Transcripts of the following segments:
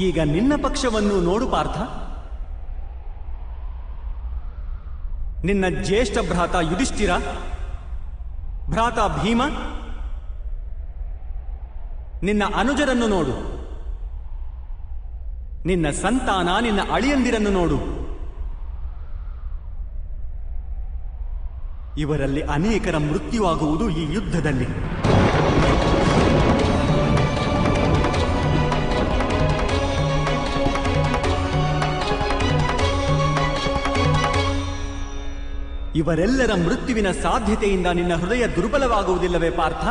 ಈಗ ನಿನ್ನ ಪಕ್ಷವನ್ನು ನೋಡು ಪಾರ್ಥ. ನಿನ್ನ ಜ್ಯೇಷ್ಠ ಭ್ರಾತ ಯುಧಿಷ್ಠಿರ, ಭ್ರಾತ ಭೀಮ, ನಿನ್ನ ಅನುಜರನ್ನು ನೋಡು. ನಿನ್ನ ಸಂತಾನ, ನಿನ್ನ ಅಳಿಯಂದಿರನ್ನು ನೋಡು. ಇವರಲ್ಲಿ ಅನೇಕರ ಮೃತ್ಯುವಾಗುವುದು ಈ ಯುದ್ಧದಲ್ಲಿ. ಇವರೆಲ್ಲರ ಮೃತ್ಯುವಿನ ಸಾಧ್ಯತೆಯಿಂದ ನಿನ್ನ ಹೃದಯ ದುರ್ಬಲವಾಗುವುದಿಲ್ಲವೇ ಪಾರ್ಥ?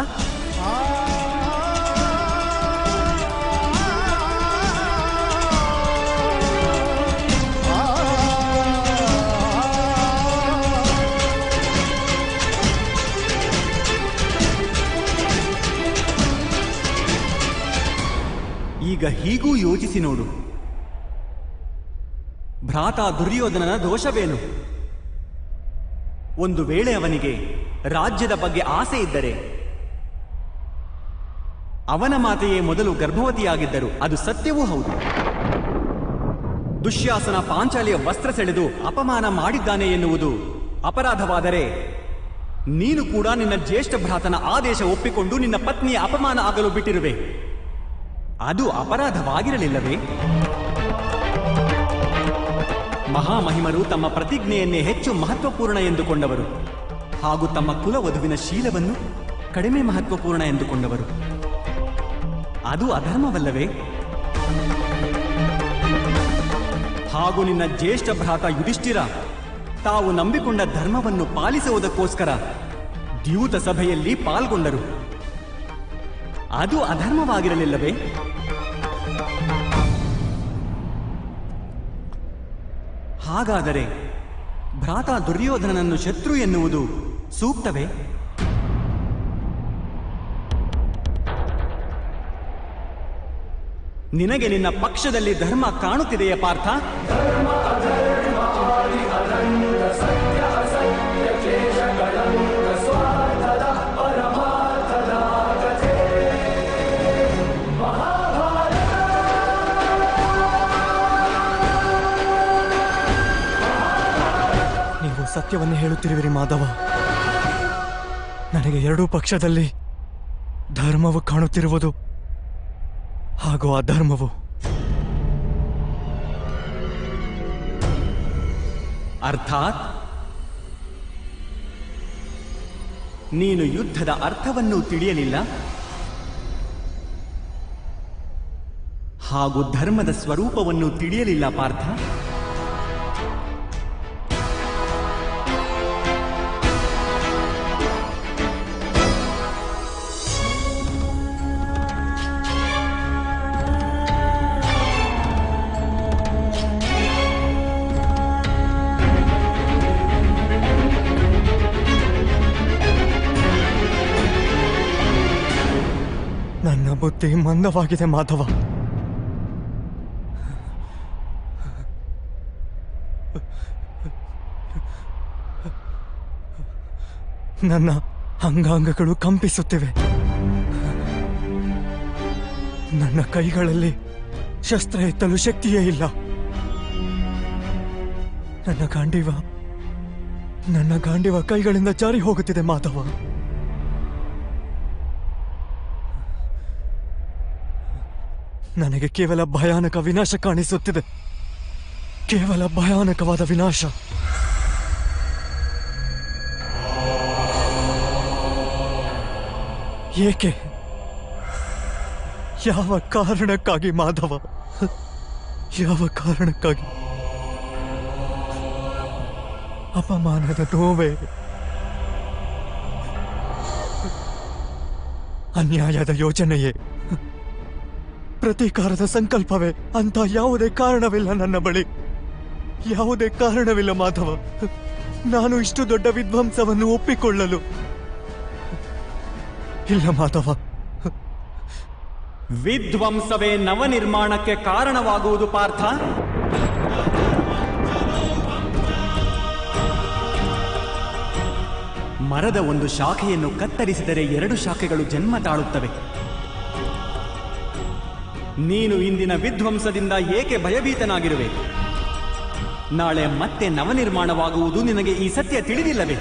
ಈಗ ಹೀಗೂ ಯೋಚಿಸಿ ನೋಡು. ಭ್ರಾತ ದುರ್ಯೋಧನನ ದೋಷವೇನು? ಒಂದು ವೇಳೆ ಅವನಿಗೆ ರಾಜ್ಯದ ಬಗ್ಗೆ ಆಸೆ ಇದ್ದರೆ, ಅವನ ಮಾತೆಯೇ ಮೊದಲು ಗರ್ಭವತಿಯಾಗಿದ್ದರು, ಅದು ಸತ್ಯವೂ ಹೌದು. ದುಶ್ಯಾಸನ ಪಾಂಚಾಲಿಯ ವಸ್ತ್ರ ಸೆಳೆದು ಅಪಮಾನ ಮಾಡಿದ್ದಾನೆ ಎನ್ನುವುದು ಅಪರಾಧವಾದರೆ, ನೀನು ಕೂಡ ನಿನ್ನ ಜ್ಯೇಷ್ಠ ಭ್ರಾತನ ಆದೇಶ ಒಪ್ಪಿಕೊಂಡು ನಿನ್ನ ಪತ್ನಿಯ ಅಪಮಾನ ಆಗಲು ಬಿಟ್ಟಿರುವೆ. ಅದು ಅಪರಾಧವಾಗಿರಲಿಲ್ಲವೇ? ಮಹಾಮಹಿಮರು ತಮ್ಮ ಪ್ರತಿಜ್ಞೆಯನ್ನೇ ಹೆಚ್ಚು ಮಹತ್ವಪೂರ್ಣ ಎಂದುಕೊಂಡವರು, ಹಾಗೂ ತಮ್ಮ ಕುಲವಧುವಿನ ಶೀಲವನ್ನು ಕಡಿಮೆ ಮಹತ್ವಪೂರ್ಣ ಎಂದುಕೊಂಡವರು. ಅದು ಅಧರ್ಮವಲ್ಲವೇ? ಹಾಗೂ ನಿನ್ನ ಜ್ಯೇಷ್ಠ ಭ್ರಾತ ಯುಧಿಷ್ಠಿರ ತಾವು ನಂಬಿಕೊಂಡ ಧರ್ಮವನ್ನು ಪಾಲಿಸುವುದಕ್ಕೋಸ್ಕರ ದ್ಯೂತ ಸಭೆಯಲ್ಲಿ ಪಾಲ್ಗೊಂಡರು. ಅದು ಅಧರ್ಮವಾಗಿರಲಿಲ್ಲವೇ? ಹಾಗಾದರೆ ಭ್ರಾತ ದುರ್ಯೋಧನನನ್ನು ಶತ್ರು ಎನ್ನುವುದು ಸೂಕ್ತವೇ? ನಿನಗೆ ನಿನ್ನ ಪಕ್ಷದಲ್ಲಿ ಧರ್ಮ ಕಾಣುತ್ತಿದೆಯೇ ಪಾರ್ಥ? ಸತ್ಯವನ್ನೇ ಹೇಳುತ್ತಿರುವಿರಿ ಮಾಧವ. ನನಗೆ ಎರಡೂ ಪಕ್ಷದಲ್ಲಿ ಧರ್ಮವು ಕಾಣುತ್ತಿರುವುದು, ಹಾಗೂ ಅಧರ್ಮವು. ಅರ್ಥಾತ್ ನೀನು ಯುದ್ಧದ ಅರ್ಥವನ್ನು ತಿಳಿಯಲಿಲ್ಲ, ಹಾಗೂ ಧರ್ಮದ ಸ್ವರೂಪವನ್ನು ತಿಳಿಯಲಿಲ್ಲ ಪಾರ್ಥ. ನನ್ನ ಬುದ್ಧಿ ಮಂದವಾಗಿದೆ ಮಾಧವ. ನನ್ನ ಅಂಗಾಂಗಗಳು ಕಂಪಿಸುತ್ತಿವೆ. ನನ್ನ ಕೈಗಳಲ್ಲಿ ಶಸ್ತ್ರ ಎತ್ತಲು ಶಕ್ತಿಯೇ ಇಲ್ಲ. ನನ್ನ ಗಾಂಡಿವ ಕೈಗಳಿಂದ ಜಾರಿ ಹೋಗುತ್ತಿದೆ ಮಾಧವ. ನನಗೆ ಕೇವಲ ಭಯಾನಕ ವಿನಾಶ ಕಾಣಿಸುತ್ತಿದೆ, ಕೇವಲ ಭಯಾನಕವಾದ ವಿನಾಶ. ಏಕೆ? ಯಾವ ಕಾರಣಕ್ಕಾಗಿ ಮಾಧವ? ಯಾವ ಕಾರಣಕ್ಕಾಗಿ? ಅಪಮಾನದ ನೋವೇ? ಅನ್ಯಾಯದ ಯೋಚನೆಯೇ? ಪ್ರತೀಕಾರದ ಸಂಕಲ್ಪವೇ? ಅಂತ ಯಾವುದೇ ಕಾರಣವಿಲ್ಲ ನನ್ನ ಬಳಿ, ಯಾವುದೇ ಕಾರಣವಿಲ್ಲ ಮಾಧವ. ನಾನು ಇಷ್ಟು ದೊಡ್ಡ ವಿಧ್ವಂಸವನ್ನು ಒಪ್ಪಿಕೊಳ್ಳಲು ಇಲ್ಲ ಮಾಧವ. ವಿಧ್ವಂಸವೇ ನವನಿರ್ಮಾಣಕ್ಕೆ ಕಾರಣವಾಗುವುದು ಪಾರ್ಥ. ಮರದ ಒಂದು ಶಾಖೆಯನ್ನು ಕತ್ತರಿಸಿದರೆ ಎರಡು ಶಾಖೆಗಳು ಜನ್ಮ ತಾಳುತ್ತವೆ. ನೀನು ಇಂದಿನ ವಿಧ್ವಂಸದಿಂದ ಏಕೆ ಭಯಭೀತನಾಗಿರುವೆ? ನಾಳೆ ಮತ್ತೆ ನವನಿರ್ಮಾಣವಾಗುವುದು ನಿನಗೆ ಈ ಸತ್ಯ ತಿಳಿದಿಲ್ಲವೇ?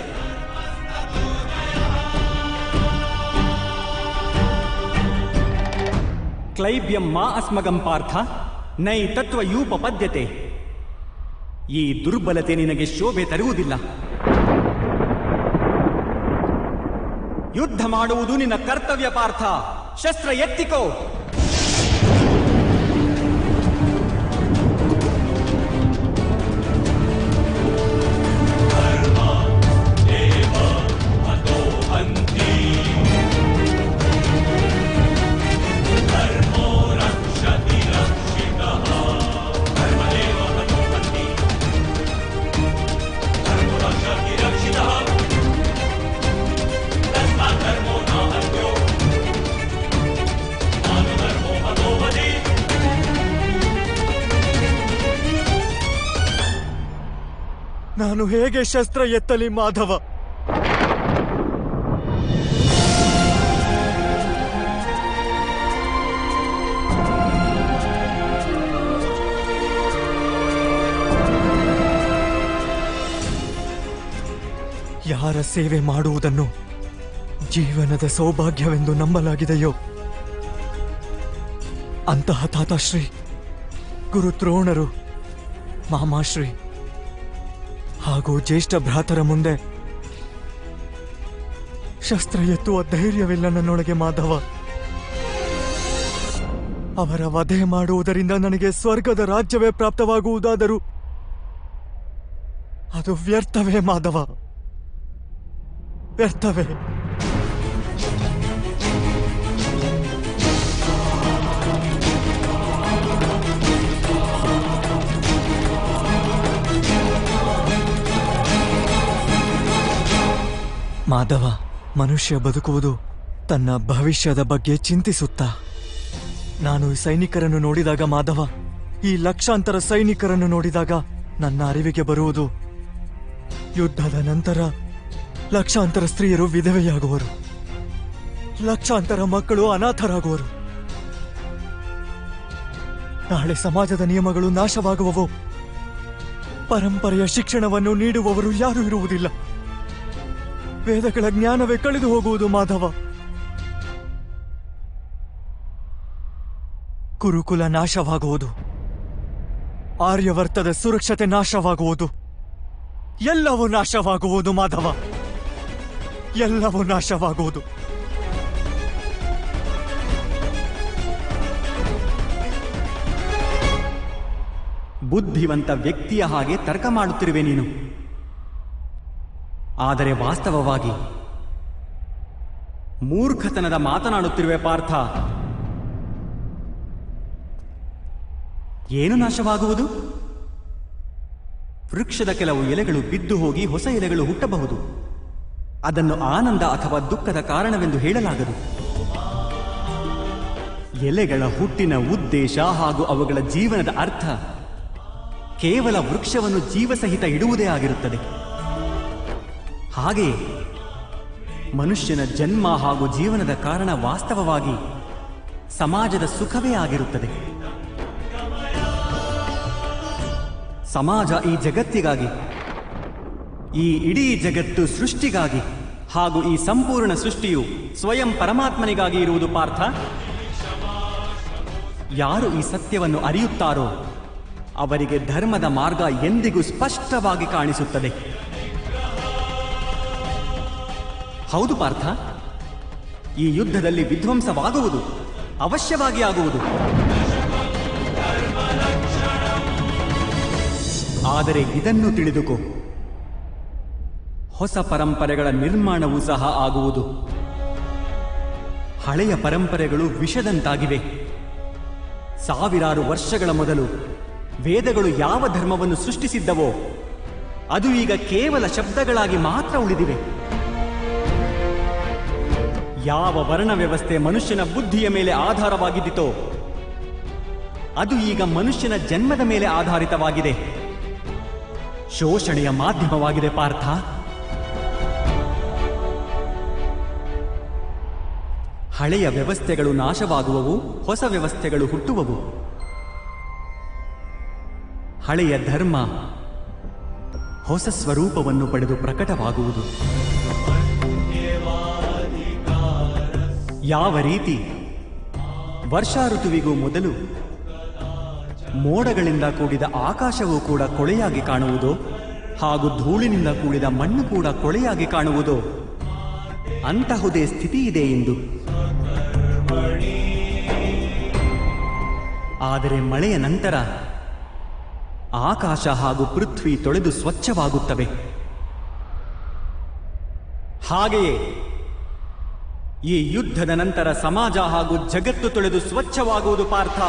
ಕ್ಲೈಬ್ಯಂ ಮಾ ಅಸ್ಮಗಂ ಪಾರ್ಥ ನೈ ತತ್ವಯೂಪಪದ್ಯತೆ. ಈ ದುರ್ಬಲತೆ ನಿನಗೆ ಶೋಭೆ ತರುವುದಿಲ್ಲ. ಯುದ್ಧ ಮಾಡುವುದು ನಿನ್ನ ಕರ್ತವ್ಯ ಪಾರ್ಥ. ಶಸ್ತ್ರ ಎತ್ತಿಕೋ. ನಾನು ಹೇಗೆ ಶಸ್ತ್ರ ಎತ್ತಲಿ ಮಾಧವ? ಯಾರ ಸೇವೆ ಮಾಡುವುದನ್ನು ಜೀವನದ ಸೌಭಾಗ್ಯವೆಂದು ನಂಬಲಾಗಿದೆಯೋ ಅಂತಹ ತಾತಾಶ್ರೀ, ಗುರು ದ್ರೋಣರು, ಮಾಮಾಶ್ರೀ ಹಾಗೂ ಜ್ಯೇಷ್ಠ ಭ್ರಾತರ ಮುಂದೆ ಶಸ್ತ್ರ ಎತ್ತುವ ಧೈರ್ಯವಿಲ್ಲ ನನ್ನೊಳಗೆ ಮಾಧವ. ಅವರ ವಧೆ ಮಾಡುವುದರಿಂದ ನನಗೆ ಸ್ವರ್ಗದ ರಾಜ್ಯವೇ ಪ್ರಾಪ್ತವಾಗುವುದಾದರೂ ಅದು ವ್ಯರ್ಥವೇ ಮಾಧವ, ವ್ಯರ್ಥವೇ. ಮಾಧವ, ಮನುಷ್ಯ ಬದುಕುವುದು ತನ್ನ ಭವಿಷ್ಯದ ಬಗ್ಗೆ ಚಿಂತಿಸುತ್ತಾ. ನಾನು ಈ ಸೈನಿಕರನ್ನು ನೋಡಿದಾಗ ಮಾಧವ, ಈ ಲಕ್ಷಾಂತರ ಸೈನಿಕರನ್ನು ನೋಡಿದಾಗ ನನ್ನ ಅರಿವಿಗೆ ಬರುವುದು, ಯುದ್ಧದ ನಂತರ ಲಕ್ಷಾಂತರ ಸ್ತ್ರೀಯರು ವಿಧವೆಯಾಗುವರು, ಲಕ್ಷಾಂತರ ಮಕ್ಕಳು ಅನಾಥರಾಗುವರು. ನಾಳೆ ಸಮಾಜದ ನಿಯಮಗಳು ನಾಶವಾಗುವವು. ಪರಂಪರೆಯ ಶಿಕ್ಷಣವನ್ನು ನೀಡುವವರು ಯಾರೂ ಇರುವುದಿಲ್ಲ. ವೇದಗಳ ಜ್ಞಾನವೇ ಕಳೆದು ಹೋಗುವುದು ಮಾಧವ. ಕುರುಕುಲ ನಾಶವಾಗುವುದು, ಆರ್ಯವರ್ತದ ಸುರಕ್ಷತೆ ನಾಶವಾಗುವುದು, ಎಲ್ಲವೂ ನಾಶವಾಗುವುದು ಮಾಧವ, ಎಲ್ಲವೂ ನಾಶವಾಗುವುದು. ಬುದ್ಧಿವಂತ ವ್ಯಕ್ತಿಯ ಹಾಗೆ ತರ್ಕ ಮಾಡುತ್ತಿರುವೆ ನೀನು. ಆದರೆ ವಾಸ್ತವವಾಗಿ ಮೂರ್ಖತನದ ಮಾತನಾಡುತ್ತಿರುವೆ ಪಾರ್ಥ. ಏನು ನಾಶವಾಗುವುದು? ವೃಕ್ಷದ ಕೆಲವು ಎಲೆಗಳು ಬಿದ್ದು ಹೋಗಿ ಹೊಸ ಎಲೆಗಳು ಹುಟ್ಟಬಹುದು. ಅದನ್ನು ಆನಂದ ಅಥವಾ ದುಃಖದ ಕಾರಣವೆಂದು ಹೇಳಲಾಗದು. ಎಲೆಗಳ ಹುಟ್ಟಿನ ಉದ್ದೇಶ ಹಾಗೂ ಅವುಗಳ ಜೀವನದ ಅರ್ಥ ಕೇವಲ ವೃಕ್ಷವನ್ನು ಜೀವಸಹಿತ ಇಡುವುದೇ ಆಗಿರುತ್ತದೆ. ಹಾಗೆಯೇ ಮನುಷ್ಯನ ಜನ್ಮ ಹಾಗೂ ಜೀವನದ ಕಾರಣ ವಾಸ್ತವವಾಗಿ ಸಮಾಜದ ಸುಖವೇ ಆಗಿರುತ್ತದೆ. ಸಮಾಜ ಈ ಜಗತ್ತಿಗಾಗಿ, ಈ ಇಡೀ ಜಗತ್ತು ಸೃಷ್ಟಿಗಾಗಿ ಹಾಗೂ ಈ ಸಂಪೂರ್ಣ ಸೃಷ್ಟಿಯು ಸ್ವಯಂ ಪರಮಾತ್ಮನಿಗಾಗಿ ಇರುವುದು ಪಾರ್ಥ. ಯಾರು ಈ ಸತ್ಯವನ್ನು ಅರಿಯುತ್ತಾರೋ ಅವರಿಗೆ ಧರ್ಮದ ಮಾರ್ಗ ಎಂದಿಗೂ ಸ್ಪಷ್ಟವಾಗಿ ಕಾಣಿಸುತ್ತದೆ. ಹೌದು ಪಾರ್ಥ, ಈ ಯುದ್ಧದಲ್ಲಿ ವಿಧ್ವಂಸವಾಗುವುದು ಅವಶ್ಯವಾಗಿ ಆಗುವುದು. ಆದರೆ ಇದನ್ನು ತಿಳಿದುಕೋ, ಹೊಸ ಪರಂಪರೆಗಳ ನಿರ್ಮಾಣವೂ ಸಹ ಆಗುವುದು. ಹಳೆಯ ಪರಂಪರೆಗಳು ವಿಷದಂತಾಗಿವೆ. ಸಾವಿರಾರು ವರ್ಷಗಳ ಮೊದಲು ವೇದಗಳು ಯಾವ ಧರ್ಮವನ್ನು ಸೃಷ್ಟಿಸಿದ್ದವೋ ಅದು ಈಗ ಕೇವಲ ಶಬ್ದಗಳಾಗಿ ಮಾತ್ರ ಉಳಿದಿವೆ. ಯಾವ ವರ್ಣ ವ್ಯವಸ್ಥೆ ಮನುಷ್ಯನ ಬುದ್ಧಿಯ ಮೇಲೆ ಆಧಾರವಾಗಿದ್ದಿತೋ ಅದು ಈಗ ಮನುಷ್ಯನ ಜನ್ಮದ ಮೇಲೆ ಆಧಾರಿತವಾಗಿದೆ. ಶೋಷಣೆಯ ಮಾಧ್ಯಮವಾಗಿದೆ ಪಾರ್ಥ. ಹಳೆಯ ವ್ಯವಸ್ಥೆಗಳು ನಾಶವಾಗುವವು, ಹೊಸ ವ್ಯವಸ್ಥೆಗಳು ಹುಟ್ಟುವವು. ಹಳೆಯ ಧರ್ಮ ಹೊಸ ಸ್ವರೂಪವನ್ನು ಪಡೆದು ಪ್ರಕಟವಾಗುವುದು. ಯಾವ ರೀತಿ ವರ್ಷಾ ಋತುವಿಗೂ ಮೊದಲು ಮೋಡಗಳಿಂದ ಕೂಡಿದ ಆಕಾಶವೂ ಕೂಡ ಕೊಳೆಯಾಗಿ ಕಾಣುವುದೋ, ಹಾಗೂ ಧೂಳಿನಿಂದ ಕೂಡಿದ ಮಣ್ಣು ಕೂಡ ಕೊಳೆಯಾಗಿ ಕಾಣುವುದೋ, ಅಂತಹುದೇ ಸ್ಥಿತಿ ಇದೆ ಎಂದು. ಆದರೆ ಮಳೆಯ ನಂತರ ಆಕಾಶ ಹಾಗೂ ಪೃಥ್ವಿ ತೊಳೆದು ಸ್ವಚ್ಛವಾಗುತ್ತವೆ. ಹಾಗೆಯೇ ಈ ಯುದ್ಧದ ನಂತರ ಸಮಾಜ ಹಾಗೂ ಜಗತ್ತು ತೊಳೆದು ಸ್ವಚ್ಛವಾಗುವುದು ಪಾರ್ಥ.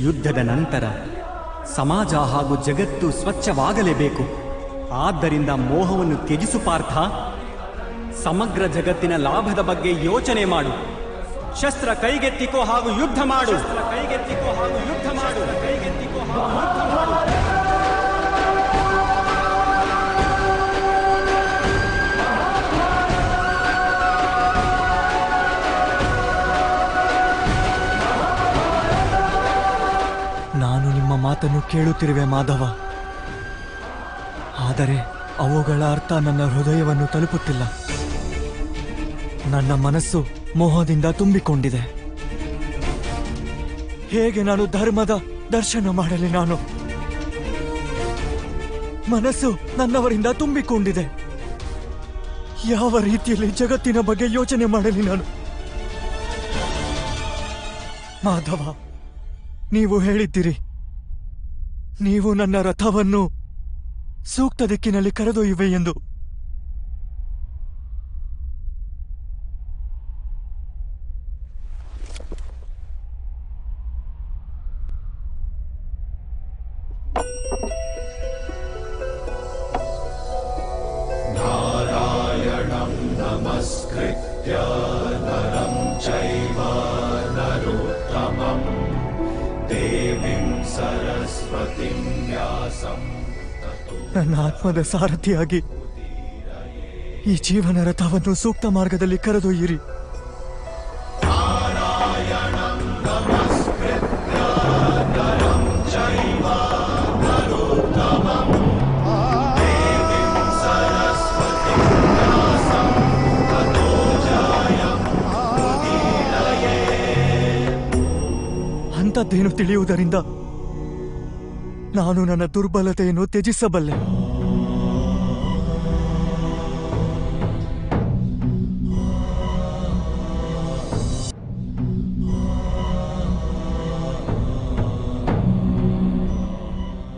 ಯುದ್ಧದ ನಂತರ ಸಮಾಜ ಹಾಗೂ ಜಗತ್ತು ಸ್ವಚ್ಛವಾಗಲೇಬೇಕು. ಆದ್ದರಿಂದ ಮೋಹವನ್ನು ತ್ಯಜಿಸು ಪಾರ್ಥ. ಸಮಗ್ರ ಜಗತ್ತಿನ ಲಾಭದ ಬಗ್ಗೆ ಯೋಚನೆ ಮಾಡು. ಶಸ್ತ್ರ ಕೈಗೆತ್ತಿಕೋ ಹಾಗೂ ಯುದ್ಧ ಮಾಡು. ಕೈಗೆತ್ತಿಕೋ ಹಾಗೂ ಯುದ್ಧ ಮಾಡು. ಕೈಗೆತ್ತಿಕೋ ಹಾಗೂ ಯುದ್ಧ ಮಾಡು. ನಾನು ನಿಮ್ಮ ಮಾತನ್ನು ಕೇಳುತ್ತಿರುವೆ ಮಾಧವ, ಆದರೆ ಅವುಗಳ ಅರ್ಥ ನನ್ನ ಹೃದಯವನ್ನು ತಲುಪುತ್ತಿಲ್ಲ. ನನ್ನ ಮನಸ್ಸು ಮೋಹದಿಂದ ತುಂಬಿಕೊಂಡಿದೆ. ಹೇಗೆ ನಾನು ಧರ್ಮದ ದರ್ಶನ ಮಾಡಲಿ? ನಾನು ಮನಸ್ಸು ನನ್ನವರಿಂದ ತುಂಬಿಕೊಂಡಿದೆ. ಯಾವ ರೀತಿಯಲ್ಲಿ ಜಗತ್ತಿನ ಬಗ್ಗೆ ಯೋಚನೆ ಮಾಡಲಿ ನಾನು? ಮಾಧವ, ನೀವು ಹೇಳಿದ್ದೀರಿ, ನೀವು ನನ್ನ ರಥವನ್ನು ಸೂಕ್ತ ದಿಕ್ಕಿನಲ್ಲಿ ಕರೆದೊಯ್ಯುವೆ ಎಂದು. ನಾರಾಯಣಂ ನಮಸ್ಕೃತ್ಯ ನರಂ ಚೈವ ನರೋತ್ತಮಂ ದೇವಿಂ ಸರಸ್ವತಿಂ ವ್ಯಾಸಂ ನನ್ನ ಆತ್ಮದ ಸಾರಥಿಯಾಗಿ ಈ ಜೀವನ ರಥವನ್ನು ಸೂಕ್ತ ಮಾರ್ಗದಲ್ಲಿ ಕರೆದೊಯ್ಯಿರಿ. ನಾರಾಯಣಂ ನಮಸ್ಕೃತ್ಯ ನರಂ ಚೈವ ನರೋತ್ತಮಂ ದೇವಿಂ ಸರಸ್ವತಿಂ ವ್ಯಾಸಂ ತತೋ ಜಯಂ ಉದೀರಯೇ. ಅಂಥದ್ದೇನು ತಿಳಿಯುವುದರಿಂದ ನಾನು ನನ್ನ ದುರ್ಬಲತೆಯನ್ನು ತ್ಯಜಿಸಬಲ್ಲೆ.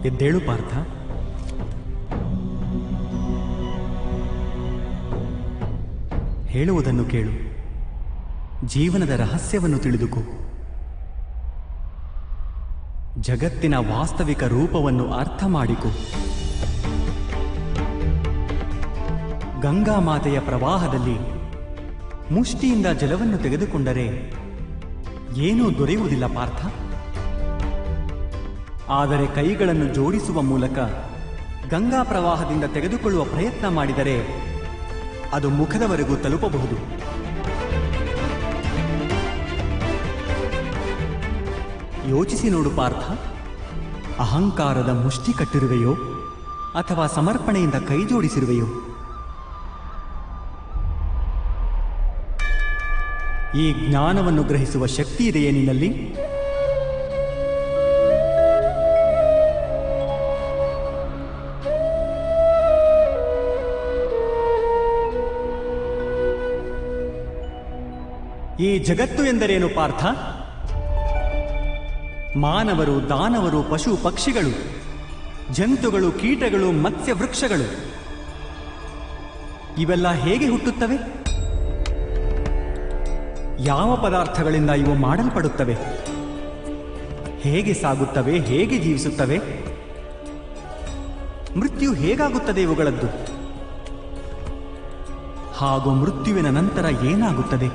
ಎದ್ದೇಳು ಪಾರ್ಥ. ಹೇಳುವುದನ್ನು ಕೇಳು. ಜೀವನದ ರಹಸ್ಯವನ್ನು ತಿಳಿದುಕೋ. ಜಗತ್ತಿನ ವಾಸ್ತವಿಕ ರೂಪವನ್ನು ಅರ್ಥ ಮಾಡಿಕೊ. ಗಂಗಾ ಮಾತೆಯ ಪ್ರವಾಹದಲ್ಲಿ ಮುಷ್ಟಿಯಿಂದ ಜಲವನ್ನು ತೆಗೆದುಕೊಂಡರೆ ಏನೂ ದೊರೆಯುವುದಿಲ್ಲ ಪಾರ್ಥ. ಆದರೆ ಕೈಗಳನ್ನು ಜೋಡಿಸುವ ಮೂಲಕ ಗಂಗಾ ಪ್ರವಾಹದಿಂದ ತೆಗೆದುಕೊಳ್ಳುವ ಪ್ರಯತ್ನ ಮಾಡಿದರೆ ಅದು ಮುಖದವರೆಗೂ ತಲುಪಬಹುದು. ಯೋಚಿಸಿ ನೋಡು ಪಾರ್ಥ. ಅಹಂಕಾರದ ಮುಷ್ಟಿ ಕಟ್ಟಿರುವೆಯೋ ಅಥವಾ ಸಮರ್ಪಣೆಯಿಂದ ಕೈ ಜೋಡಿಸಿರುವೆಯೋ? ಈ ಜ್ಞಾನವನ್ನು ಗ್ರಹಿಸುವ ಶಕ್ತಿ ಇದೆಯೇ ನಿನ್ನಲ್ಲಿ? ಈ ಜಗತ್ತು ಎಂದರೇನು ಪಾರ್ಥ? ಮಾನವರು, ದಾನವರು, ಪಶು ಪಕ್ಷಿಗಳು, ಜಂತುಗಳು, ಕೀಟಗಳು, ಮತ್ಸ್ಯ ವೃಕ್ಷಗಳು ಇವೆಲ್ಲ ಹೇಗೆ ಹುಟ್ಟುತ್ತವೆ? ಯಾವ ಪದಾರ್ಥಗಳಿಂದ ಇವು ಮಾಡಲ್ಪಡುತ್ತವೆ? ಹೇಗೆ ಸಾಗುತ್ತವೆ? ಹೇಗೆ ಜೀವಿಸುತ್ತವೆ? ಮೃತ್ಯು ಹೇಗಾಗುತ್ತದೆ ಇವುಗಳದ್ದು? ಹಾಗೂ ಮೃತ್ಯುವಿನ ನಂತರ ಏನಾಗುತ್ತದೆ?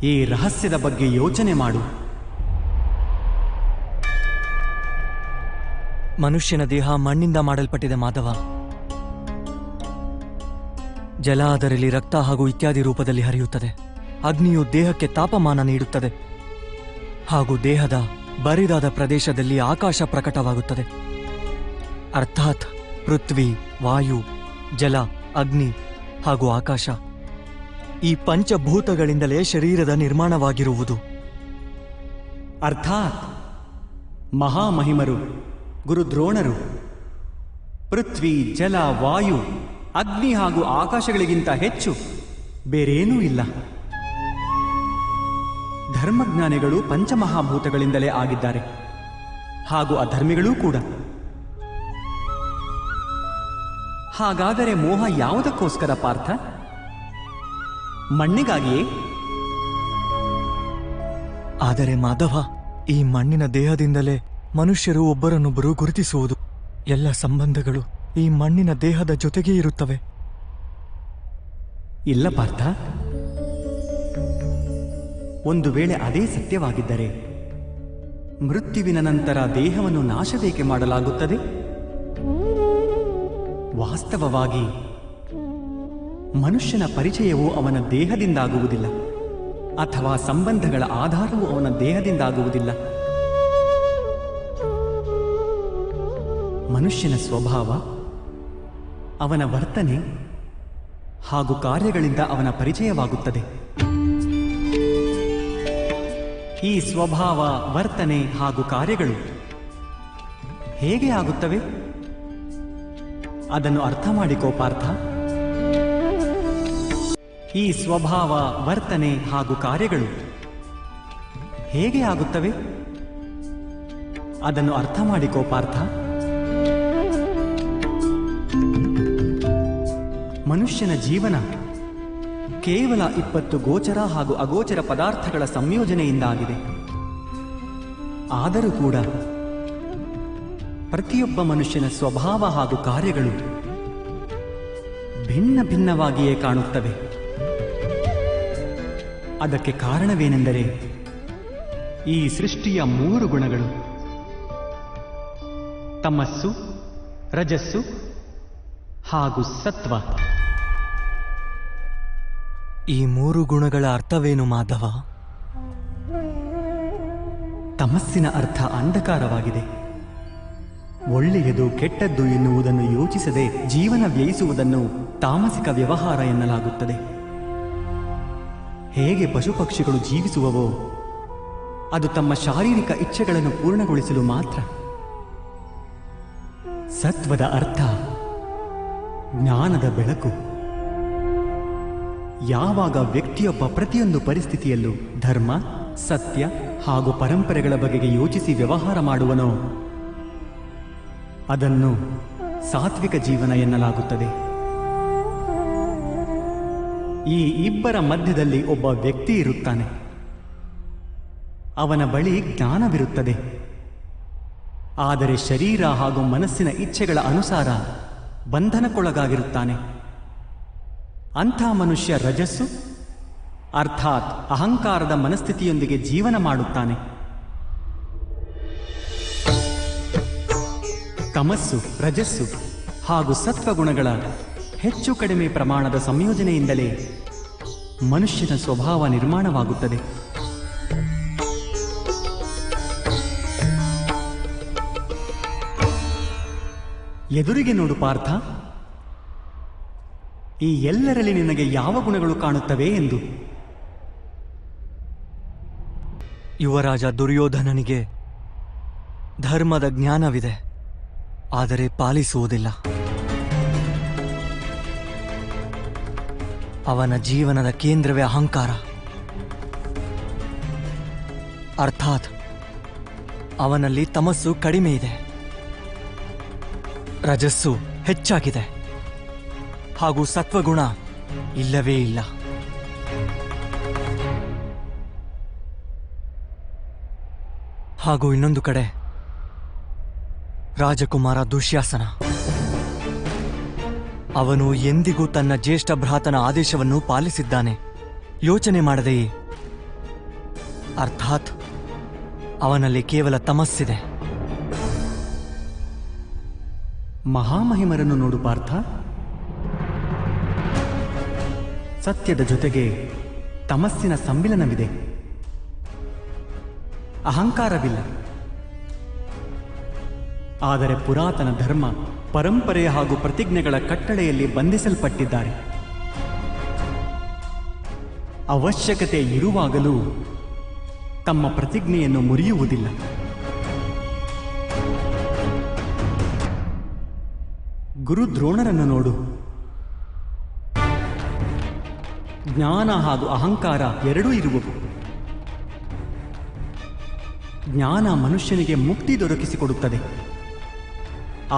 ಈ ರಹಸ್ಯದ ಬಗ್ಗೆ ಯೋಚನೆ ಮಾಡು. ಮನುಷ್ಯನ ದೇಹ ಮಣ್ಣಿಂದ ಮಾಡಲ್ಪಟ್ಟಿದೆ ಮಾಧವ. ಜಲ ಅದರಲ್ಲಿ ರಕ್ತ ಹಾಗೂ ಇತ್ಯಾದಿ ರೂಪದಲ್ಲಿ ಹರಿಯುತ್ತದೆ. ಅಗ್ನಿಯು ದೇಹಕ್ಕೆ ತಾಪಮಾನ ನೀಡುತ್ತದೆ ಹಾಗೂ ದೇಹದ ಬರಿದಾದ ಪ್ರದೇಶದಲ್ಲಿ ಆಕಾಶ ಪ್ರಕಟವಾಗುತ್ತದೆ. ಅರ್ಥಾತ್ ಪೃಥ್ವಿ, ವಾಯು, ಜಲ, ಅಗ್ನಿ ಹಾಗೂ ಆಕಾಶ ಈ ಪಂಚಭೂತಗಳಿಂದಲೇ ಶರೀರದ ನಿರ್ಮಾಣವಾಗಿರುವುದು. ಅರ್ಥಾತ್ ಮಹಾಮಹಿಮರು ಗುರು ದ್ರೋಣರು ಪೃಥ್ವಿ, ಜಲ, ವಾಯು, ಅಗ್ನಿ ಹಾಗೂ ಆಕಾಶಗಳಿಗಿಂತ ಹೆಚ್ಚು ಬೇರೇನೂ ಇಲ್ಲ. ಧರ್ಮಜ್ಞಾನಿಗಳು ಪಂಚಮಹಾಭೂತಗಳಿಂದಲೇ ಆಗಿದ್ದಾರೆ ಹಾಗೂ ಅಧರ್ಮಿಗಳೂ ಕೂಡ. ಹಾಗಾದರೆ ಮೋಹ ಯಾವುದಕ್ಕೋಸ್ಕರ ಪಾರ್ಥ? ಮಣ್ಣಿಗಾಗಿಯೇ? ಆದರೆ ಮಾಧವ, ಈ ಮಣ್ಣಿನ ದೇಹದಿಂದಲೇ ಮನುಷ್ಯರು ಒಬ್ಬರನ್ನೊಬ್ಬರು ಗುರುತಿಸುವುದು. ಎಲ್ಲ ಸಂಬಂಧಗಳು ಈ ಮಣ್ಣಿನ ದೇಹದ ಜೊತೆಗೇ ಇರುತ್ತವೆ. ಇಲ್ಲ ಪಾರ್ಥ, ಒಂದು ವೇಳೆ ಅದೇ ಸತ್ಯವಾಗಿದ್ದರೆ ಮೃತ್ಯುವಿನ ನಂತರ ದೇಹವನ್ನು ನಾಶವೇಕೆ ಮಾಡಲಾಗುತ್ತದೆ? ವಾಸ್ತವವಾಗಿ ಮನುಷ್ಯನ ಪರಿಚಯವು ಅವನ ದೇಹದಿಂದಾಗುವುದಿಲ್ಲ, ಅಥವಾ ಸಂಬಂಧಗಳ ಆಧಾರವು ಅವನ ದೇಹದಿಂದಾಗುವುದಿಲ್ಲ. ಮನುಷ್ಯನ ಸ್ವಭಾವ, ಅವನ ವರ್ತನೆ ಹಾಗೂ ಕಾರ್ಯಗಳಿಂದ ಅವನ ಪರಿಚಯವಾಗುತ್ತದೆ. ಈ ಸ್ವಭಾವ, ವರ್ತನೆ ಹಾಗೂ ಕಾರ್ಯಗಳು ಹೇಗೆ ಆಗುತ್ತವೆ? ಅದನ್ನು ಅರ್ಥ ಮಾಡಿಕೋ ಪಾರ್ಥ. ಈ ಸ್ವಭಾವ, ವರ್ತನೆ ಹಾಗೂ ಕಾರ್ಯಗಳು ಹೇಗೆ ಆಗುತ್ತವೆ? ಅದನ್ನು ಅರ್ಥ ಮಾಡಿಕೋ ಪಾರ್ಥ. ಮನುಷ್ಯನ ಜೀವನ ಕೇವಲ 20 ಗೋಚರ ಹಾಗೂ ಅಗೋಚರ ಪದಾರ್ಥಗಳ ಸಂಯೋಜನೆಯಿಂದಾಗಿದೆ. ಆದರೂ ಕೂಡ ಪ್ರತಿಯೊಬ್ಬ ಮನುಷ್ಯನ ಸ್ವಭಾವ ಹಾಗೂ ಕಾರ್ಯಗಳು ಭಿನ್ನ ಭಿನ್ನವಾಗಿಯೇ ಕಾಣುತ್ತವೆ. ಅದಕ್ಕೆ ಕಾರಣವೇನೆಂದರೆ ಈ ಸೃಷ್ಟಿಯ 3 ಗುಣಗಳು: ತಮಸ್ಸು, ರಜಸ್ಸು ಹಾಗೂ ಸತ್ವ. ಈ 3 ಗುಣಗಳ ಅರ್ಥವೇನು ಮಾಧವ? ತಮಸ್ಸಿನ ಅರ್ಥ ಅಂಧಕಾರವಾಗಿದೆ. ಒಳ್ಳೆಯದು ಕೆಟ್ಟದ್ದು ಎನ್ನುವುದನ್ನು ಯೋಚಿಸದೆ ಜೀವನ ವ್ಯಯಿಸುವುದನ್ನು ತಾಮಸಿಕ ವ್ಯವಹಾರ ಎನ್ನಲಾಗುತ್ತದೆ. ಹೇಗೆ ಪಶುಪಕ್ಷಿಗಳು ಜೀವಿಸುವವೋ ಅದು ತಮ್ಮ ಶಾರೀರಿಕ ಇಚ್ಛೆಗಳನ್ನು ಪೂರ್ಣಗೊಳಿಸಲು ಮಾತ್ರ. ಸತ್ವದ ಅರ್ಥ ಜ್ಞಾನದ ಬೆಳಕು. ಯಾವಾಗ ವ್ಯಕ್ತಿಯೊಬ್ಬ ಪ್ರತಿಯೊಂದು ಪರಿಸ್ಥಿತಿಯಲ್ಲೂ ಧರ್ಮ, ಸತ್ಯ ಹಾಗೂ ಪರಂಪರೆಗಳ ಬಗೆಗೆ ಯೋಚಿಸಿ ವ್ಯವಹಾರ ಮಾಡುವನೋ ಅದನ್ನು ಸಾತ್ವಿಕ ಜೀವನ ಎನ್ನಲಾಗುತ್ತದೆ. ಈ ಇಬ್ಬರ ಮಧ್ಯದಲ್ಲಿ ಒಬ್ಬ ವ್ಯಕ್ತಿ ಇರುತ್ತಾನೆ. ಅವನ ಬಳಿ ಜ್ಞಾನವಿರುತ್ತದೆ, ಆದರೆ ಶರೀರ ಹಾಗೂ ಮನಸ್ಸಿನ ಇಚ್ಛೆಗಳ ಅನುಸಾರ ಬಂಧನಕ್ಕೊಳಗಾಗಿರುತ್ತಾನೆ. ಅಂಥ ಮನುಷ್ಯ ರಜಸ್ಸು ಅರ್ಥಾತ್ ಅಹಂಕಾರದ ಮನಸ್ಥಿತಿಯೊಂದಿಗೆ ಜೀವನ ಮಾಡುತ್ತಾನೆ. ತಮಸ್ಸು, ರಜಸ್ಸು ಹಾಗೂ ಸತ್ವಗುಣಗಳ ಹೆಚ್ಚು ಕಡಿಮೆ ಪ್ರಮಾಣದ ಸಂಯೋಜನೆಯಿಂದಲೇ ಮನುಷ್ಯನ ಸ್ವಭಾವ ನಿರ್ಮಾಣವಾಗುತ್ತದೆ. ಎದುರಿಗೆ ನೋಡು ಪಾರ್ಥ, ಈ ಎಲ್ಲರಲ್ಲಿ ನಿನಗೆ ಯಾವ ಗುಣಗಳು ಕಾಣುತ್ತವೆ ಎಂದು. ಯುವರಾಜ ದುರ್ಯೋಧನನಿಗೆ ಧರ್ಮದ ಜ್ಞಾನವಿದೆ, ಆದರೆ ಪಾಲಿಸುವುದಿಲ್ಲ. ಅವನ ಜೀವನದ ಕೇಂದ್ರವೇ ಅಹಂಕಾರ. ಅರ್ಥಾತ್ ಅವನಲ್ಲಿ ತಮಸ್ಸು ಕಡಿಮೆ ಇದೆ, ರಜಸ್ಸು ಹೆಚ್ಚಾಗಿದೆ ಹಾಗೂ ಸತ್ವಗುಣ ಇಲ್ಲವೇ ಇಲ್ಲ. ಹಾಗೂ ಇನ್ನೊಂದು ಕಡೆ ರಾಜಕುಮಾರ ದುಶ್ಯಾಸನ. ಅವನು ಎಂದಿಗೂ ತನ್ನ ಜ್ಯೇಷ್ಠ ಭ್ರಾತನ ಆದೇಶವನ್ನು ಪಾಲಿಸಿದ್ದಾನೆ, ಯೋಚನೆ ಮಾಡದೆಯೇ. ಅರ್ಥಾತ್ ಅವನಲ್ಲಿ ಕೇವಲ ತಮಸ್ಸಿದೆ. ಮಹಾಮಹಿಮರನ್ನು ನೋಡು ಪಾರ್ಥ. ಸತ್ಯದ ಜೊತೆಗೆ ತಮಸ್ಸಿನ ಸಮ್ಮಿಲನವಿದೆ. ಅಹಂಕಾರವಿಲ್ಲ. ಆದರೆ ಪುರಾತನ ಧರ್ಮ, ಪರಂಪರೆ ಹಾಗೂ ಪ್ರತಿಜ್ಞೆಗಳ ಕಟ್ಟಳೆಯಲ್ಲಿ ಬಂಧಿಸಲ್ಪಟ್ಟಿದ್ದಾರೆ. ಅವಶ್ಯಕತೆ ಇರುವಾಗಲೂ ತಮ್ಮ ಪ್ರತಿಜ್ಞೆಯನ್ನು ಮುರಿಯುವುದಿಲ್ಲ. ಗುರು ದ್ರೋಣರನ್ನು ನೋಡು. ಜ್ಞಾನ ಹಾಗೂ ಅಹಂಕಾರ ಎರಡೂ ಇರುವವು. ಜ್ಞಾನ ಮನುಷ್ಯನಿಗೆ ಮುಕ್ತಿ ದೊರಕಿಸಿಕೊಡುತ್ತದೆ.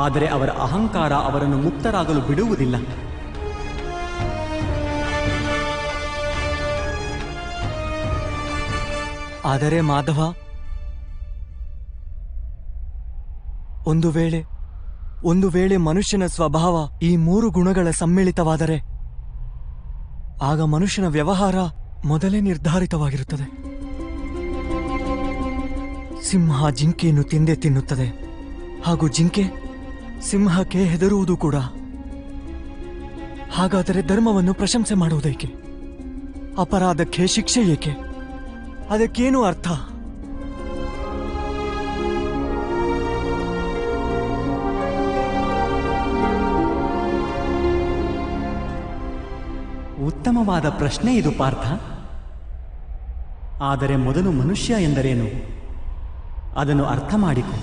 ಆದರೆ ಅವರ ಅಹಂಕಾರ ಅವರನ್ನು ಮುಕ್ತರಾಗಲು ಬಿಡುವುದಿಲ್ಲ. ಆದರೆ ಮಾಧವ, ಒಂದು ವೇಳೆ ಮನುಷ್ಯನ ಸ್ವಭಾವ ಈ 3 ಗುಣಗಳ ಸಮ್ಮಿಳಿತವಾದರೆ ಆಗ ಮನುಷ್ಯನ ವ್ಯವಹಾರ ಮೊದಲೇ ನಿರ್ಧಾರಿತವಾಗಿರುತ್ತದೆ. ಸಿಂಹ ಜಿಂಕೆಯನ್ನು ತಿಂದೇ ತಿನ್ನುತ್ತದೆ, ಹಾಗೂ ಜಿಂಕೆ ಸಿಂಹಕ್ಕೆ ಹೆದರುವುದು ಕೂಡ. ಹಾಗಾದರೆ ಧರ್ಮವನ್ನು ಪ್ರಶಂಸೆ ಮಾಡುವುದೇಕೆ? ಅಪರಾಧಕ್ಕೆ ಶಿಕ್ಷೆ ಏಕೆ? ಅದಕ್ಕೇನು ಅರ್ಥ? ಉತ್ತಮವಾದ ಪ್ರಶ್ನೆ ಇದು ಪಾರ್ಥ. ಆದರೆ ಮೊದಲು ಮನುಷ್ಯ ಎಂದರೇನು ಅದನ್ನು ಅರ್ಥ ಮಾಡಿಕೊ.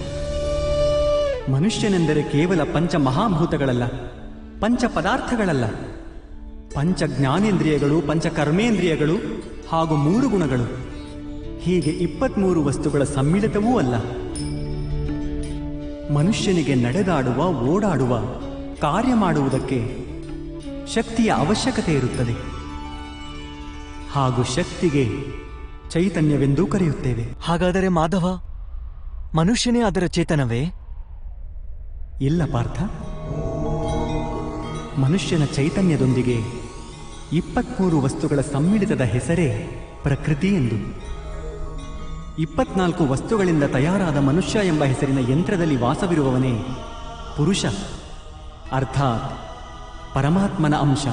ಮನುಷ್ಯನೆಂದರೆ ಕೇವಲ ಪಂಚ ಮಹಾಭೂತಗಳಲ್ಲ, ಪಂಚ ಪದಾರ್ಥಗಳಲ್ಲ, ಪಂಚ ಜ್ಞಾನೇಂದ್ರಿಯಗಳು, ಪಂಚ ಕರ್ಮೇಂದ್ರಿಯಗಳು ಹಾಗೂ 3 ಗುಣಗಳು. ಹೀಗೆ 23 ವಸ್ತುಗಳ ಸಮ್ಮಿಳಿತವೂ ಅಲ್ಲ. ಮನುಷ್ಯನಿಗೆ ನಡೆದಾಡುವ, ಓಡಾಡುವ, ಕಾರ್ಯ ಮಾಡುವುದಕ್ಕೆ ಶಕ್ತಿಯ ಅವಶ್ಯಕತೆ ಇರುತ್ತದೆ. ಹಾಗೂ ಶಕ್ತಿಗೆ ಚೈತನ್ಯವೆಂದೂ ಕರೆಯುತ್ತೇವೆ. ಹಾಗಾದರೆ ಮಾಧವ, ಮನುಷ್ಯನೇ ಅದರ ಚೇತನವೇ? ಇಲ್ಲ ಪಾರ್ಥ. ಮನುಷ್ಯನ ಚೈತನ್ಯದೊಂದಿಗೆ 23 ವಸ್ತುಗಳ ಸಮ್ಮಿಳಿತದ ಹೆಸರೇ ಪ್ರಕೃತಿ ಎಂದು. 24 ವಸ್ತುಗಳಿಂದ ತಯಾರಾದ ಮನುಷ್ಯ ಎಂಬ ಹೆಸರಿನ ಯಂತ್ರದಲ್ಲಿ ವಾಸವಿರುವವನೇ ಪುರುಷ, ಅರ್ಥಾತ್ ಪರಮಾತ್ಮನ ಅಂಶ.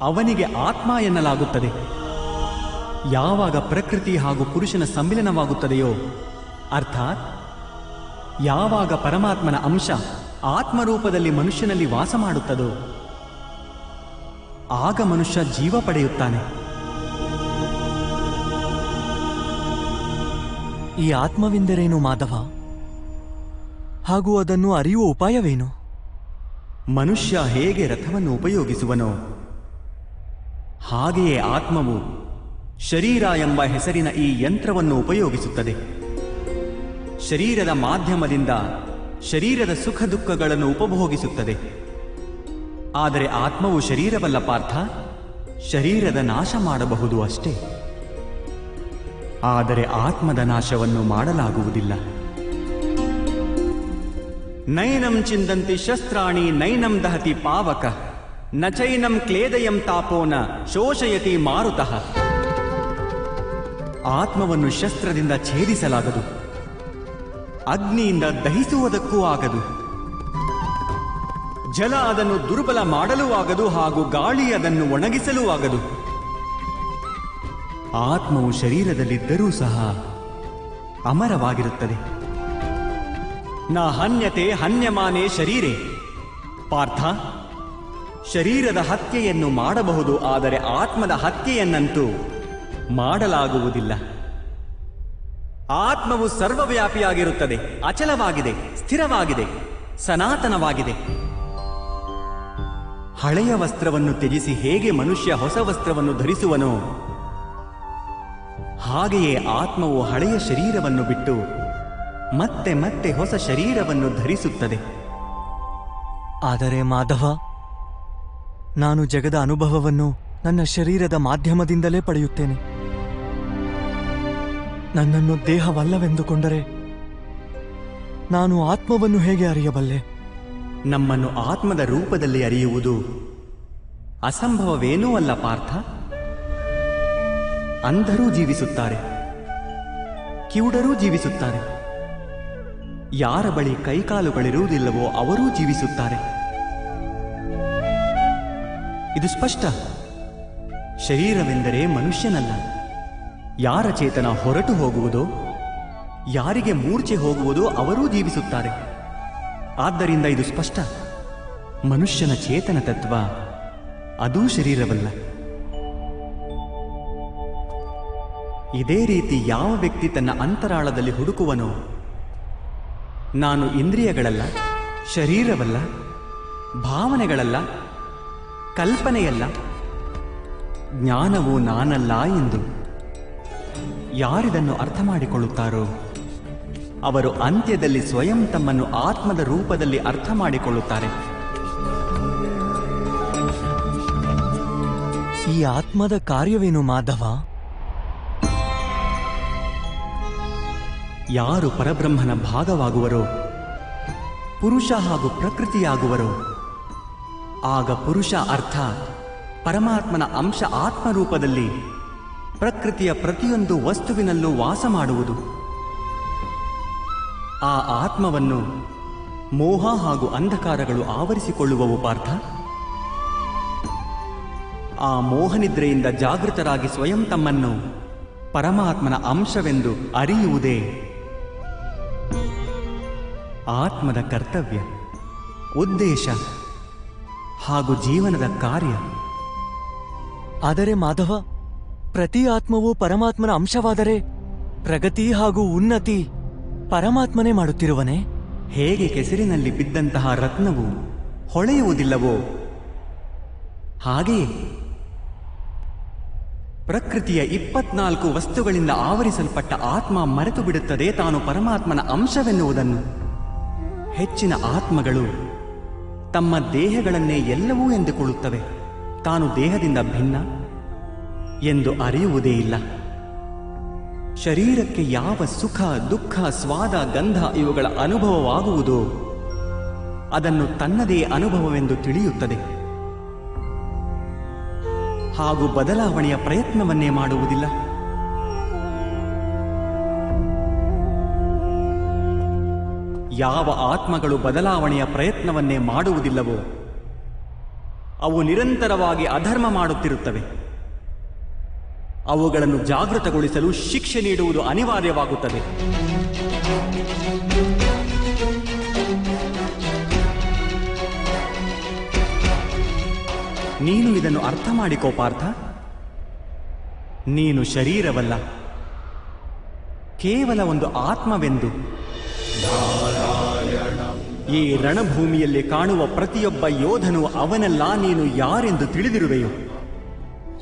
ಅವನಿಗೆ ಆತ್ಮ ಎನ್ನಲಾಗುತ್ತದೆ. ಯಾವಾಗ ಪ್ರಕೃತಿ ಹಾಗೂ ಪುರುಷನ ಸಮ್ಮಿಲನವಾಗುತ್ತದೆಯೋ, ಅರ್ಥಾತ್ ಯಾವಾಗ ಪರಮಾತ್ಮನ ಅಂಶ ಆತ್ಮರೂಪದಲ್ಲಿ ಮನುಷ್ಯನಲ್ಲಿ ವಾಸ ಮಾಡುತ್ತದೋ, ಆಗ ಮನುಷ್ಯ ಜೀವ ಪಡೆಯುತ್ತಾನೆ. ಈ ಆತ್ಮವೆಂದರೇನು ಮಾಧವ? ಹಾಗೂ ಅದನ್ನು ಅರಿಯುವ ಉಪಾಯವೇನು? ಮನುಷ್ಯ ಹೇಗೆ ರಥವನ್ನು ಉಪಯೋಗಿಸುವನೋ ಹಾಗೆಯೇ ಆತ್ಮವು ಶರೀರ ಎಂಬ ಹೆಸರಿನ ಈ ಯಂತ್ರವನ್ನು ಉಪಯೋಗಿಸುತ್ತದೆ. ಶರೀರದ ಮಾಧ್ಯಮದಿಂದ ಶರೀರದ ಸುಖ ದುಃಖಗಳನ್ನು ಉಪಭೋಗಿಸುತ್ತದೆ. ಆದರೆ ಆತ್ಮವು ಶರೀರವಲ್ಲ ಪಾರ್ಥ. ಶರೀರದ ನಾಶ ಮಾಡಬಹುದು ಅಷ್ಟೇ, ಆದರೆ ಆತ್ಮದ ನಾಶವನ್ನು ಮಾಡಲಾಗುವುದಿಲ್ಲ. ನೈನಂ ಚಿಂದಂತಿ ಶಸ್ತ್ರಾಣಿ ನೈನಂ ದಹತಿ ಪಾವಕ ನ ಚೈನಂ ಕ್ಲೇದಯಂ ತಾಪೋನ ಶೋಷಯತಿ ಮಾರುತಃ. ಆತ್ಮವನ್ನು ಶಸ್ತ್ರದಿಂದ ಛೇದಿಸಲಾಗದು, ಅಗ್ನಿಯಿಂದ ದಹಿಸುವುದಕ್ಕೂ ಆಗದು, ಜಲ ಅದನ್ನು ದುರ್ಬಲ ಮಾಡಲೂ ಆಗದು, ಹಾಗೂ ಗಾಳಿ ಅದನ್ನು ಒಣಗಿಸಲೂ ಆಗದು. ಆತ್ಮವು ಶರೀರದಲ್ಲಿದ್ದರೂ ಸಹ ಅಮರವಾಗಿರುತ್ತದೆ. ನ ಹನ್ಯತೆ ಹನ್ಯಮಾನೇ ಶರೀರೆ. ಪಾರ್ಥ, ಶರೀರದ ಹತ್ಯೆಯನ್ನು ಮಾಡಬಹುದು, ಆದರೆ ಆತ್ಮದ ಹತ್ಯೆಯನ್ನಂತೂ ಮಾಡಲಾಗುವುದಿಲ್ಲ. ಆತ್ಮವು ಸರ್ವವ್ಯಾಪಿಯಾಗಿರುತ್ತದೆ, ಅಚಲವಾಗಿದೆ, ಸ್ಥಿರವಾಗಿದೆ, ಸನಾತನವಾಗಿದೆ. ಹಳೆಯ ವಸ್ತ್ರವನ್ನು ತ್ಯಜಿಸಿ ಹೇಗೆ ಮನುಷ್ಯ ಹೊಸ ವಸ್ತ್ರವನ್ನು ಧರಿಸುವನೋ, ಹಾಗೆಯೇ ಆತ್ಮವು ಹಳೆಯ ಶರೀರವನ್ನು ಬಿಟ್ಟು ಮತ್ತೆ ಮತ್ತೆ ಹೊಸ ಶರೀರವನ್ನು ಧರಿಸುತ್ತದೆ. ಆದರೆ ಮಾಧವ, ನಾನು ಜಗದ ಅನುಭವವನ್ನು ನನ್ನ ಶರೀರದ ಮಾಧ್ಯಮದಿಂದಲೇ ಪಡೆಯುತ್ತೇನೆ. ನನ್ನನ್ನು ದೇಹವಲ್ಲವೆಂದುಕೊಂಡರೆ ನಾನು ಆತ್ಮವನ್ನು ಹೇಗೆ ಅರಿಯಬಲ್ಲೆ? ನಮ್ಮನ್ನು ಆತ್ಮದ ರೂಪದಲ್ಲಿ ಅರಿಯುವುದು ಅಸಂಭವವೇನೂ ಅಲ್ಲ ಪಾರ್ಥ. ಅಂಧರೂ ಜೀವಿಸುತ್ತಾರೆ, ಕಿವುಡರೂ ಜೀವಿಸುತ್ತಾರೆ, ಯಾರ ಬಳಿ ಕೈಕಾಲುಗಳಿರುವುದಿಲ್ಲವೋ ಅವರೂ ಜೀವಿಸುತ್ತಾರೆ. ಇದು ಸ್ಪಷ್ಟ. ಶರೀರವೆಂದರೆ ಮನುಷ್ಯನಲ್ಲ. ಯಾರ ಚೇತನ ಹೊರಟು ಹೋಗುವುದೋ, ಯಾರಿಗೆ ಮೂರ್ಛೆ ಹೋಗುವುದೋ ಅವರೂ ಜೀವಿಸುತ್ತಾರೆ. ಆದ್ದರಿಂದ ಇದು ಸ್ಪಷ್ಟ. ಮನುಷ್ಯನ ಚೇತನ ತತ್ವ ಅದೂ ಶರೀರವಲ್ಲ. ಇದೇ ರೀತಿ ಯಾವ ವ್ಯಕ್ತಿ ತನ್ನ ಅಂತರಾಳದಲ್ಲಿ ಹುಡುಕುವನೋ, ನಾನು ಇಂದ್ರಿಯಗಳಲ್ಲ, ಶರೀರವಲ್ಲ, ಭಾವನೆಗಳಲ್ಲ, ಕಲ್ಪನೆಯಲ್ಲ, ಜ್ಞಾನವು ನಾನಲ್ಲ ಎಂದು ಯಾರಿದನ್ನು ಅರ್ಥ ಮಾಡಿಕೊಳ್ಳುತ್ತಾರೋ ಅವರು ಅಂತ್ಯದಲ್ಲಿ ಸ್ವಯಂ ತಮ್ಮನ್ನು ಆತ್ಮದ ರೂಪದಲ್ಲಿ ಅರ್ಥ ಮಾಡಿಕೊಳ್ಳುತ್ತಾರೆ. ಈ ಆತ್ಮದ ಕಾರ್ಯವೇನು ಮಾಧವ? ಯಾರು ಪರಬ್ರಹ್ಮನ ಭಾಗವಾಗುವರೋ, ಪುರುಷ ಹಾಗೂ ಪ್ರಕೃತಿಯಾಗುವರೋ, ಆಗ ಪುರುಷ ಅರ್ಥಾತ್ ಪರಮಾತ್ಮನ ಅಂಶ ಆತ್ಮರೂಪದಲ್ಲಿ ಪ್ರಕೃತಿಯ ಪ್ರತಿಯೊಂದು ವಸ್ತುವಿನಲ್ಲೂ ವಾಸ ಮಾಡುವುದು. ಆ ಆತ್ಮವನ್ನು ಮೋಹ ಹಾಗೂ ಅಂಧಕಾರಗಳು ಆವರಿಸಿಕೊಳ್ಳುವವು ಪಾರ್ಥ. ಆ ಮೋಹನಿದ್ರೆಯಿಂದ ಜಾಗೃತರಾಗಿ ಸ್ವಯಂ ತಮ್ಮನ್ನು ಪರಮಾತ್ಮನ ಅಂಶವೆಂದು ಅರಿಯುವುದೇ ಆತ್ಮದ ಕರ್ತವ್ಯ, ಉದ್ದೇಶ ಹಾಗೂ ಜೀವನದ ಕಾರ್ಯ. ಆದರೆ ಮಾಧವ, ಪ್ರತಿ ಆತ್ಮವು ಪರಮಾತ್ಮನ ಅಂಶವಾದರೆ ಪ್ರಗತಿ ಹಾಗೂ ಉನ್ನತಿ ಪರಮಾತ್ಮನೇ ಮಾಡುತ್ತಿರುವನೇ? ಹೇಗೆ ಕೆಸರಿನಲ್ಲಿ ಬಿದ್ದಂತಹ ರತ್ನವು ಹೊಳೆಯುವುದಿಲ್ಲವೋ ಹಾಗೆಯೇ ಪ್ರಕೃತಿಯ 24 ವಸ್ತುಗಳಿಂದ ಆವರಿಸಲ್ಪಟ್ಟ ಆತ್ಮ ಮರೆತು ಬಿಡುತ್ತದೆ ತಾನು ಪರಮಾತ್ಮನ ಅಂಶವೆನ್ನುವುದನ್ನು. ಹೆಚ್ಚಿನ ಆತ್ಮಗಳು ತಮ್ಮ ದೇಹಗಳನ್ನೇ ಎಲ್ಲವೂ ಎಂದುಕೊಳ್ಳುತ್ತವೆ. ತಾನು ದೇಹದಿಂದ ಭಿನ್ನ ಎಂದು ಅರಿಯುವುದೇ ಇಲ್ಲ. ಶರೀರಕ್ಕೆ ಯಾವ ಸುಖ, ದುಃಖ, ಸ್ವಾದ, ಗಂಧ ಇವುಗಳ ಅನುಭವವಾಗುವುದೋ ಅದನ್ನು ತನ್ನದೇ ಅನುಭವವೆಂದು ತಿಳಿಯುತ್ತದೆ. ಹಾಗೂ ಬದಲಾವಣೆಯ ಪ್ರಯತ್ನವನ್ನೇ ಮಾಡುವುದಿಲ್ಲ. ಯಾವ ಆತ್ಮಗಳು ಬದಲಾವಣೆಯ ಪ್ರಯತ್ನವನ್ನೇ ಮಾಡುವುದಿಲ್ಲವೋ ಅವು ನಿರಂತರವಾಗಿ ಅಧರ್ಮ ಮಾಡುತ್ತಿರುತ್ತವೆ. ಅವುಗಳನ್ನು ಜಾಗೃತಗೊಳಿಸಲು ಶಿಕ್ಷೆ ನೀಡುವುದು ಅನಿವಾರ್ಯವಾಗುತ್ತದೆ. ನೀನು ಇದನ್ನು ಅರ್ಥ ಮಾಡಿಕೋ ಪಾರ್ಥ. ನೀನು ಶರೀರವಲ್ಲ, ಕೇವಲ ಒಂದು ಆತ್ಮವೆಂದು. ಈ ರಣಭೂಮಿಯಲ್ಲಿ ಕಾಣುವ ಪ್ರತಿಯೊಬ್ಬ ಯೋಧನು ಅವನೆಲ್ಲ ನೀನು ಯಾರೆಂದು ತಿಳಿದಿರುವೆಯೋ.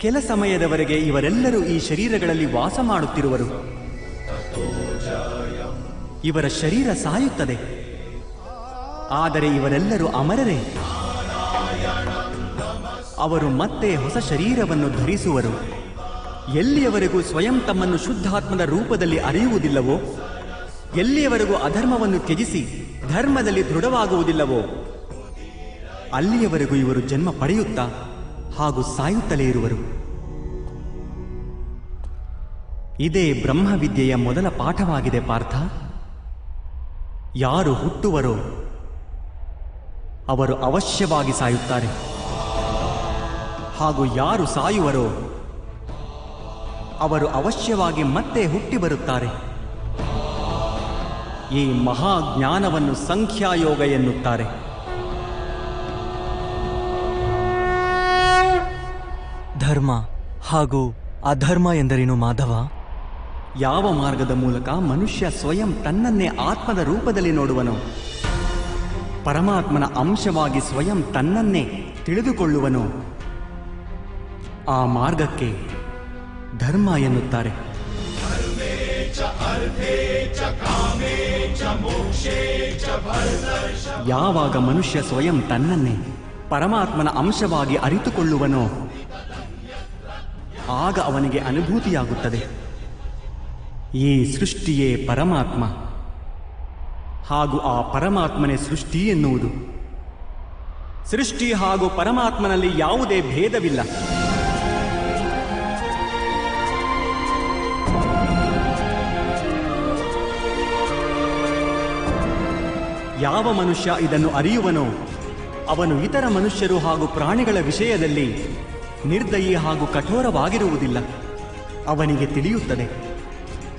ಕೆಲ ಸಮಯದವರೆಗೆ ಇವರೆಲ್ಲರೂ ಈ ಶರೀರಗಳಲ್ಲಿ ವಾಸ ಮಾಡುತ್ತಿರುವರು. ಇವರ ಶರೀರ ಸಾಯುತ್ತದೆ, ಆದರೆ ಇವರೆಲ್ಲರೂ ಅಮರರೇ. ಅವರು ಮತ್ತೆ ಹೊಸ ಶರೀರವನ್ನು ಧರಿಸುವರು. ಎಲ್ಲಿಯವರೆಗೂ ಸ್ವಯಂ ತಮ್ಮನ್ನು ಶುದ್ಧಾತ್ಮದ ರೂಪದಲ್ಲಿ ಅರಿಯುವುದಿಲ್ಲವೋ, ಎಲ್ಲಿಯವರೆಗೂ ಅಧರ್ಮವನ್ನು ತ್ಯಜಿಸಿ ಧರ್ಮದಲ್ಲಿ ದೃಢವಾಗುವುದಿಲ್ಲವೋ, ಅಲ್ಲಿಯವರೆಗೂ ಇವರು ಜನ್ಮ ಪಡೆಯುತ್ತಾ ಹಾಗೂ ಸಾಯುತ್ತಲೇ ಇರುವರು. ಇದೇ ಬ್ರಹ್ಮವಿದ್ಯೆಯ ಮೊದಲ ಪಾಠವಾಗಿದೆ ಪಾರ್ಥ. ಯಾರು ಹುಟ್ಟುವರೋ ಅವರು ಅವಶ್ಯವಾಗಿ ಸಾಯುತ್ತಾರೆ, ಹಾಗೂ ಯಾರು ಸಾಯುವರೋ ಅವರು ಅವಶ್ಯವಾಗಿ ಮತ್ತೆ ಹುಟ್ಟಿ ಬರುತ್ತಾರೆ. ಈ ಮಹಾಜ್ಞಾನವನ್ನು ಸಂಖ್ಯಾಯೋಗ ಎನ್ನುತ್ತಾರೆ. ಧರ್ಮ ಹಾಗೂ ಅಧರ್ಮ ಎಂದರೇನು ಮಾಧವ? ಯಾವ ಮಾರ್ಗದ ಮೂಲಕ ಮನುಷ್ಯ ಸ್ವಯಂ ತನ್ನನ್ನೇ ಆತ್ಮದ ರೂಪದಲ್ಲಿ ನೋಡುವನೋ, ಪರಮಾತ್ಮನ ಅಂಶವಾಗಿ ಸ್ವಯಂ ತನ್ನನ್ನೇ ತಿಳಿದುಕೊಳ್ಳುವನೋ, ಆ ಮಾರ್ಗಕ್ಕೆ ಧರ್ಮ ಎನ್ನುತ್ತಾರೆ. ಯಾವಾಗ ಮನುಷ್ಯ ಸ್ವಯಂ ತನ್ನನ್ನೇ ಪರಮಾತ್ಮನ ಅಂಶವಾಗಿ ಅರಿತುಕೊಳ್ಳುವನೋ ಆಗ ಅವನಿಗೆ ಅನುಭೂತಿಯಾಗುತ್ತದೆ, ಈ ಸೃಷ್ಟಿಯೇ ಪರಮಾತ್ಮ ಹಾಗೂ ಆ ಪರಮಾತ್ಮನೇ ಸೃಷ್ಟಿ ಎನ್ನುವುದು. ಸೃಷ್ಟಿ ಹಾಗೂ ಪರಮಾತ್ಮನಲ್ಲಿ ಯಾವುದೇ ಭೇದವಿಲ್ಲ. ಯಾವ ಮನುಷ್ಯ ಇದನ್ನು ಅರಿಯುವನೋ ಅವನು ಇತರ ಮನುಷ್ಯರು ಹಾಗೂ ಪ್ರಾಣಿಗಳ ವಿಷಯದಲ್ಲಿ ನಿರ್ದಯಿ ಹಾಗೂ ಕಠೋರವಾಗಿರುವುದಿಲ್ಲ. ಅವನಿಗೆ ತಿಳಿಯುತ್ತದೆ,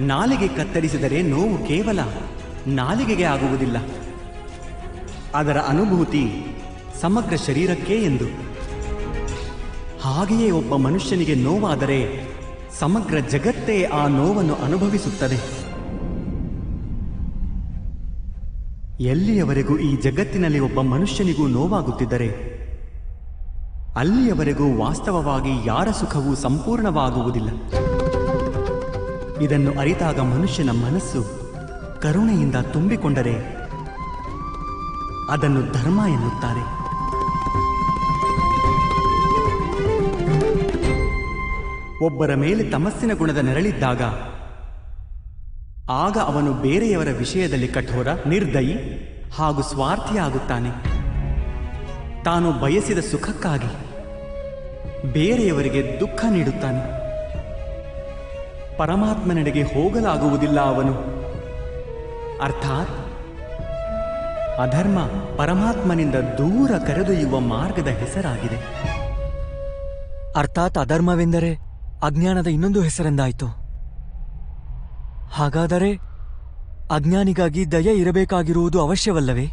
ನಾಲಿಗೆ ಕತ್ತರಿಸಿದರೆ ನೋವು ಕೇವಲ ನಾಲಿಗೆಗೆ ಆಗುವುದಿಲ್ಲ, ಅದರ ಅನುಭೂತಿ ಸಮಗ್ರ ಶರೀರಕ್ಕೇ ಎಂದು. ಹಾಗೆಯೇ ಒಬ್ಬ ಮನುಷ್ಯನಿಗೆ ನೋವಾದರೆ ಸಮಗ್ರ ಜಗತ್ತೇ ಆ ನೋವನ್ನು ಅನುಭವಿಸುತ್ತದೆ. ಎಲ್ಲಿಯವರೆಗೂ ಈ ಜಗತ್ತಿನಲ್ಲಿ ಒಬ್ಬ ಮನುಷ್ಯನಿಗೂ ನೋವಾಗುತ್ತಿದ್ದರೆ ಅಲ್ಲಿಯವರೆಗೂ ವಾಸ್ತವವಾಗಿ ಯಾರ ಸುಖವೂ ಸಂಪೂರ್ಣವಾಗುವುದಿಲ್ಲ. ಇದನ್ನು ಅರಿತಾಗ ಮನುಷ್ಯನ ಮನಸ್ಸು ಕರುಣೆಯಿಂದ ತುಂಬಿಕೊಂಡರೆ ಅದನ್ನು ಧರ್ಮ ಎನ್ನುತ್ತಾರೆ. ಒಬ್ಬರ ಮೇಲೆ ತಮಸ್ಸಿನ ಗುಣದ ನೆರಳಿದ್ದಾಗ ಆಗ ಅವನು ಬೇರೆಯವರ ವಿಷಯದಲ್ಲಿ ಕಠೋರ, ನಿರ್ದಯಿ ಹಾಗೂ ಸ್ವಾರ್ಥಿಯಾಗುತ್ತಾನೆ. ತಾನು ಬಯಸಿದ ಸುಖಕ್ಕಾಗಿ ಬೇರೆಯವರಿಗೆ ದುಃಖ ನೀಡುತ್ತಾನೆ. ಪರಮಾತ್ಮನೆಡೆಗೆ ಹೋಗಲಾಗುವುದಿಲ್ಲ ಅವನು. ಅರ್ಥಾತ್ ಅಧರ್ಮ ಪರಮಾತ್ಮನಿಂದ ದೂರ ಕರೆದೊಯ್ಯುವ ಮಾರ್ಗದ ಹೆಸರಾಗಿದೆ. ಅರ್ಥಾತ್ ಅಧರ್ಮವೆಂದರೆ ಅಜ್ಞಾನದ ಇನ್ನೊಂದು ಹೆಸರೆಂದಾಯಿತು. ಹಾಗಾದರೆ ಅಜ್ಞಾನಿಗಾಗಿ ದಯೆ ಇರಬೇಕಾಗಿರುವುದು ಅವಶ್ಯವಲ್ಲವೇ?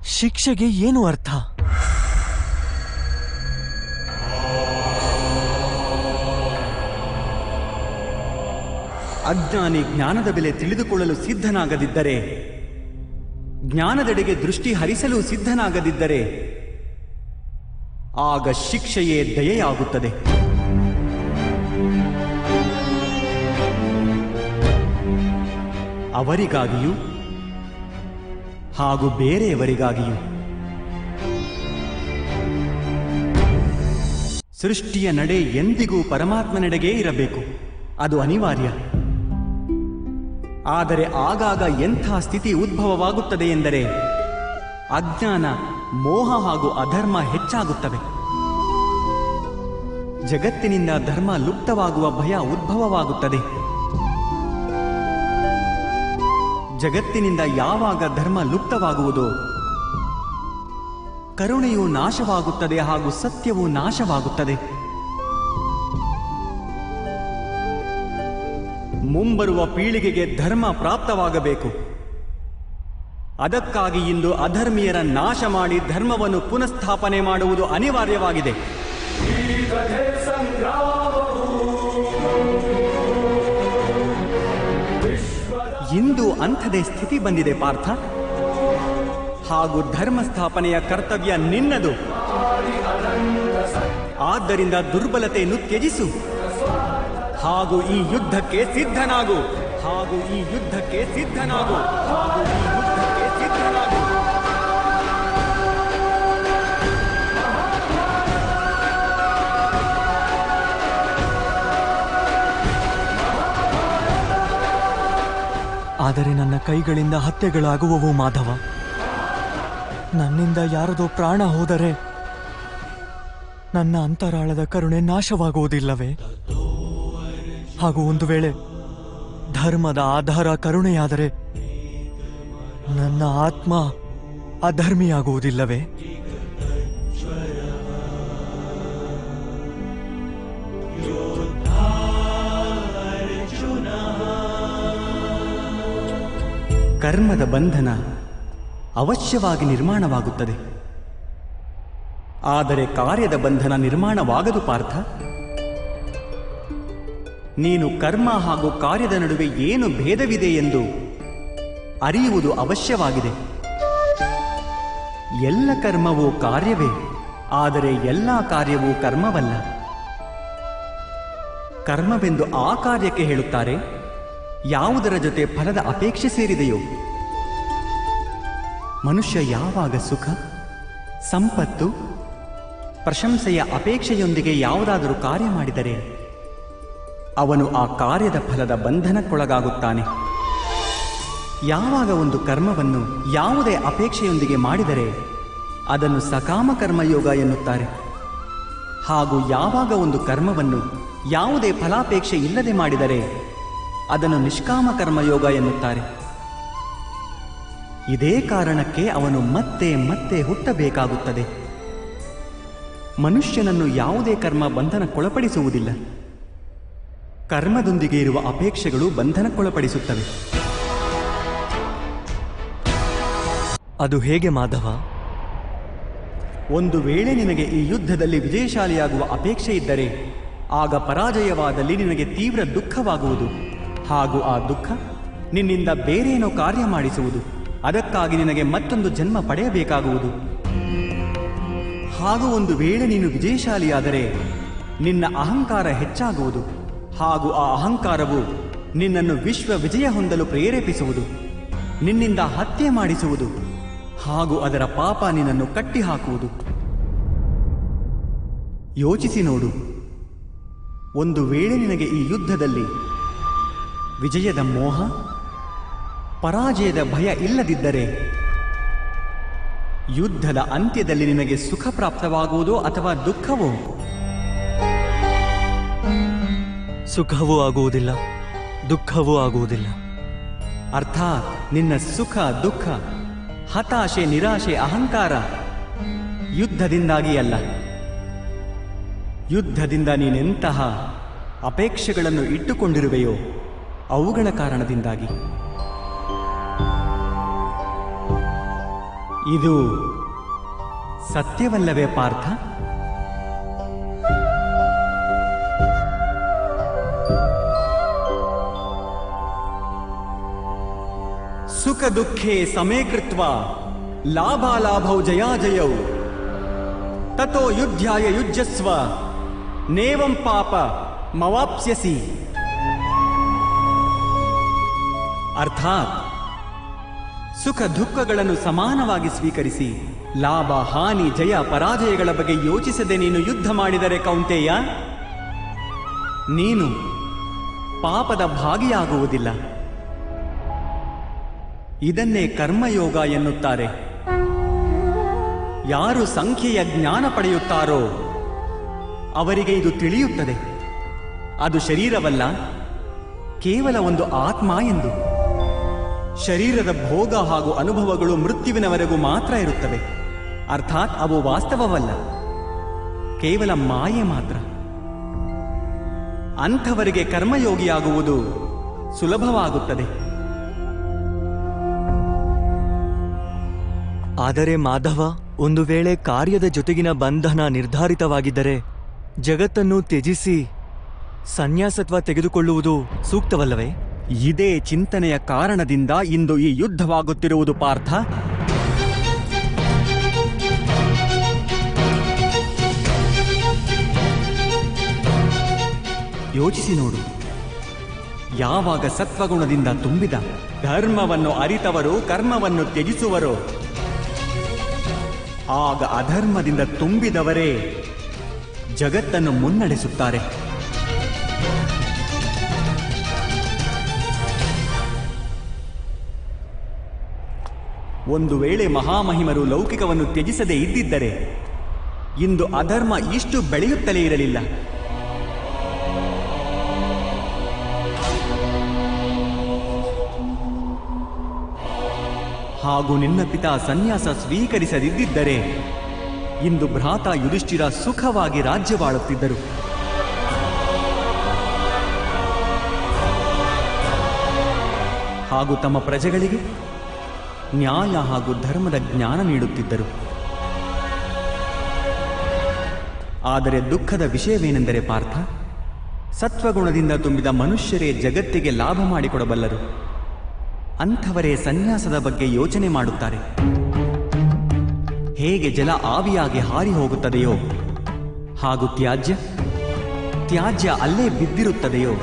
ಶಿಕ್ಷೆಗೆ ಏನು ಅರ್ಥ? ಅಜ್ಞಾನಿ ಜ್ಞಾನದ ಬೆಲೆ ತಿಳಿದುಕೊಳ್ಳಲು ಸಿದ್ಧನಾಗದಿದ್ದರೆ, ಜ್ಞಾನದೆಡೆಗೆ ದೃಷ್ಟಿ ಹರಿಸಲು ಸಿದ್ಧನಾಗದಿದ್ದರೆ ಆಗ ಶಿಕ್ಷೆಯೇ ದಯೆಯಾಗುತ್ತದೆ. ಅವರಿಗಾಗಿಯೂ ಹಾಗೂ ಬೇರೆಯವರಿಗಾಗಿಯೂ. ಸೃಷ್ಟಿಯ ನಡೆ ಎಂದಿಗೂ ಪರಮಾತ್ಮನೆಡೆಗೇ ಇರಬೇಕು, ಅದು ಅನಿವಾರ್ಯ. ಆದರೆ ಆಗಾಗ ಎಂಥ ಸ್ಥಿತಿ ಉದ್ಭವವಾಗುತ್ತದೆ ಎಂದರೆ ಅಜ್ಞಾನ, ಮೋಹ ಹಾಗೂ ಅಧರ್ಮ ಹೆಚ್ಚಾಗುತ್ತವೆ. ಜಗತ್ತಿನಿಂದ ಧರ್ಮ ಲುಪ್ತವಾಗುವ ಭಯ ಉದ್ಭವವಾಗುತ್ತದೆ. ಜಗತ್ತಿನಿಂದ ಯಾವಾಗ ಧರ್ಮ ಲುಪ್ತವಾಗುವುದೋ ಕರುಣೆಯು ನಾಶವಾಗುತ್ತದೆ ಹಾಗೂ ಸತ್ಯವೂ ನಾಶವಾಗುತ್ತದೆ. ಮುಂಬರುವ ಪೀಳಿಗೆಗೆ ಧರ್ಮ ಪ್ರಾಪ್ತವಾಗಬೇಕು. ಅದಕ್ಕಾಗಿ ಇಂದು ಅಧರ್ಮೀಯರ ನಾಶ ಮಾಡಿ ಧರ್ಮವನ್ನು ಪುನಃಸ್ಥಾಪನೆ ಮಾಡುವುದು ಅನಿವಾರ್ಯವಾಗಿದೆ. ಇಂದು ಅಂಥದೇ ಸ್ಥಿತಿ ಬಂದಿದೆ ಪಾರ್ಥ. ಹಾಗೂ ಧರ್ಮ ಸ್ಥಾಪನೆಯ ಕರ್ತವ್ಯ ನಿನ್ನದು. ಆದ್ದರಿಂದ ದುರ್ಬಲತೆಯನ್ನು ತ್ಯಜಿಸು ಹಾಗೂ ಈ ಯುದ್ಧಕ್ಕೆ ಸಿದ್ಧನಾಗು. ಹಾಗೂ ಈ ಯುದ್ಧಕ್ಕೆ ಸಿದ್ಧನಾಗು. ಹಾಗೂ ಈ ಯುದ್ಧಕ್ಕೆ ಸಿದ್ಧನಾಗು. ಆದರೆ ನನ್ನ ಕೈಗಳಿಂದ ಹತ್ಯೆಗಳಾಗುವವು ಮಾಧವ. ನನ್ನಿಂದ ಯಾರದೋ ಪ್ರಾಣ ಹೋದರೆ ನನ್ನ ಅಂತರಾಳದ ಕರುಣೆ ನಾಶವಾಗುವುದಿಲ್ಲವೇ? ಹಾಗೂ ಒಂದು ವೇಳೆ ಧರ್ಮದ ಆಧಾರ ಕರುಣೆಯಾದರೆ ನನ್ನ ಆತ್ಮ ಅಧರ್ಮಿಯಾಗುವುದಿಲ್ಲವೇ? ಕರ್ಮದ ಬಂಧನ ಅವಶ್ಯವಾಗಿ ನಿರ್ಮಾಣವಾಗುತ್ತದೆ, ಆದರೆ ಕಾರ್ಯದ ಬಂಧನ ನಿರ್ಮಾಣವಾಗದು ಪಾರ್ಥ. ನೀನು ಕರ್ಮ ಹಾಗೂ ಕಾರ್ಯದ ನಡುವೆ ಏನು ಭೇದವಿದೆ ಎಂದು ಅರಿಯುವುದು ಅವಶ್ಯವಾಗಿದೆ. ಎಲ್ಲ ಕರ್ಮವೂ ಕಾರ್ಯವೇ, ಆದರೆ ಎಲ್ಲ ಕಾರ್ಯವೂ ಕರ್ಮವಲ್ಲ. ಕರ್ಮವೆಂದು ಆ ಕಾರ್ಯಕ್ಕೆ ಹೇಳುತ್ತಾರೆ ಯಾವುದರ ಜೊತೆ ಫಲದ ಅಪೇಕ್ಷೆ ಸೇರಿದೆಯೋ. ಮನುಷ್ಯ ಯಾವಾಗ ಸುಖ, ಸಂಪತ್ತು, ಪ್ರಶಂಸೆಯ ಅಪೇಕ್ಷೆಯೊಂದಿಗೆ ಯಾವುದಾದರೂ ಕಾರ್ಯ ಮಾಡಿದರೆ ಅವನು ಆ ಕಾರ್ಯದ ಫಲದ ಬಂಧನಕ್ಕೊಳಗಾಗುತ್ತಾನೆ. ಯಾವಾಗ ಒಂದು ಕರ್ಮವನ್ನು ಯಾವುದೇ ಅಪೇಕ್ಷೆಯೊಂದಿಗೆ ಮಾಡಿದರೆ ಅದನ್ನು ಸಕಾಮ ಕರ್ಮಯೋಗ ಎನ್ನುತ್ತಾರೆ. ಹಾಗೂ ಯಾವಾಗ ಒಂದು ಕರ್ಮವನ್ನು ಯಾವುದೇ ಫಲಾಪೇಕ್ಷೆ ಇಲ್ಲದೆ ಮಾಡಿದರೆ ಅದನ್ನು ನಿಷ್ಕಾಮ ಕರ್ಮಯೋಗ ಎನ್ನುತ್ತಾರೆ. ಇದೇ ಕಾರಣಕ್ಕೆ ಅವನು ಮತ್ತೆ ಮತ್ತೆ ಹುಟ್ಟಬೇಕಾಗುತ್ತದೆ. ಮನುಷ್ಯನನ್ನು ಯಾವುದೇ ಕರ್ಮ ಬಂಧನಕ್ಕೊಳಪಡಿಸುವುದಿಲ್ಲ. ಕರ್ಮದೊಂದಿಗೆ ಇರುವ ಅಪೇಕ್ಷೆಗಳು ಬಂಧನಕ್ಕೊಳಪಡಿಸುತ್ತವೆ. ಅದು ಹೇಗೆ ಮಾಧವ? ಒಂದು ವೇಳೆ ನಿನಗೆ ಈ ಯುದ್ಧದಲ್ಲಿ ವಿಜಯಶಾಲಿಯಾಗುವ ಅಪೇಕ್ಷೆ ಇದ್ದರೆ, ಆಗ ಪರಾಜಯವಾದಲ್ಲಿ ನಿನಗೆ ತೀವ್ರ ದುಃಖವಾಗುವುದು. ಹಾಗೂ ಆ ದುಃಖ ನಿನ್ನಿಂದ ಬೇರೇನೋ ಕಾರ್ಯ ಮಾಡಿಸುವುದು. ಅದಕ್ಕಾಗಿ ನಿನಗೆ ಮತ್ತೊಂದು ಜನ್ಮ ಪಡೆಯಬೇಕಾಗುವುದು. ಹಾಗೂ ಒಂದು ವೇಳೆ ನೀನು ವಿಜಯಶಾಲಿಯಾದರೆ ನಿನ್ನ ಅಹಂಕಾರ ಹೆಚ್ಚಾಗುವುದು. ಹಾಗೂ ಆ ಅಹಂಕಾರವು ನಿನ್ನನ್ನು ವಿಶ್ವ ವಿಜಯ ಹೊಂದಲು ಪ್ರೇರೇಪಿಸುವುದು, ನಿನ್ನಿಂದ ಹತ್ಯೆ ಮಾಡಿಸುವುದು. ಹಾಗೂ ಅದರ ಪಾಪ ನಿನ್ನನ್ನು ಕಟ್ಟಿಹಾಕುವುದು. ಯೋಚಿಸಿ ನೋಡು, ಒಂದು ವೇಳೆ ನಿನಗೆ ಈ ಯುದ್ಧದಲ್ಲಿ ವಿಜಯದ ಮೋಹ, ಪರಾಜಯದ ಭಯ ಇಲ್ಲದಿದ್ದರೆ, ಯುದ್ಧದ ಅಂತ್ಯದಲ್ಲಿ ನಿನಗೆ ಸುಖ ಪ್ರಾಪ್ತವಾಗುವುದೋ ಅಥವಾ ದುಃಖವೋ? ಸುಖವೂ ಆಗುವುದಿಲ್ಲ, ದುಃಖವೂ ಆಗುವುದಿಲ್ಲ. ಅರ್ಥಾತ್ ನಿನ್ನ ಸುಖ ದುಃಖ, ಹತಾಶೆ ನಿರಾಶೆ ಅಹಂಕಾರ ಯುದ್ಧದಿಂದಾಗಿ ಅಲ್ಲ. ಯುದ್ಧದಿಂದ ನೀನೆಂತಹ ಅಪೇಕ್ಷೆಗಳನ್ನು ಇಟ್ಟುಕೊಂಡಿರುವೆಯೋ ಅವುಗಳ ಕಾರಣದಿಂದಾಗಿ. ಇದು ಸತ್ಯವಲ್ಲವೇ ಪಾರ್ಥ? ಸುಖ ದುಃಖೇ ಸಮೇ ಕೃತ್ವಾ ಲಾಭಾಲಾಭೌ ಜಯಾಜಯೌ ತತೋ ಯುದ್ಧಾಯ ಯುಜ್ಯಸ್ವ ನೇವಂ ಪಾಪ ಮವಾಪ್ಸ್ಯಸಿ. ಅರ್ಥಾತ್ ಸುಖ ದುಃಖಗಳನ್ನು ಸಮಾನವಾಗಿ ಸ್ವೀಕರಿಸಿ ಲಾಭ ಹಾನಿ ಜಯ ಪರಾಜಯಗಳ ಬಗ್ಗೆ ಯೋಚಿಸದೆ ನೀನು ಯುದ್ಧ ಮಾಡಿದರೆ ಕೌಂತೆಯ, ನೀನು ಪಾಪದ ಭಾಗಿಯಾಗುವುದಿಲ್ಲ. ಇದನ್ನೇ ಕರ್ಮಯೋಗ ಎನ್ನುತ್ತಾರೆ. ಯಾರು ಸಂಖ್ಯೆಯ ಜ್ಞಾನ ಪಡೆಯುತ್ತಾರೋ ಅವರಿಗೆ ಇದು ತಿಳಿಯುತ್ತದೆ. ಅದು ಶರೀರವಲ್ಲ, ಕೇವಲ ಒಂದು ಆತ್ಮ ಎಂದು. ಶರೀರದ ಭೋಗ ಹಾಗೂ ಅನುಭವಗಳು ಮೃತ್ಯುವಿನವರೆಗೂ ಮಾತ್ರ ಇರುತ್ತವೆ. ಅರ್ಥಾತ್ ಅವು ವಾಸ್ತವವಲ್ಲ, ಕೇವಲ ಮಾಯೆ ಮಾತ್ರ. ಅಂಥವರಿಗೆ ಕರ್ಮಯೋಗಿಯಾಗುವುದು ಸುಲಭವಾಗುತ್ತದೆ. ಆದರೆ ಮಾಧವ, ಒಂದು ವೇಳೆ ಕಾರ್ಯದ ಜೊತೆಗಿನ ಬಂಧನ ನಿರ್ಧಾರಿತವಾಗಿದ್ದರೆ ಜಗತ್ತನ್ನು ತ್ಯಜಿಸಿ ಸನ್ಯಾಸತ್ವ ತೆಗೆದುಕೊಳ್ಳುವುದು ಸೂಕ್ತವಲ್ಲವೇ? ಇದೇ ಚಿಂತನೆಯ ಕಾರಣದಿಂದ ಇಂದು ಈ ಯುದ್ಧವಾಗುತ್ತಿರುವುದು ಪಾರ್ಥ. ಯೋಚಿಸಿ ನೋಡು, ಯಾವಾಗ ಸತ್ವಗುಣದಿಂದ ತುಂಬಿದ ಧರ್ಮವನ್ನು ಅರಿತವರು ಕರ್ಮವನ್ನು ತ್ಯಜಿಸುವರೋ ಆಗ ಅಧರ್ಮದಿಂದ ತುಂಬಿದವರೇ ಜಗತ್ತನ್ನು ಮುನ್ನಡೆಸುತ್ತಾರೆ. ಒಂದು ವೇಳೆ ಮಹಾಮಹಿಮರು ಲೌಕಿಕವನ್ನು ತ್ಯಜಿಸದೇ ಇದ್ದಿದ್ದರೆ ಇಂದು ಅಧರ್ಮ ಇಷ್ಟು ಬೆಳೆಯುತ್ತಲೇ ಇರಲಿಲ್ಲ. ಹಾಗೂ ನಿನ್ನ ಪಿತಾ ಸನ್ಯಾಸ ಸ್ವೀಕರಿಸದಿದ್ದರೆ ಇಂದು ಭ್ರಾತ ಯುಧಿಷ್ಠಿರ ಸುಖವಾಗಿ ರಾಜ್ಯವಾಳುತ್ತಿದ್ದರು. ಹಾಗೂ ತಮ್ಮ ಪ್ರಜೆಗಳಿಗೆ ನ್ಯಾಯ ಹಾಗೂ ಧರ್ಮದ ಜ್ಞಾನ ನೀಡುತ್ತಿದ್ದರು. ಆದರೆ ದುಃಖದ ವಿಷಯವೇನೆಂದರೆ ಪಾರ್ಥ, ಸತ್ವಗುಣದಿಂದ ತುಂಬಿದ ಮನುಷ್ಯರೇ ಜಗತ್ತಿಗೆ ಲಾಭ ಮಾಡಿಕೊಡಬಲ್ಲರು. ಅಂಥವರೇ ಸನ್ಯಾಸದ ಬಗ್ಗೆ ಯೋಚನೆ ಮಾಡುತ್ತಾರೆ. ಹೇಗೆ ಜಲ ಆವಿಯಾಗಿ ಹಾರಿ ಹೋಗುತ್ತದೆಯೋ ಹಾಗೂ ತ್ಯಾಜ್ಯ ಅಲ್ಲೇ ಬಿದ್ದಿರುತ್ತದೆಯೋ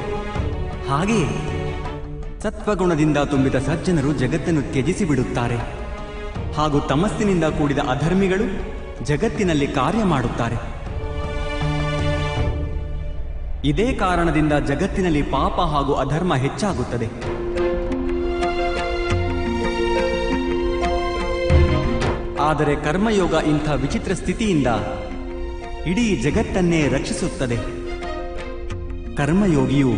ಹಾಗೆಯೇ ಸತ್ವಗುಣದಿಂದ ತುಂಬಿದ ಸಜ್ಜನರು ಜಗತ್ತನ್ನು ತ್ಯಜಿಸಿ ಬಿಡುತ್ತಾರೆ. ಹಾಗೂ ತಮಸ್ಸಿನಿಂದ ಕೂಡಿದ ಅಧರ್ಮಿಗಳು ಜಗತ್ತಿನಲ್ಲಿ ಕಾರ್ಯ ಮಾಡುತ್ತಾರೆ. ಇದೇ ಕಾರಣದಿಂದ ಜಗತ್ತಿನಲ್ಲಿ ಪಾಪ ಹಾಗೂ ಅಧರ್ಮ ಹೆಚ್ಚಾಗುತ್ತದೆ. ಆದರೆ ಕರ್ಮಯೋಗ ಇಂಥ ವಿಚಿತ್ರ ಸ್ಥಿತಿಯಿಂದ ಇಡೀ ಜಗತ್ತನ್ನೇ ರಕ್ಷಿಸುತ್ತದೆ. ಕರ್ಮಯೋಗಿಯು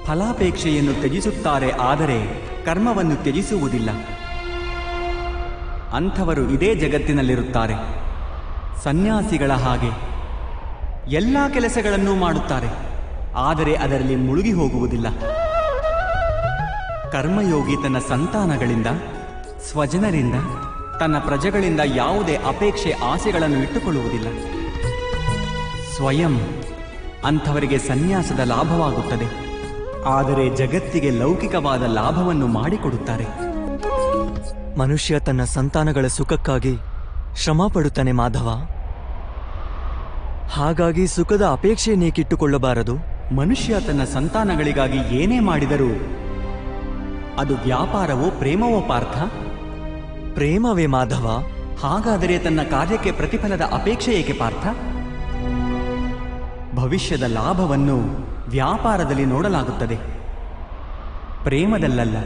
ಫಲಾಪೇಕ್ಷೆಯನ್ನು ತ್ಯಜಿಸುತ್ತಾರೆ, ಆದರೆ ಕರ್ಮವನ್ನು ತ್ಯಜಿಸುವುದಿಲ್ಲ. ಅಂಥವರು ಇದೇ ಜಗತ್ತಿನಲ್ಲಿರುತ್ತಾರೆ. ಸನ್ಯಾಸಿಗಳ ಹಾಗೆ ಎಲ್ಲ ಕೆಲಸಗಳನ್ನೂ ಮಾಡುತ್ತಾರೆ, ಆದರೆ ಅದರಲ್ಲಿ ಮುಳುಗಿ ಹೋಗುವುದಿಲ್ಲ. ಕರ್ಮಯೋಗಿ ತನ್ನ ಸಂತಾನಗಳಿಂದ, ಸ್ವಜನರಿಂದ, ತನ್ನ ಪ್ರಜೆಗಳಿಂದ ಯಾವುದೇ ಅಪೇಕ್ಷೆ ಆಸೆಗಳನ್ನು ಇಟ್ಟುಕೊಳ್ಳುವುದಿಲ್ಲ. ಸ್ವಯಂ ಅಂಥವರಿಗೆ ಸನ್ಯಾಸದ ಲಾಭವಾಗುತ್ತದೆ, ಆದರೆ ಜಗತ್ತಿಗೆ ಲೌಕಿಕವಾದ ಲಾಭವನ್ನು ಮಾಡಿಕೊಡುತ್ತಾರೆ. ಮನುಷ್ಯ ತನ್ನ ಸಂತಾನಗಳ ಸುಖಕ್ಕಾಗಿ ಶ್ರಮ ಪಡುತ್ತಾನೆ ಮಾಧವ. ಹಾಗಾಗಿ ಸುಖದ ಅಪೇಕ್ಷೆಯನ್ನೇಕಿಟ್ಟುಕೊಳ್ಳಬಾರದು. ಮನುಷ್ಯ ತನ್ನ ಸಂತಾನಗಳಿಗಾಗಿ ಏನೇ ಮಾಡಿದರೂ ಅದು ವ್ಯಾಪಾರವೋ ಪ್ರೇಮವೋ ಪಾರ್ಥ? ಪ್ರೇಮವೇ ಮಾಧವ. ಹಾಗಾದರೆ ತನ್ನ ಕಾರ್ಯಕ್ಕೆ ಪ್ರತಿಫಲದ ಅಪೇಕ್ಷೆ ಏಕೆ ಪಾರ್ಥ? ಭವಿಷ್ಯದ ಲಾಭವನ್ನು ವ್ಯಾಪಾರದಲ್ಲಿ ನೋಡಲಾಗುತ್ತದೆ, ಪ್ರೇಮದಲ್ಲಲ್ಲ.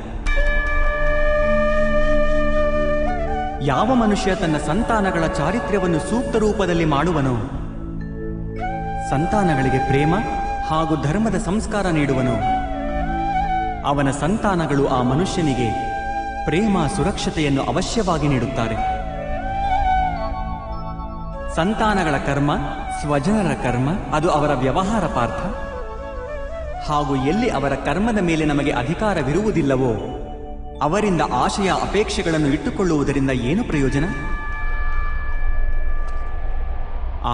ಯಾವ ಮನುಷ್ಯ ತನ್ನ ಸಂತಾನಗಳ ಚಾರಿತ್ರ್ಯವನ್ನು ಸೂಕ್ತ ರೂಪದಲ್ಲಿ ಮಾಡುವನೋ, ಸಂತಾನಗಳಿಗೆ ಪ್ರೇಮ ಹಾಗೂ ಧರ್ಮದ ಸಂಸ್ಕಾರ ನೀಡುವನೋ, ಅವನ ಸಂತಾನಗಳು ಆ ಮನುಷ್ಯನಿಗೆ ಪ್ರೇಮ ಸುರಕ್ಷತೆಯನ್ನು ಅವಶ್ಯವಾಗಿ ನೀಡುತ್ತಾರೆ. ಸಂತಾನಗಳ ಕರ್ಮ, ಸ್ವಜನರ ಕರ್ಮ, ಅದು ಅವರ ವ್ಯವಹಾರ ಪಾರ್ಥ. ಹಾಗೂ ಎಲ್ಲಿ ಅವರ ಕರ್ಮದ ಮೇಲೆ ನಮಗೆ ಅಧಿಕಾರವಿರುವುದಿಲ್ಲವೋ ಅವರಿಂದ ಆಶಯ ಅಪೇಕ್ಷೆಗಳನ್ನು ಇಟ್ಟುಕೊಳ್ಳುವುದರಿಂದ ಏನು ಪ್ರಯೋಜನ?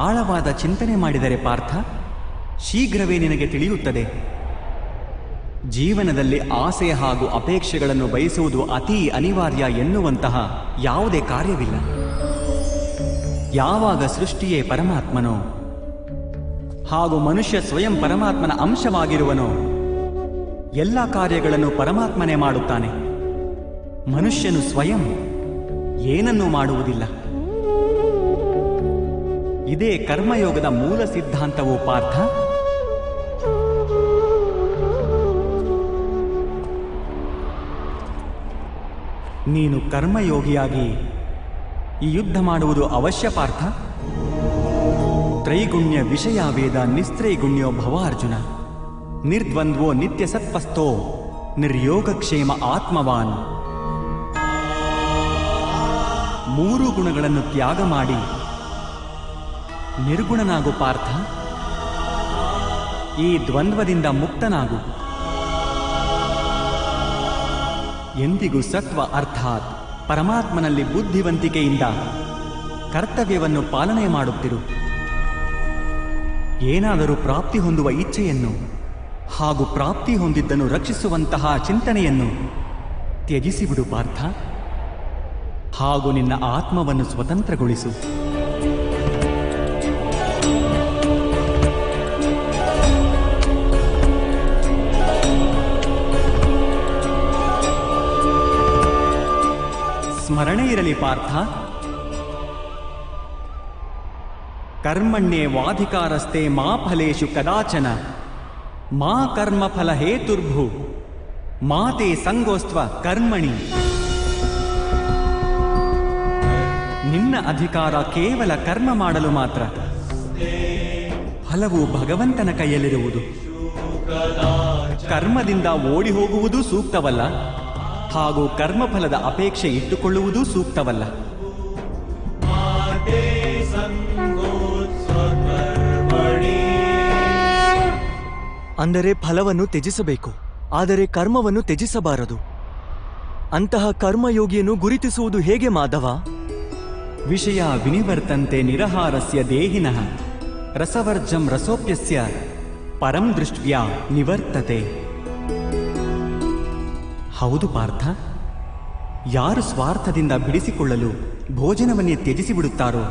ಆಳವಾದ ಚಿಂತನೆ ಮಾಡಿದರೆ ಪಾರ್ಥ, ಶೀಘ್ರವೇ ನಿನಗೆ ತಿಳಿಯುತ್ತದೆ. ಜೀವನದಲ್ಲಿ ಆಸೆ ಹಾಗೂ ಅಪೇಕ್ಷೆಗಳನ್ನು ಬಯಸುವುದು ಅತೀ ಅನಿವಾರ್ಯ ಎನ್ನುವಂತಹ ಯಾವುದೇ ಕಾರ್ಯವಿಲ್ಲ. ಯಾವಾಗ ಸೃಷ್ಟಿಯೇ ಪರಮಾತ್ಮನೋ ಹಾಗೂ ಮನುಷ್ಯ ಸ್ವಯಂ ಪರಮಾತ್ಮನ ಅಂಶವಾಗಿರುವನೋ, ಎಲ್ಲ ಕಾರ್ಯಗಳನ್ನು ಪರಮಾತ್ಮನೇ ಮಾಡುತ್ತಾನೆ. ಮನುಷ್ಯನು ಸ್ವಯಂ ಏನನ್ನೂ ಮಾಡುವುದಿಲ್ಲ. ಇದೇ ಕರ್ಮಯೋಗದ ಮೂಲ ಸಿದ್ಧಾಂತವೋ ಪಾರ್ಥ. ನೀನು ಕರ್ಮಯೋಗಿಯಾಗಿ ಈ ಯುದ್ಧ ಮಾಡುವುದು ಅವಶ್ಯ ಪಾರ್ಥ. ತ್ರೈಗುಣ್ಯ ವಿಷಯ ವೇದ ನಿಸ್ತ್ರೈಗುಣ್ಯೋ ಭವ ಅರ್ಜುನ. ನಿರ್ದ್ವಂದ್ವೋ ನಿತ್ಯ ಸತ್ಪಸ್ಥೋ ನಿರ್ಯೋಗಕ್ಷೇಮ ಆತ್ಮವಾನ್. ಮೂರು ಗುಣಗಳನ್ನು ತ್ಯಾಗ ಮಾಡಿ ನಿರ್ಗುಣನಾಗು ಪಾರ್ಥ. ಈ ದ್ವಂದ್ವದಿಂದ ಮುಕ್ತನಾಗು. ಎಂದಿಗೂ ಸತ್ವ ಅರ್ಥಾತ್ ಪರಮಾತ್ಮನಲ್ಲಿ ಬುದ್ಧಿವಂತಿಕೆಯಿಂದ ಕರ್ತವ್ಯವನ್ನು ಪಾಲನೆ ಮಾಡುತ್ತಿರು. ಏನಾದರೂ ಪ್ರಾಪ್ತಿ ಹೊಂದುವ ಇಚ್ಛೆಯನ್ನು ಹಾಗೂ ಪ್ರಾಪ್ತಿ ಹೊಂದಿದ್ದನ್ನು ರಕ್ಷಿಸುವಂತಹ ಚಿಂತನೆಯನ್ನು ತ್ಯಜಿಸಿಬಿಡು ಪಾರ್ಥ. ಹಾಗೂ ನಿನ್ನ ಆತ್ಮವನ್ನು ಸ್ವತಂತ್ರಗೊಳಿಸು. ಸ್ಮರಣೆ ಇರಲಿ ಪಾರ್ಥ, ಕರ್ಮಣ್ಯೇವಾಧಿಕಾರಸ್ತೆ ಮಾ ಫಲೇಷು ಕದಾಚನ ಮಾ ಕರ್ಮ ಫಲ ಹೇತುರ್ಭು ಮಾತೆ ಸಂಗೋಸ್ತ್ವ ಕರ್ಮಣಿ. ನಿನ್ನ ಅಧಿಕಾರ ಕೇವಲ ಕರ್ಮ ಮಾಡಲು ಮಾತ್ರ. ಫಲವು ಭಗವಂತನ ಕೈಯಲ್ಲಿರುವುದು. ಕರ್ಮದಿಂದ ಓಡಿ ಹೋಗುವುದೂ ಸೂಕ್ತವಲ್ಲ, ಹಾಗೂ ಕರ್ಮಫಲದ ಅಪೇಕ್ಷೆ ಇಟ್ಟುಕೊಳ್ಳುವುದೂ ಸೂಕ್ತವಲ್ಲ. ಅಂದರೆ ಫಲವನ್ನು ತ್ಯಜಿಸಬೇಕು, ಆದರೆ ಕರ್ಮವನ್ನು ತ್ಯಜಿಸಬಾರದು. ಅಂತಹ ಕರ್ಮಯೋಗಿಯನ್ನು ಗುರುತಿಸುವುದು ಹೇಗೆ ಮಾಧವ? ವಿಷಯ ವಿನಿವರ್ತಂತೆ ನಿರಹಾರಸ್ಯ ದೇಹಿನಃ ರಸವರ್ಜಂ ರಸೋಪ್ಯಸ್ಯ ಪರಂ ದೃಷ್ಟ್ಯಾ ನಿವರ್ತತೆ. ಹೌದು ಪಾರ್ಥ, ಯಾರು ಸ್ವಾರ್ಥದಿಂದ ಬಿಡಿಸಿಕೊಳ್ಳಲು ಭೋಜನವನ್ನೇ ತ್ಯಜಿಸಿಬಿಡುತ್ತಾರೋ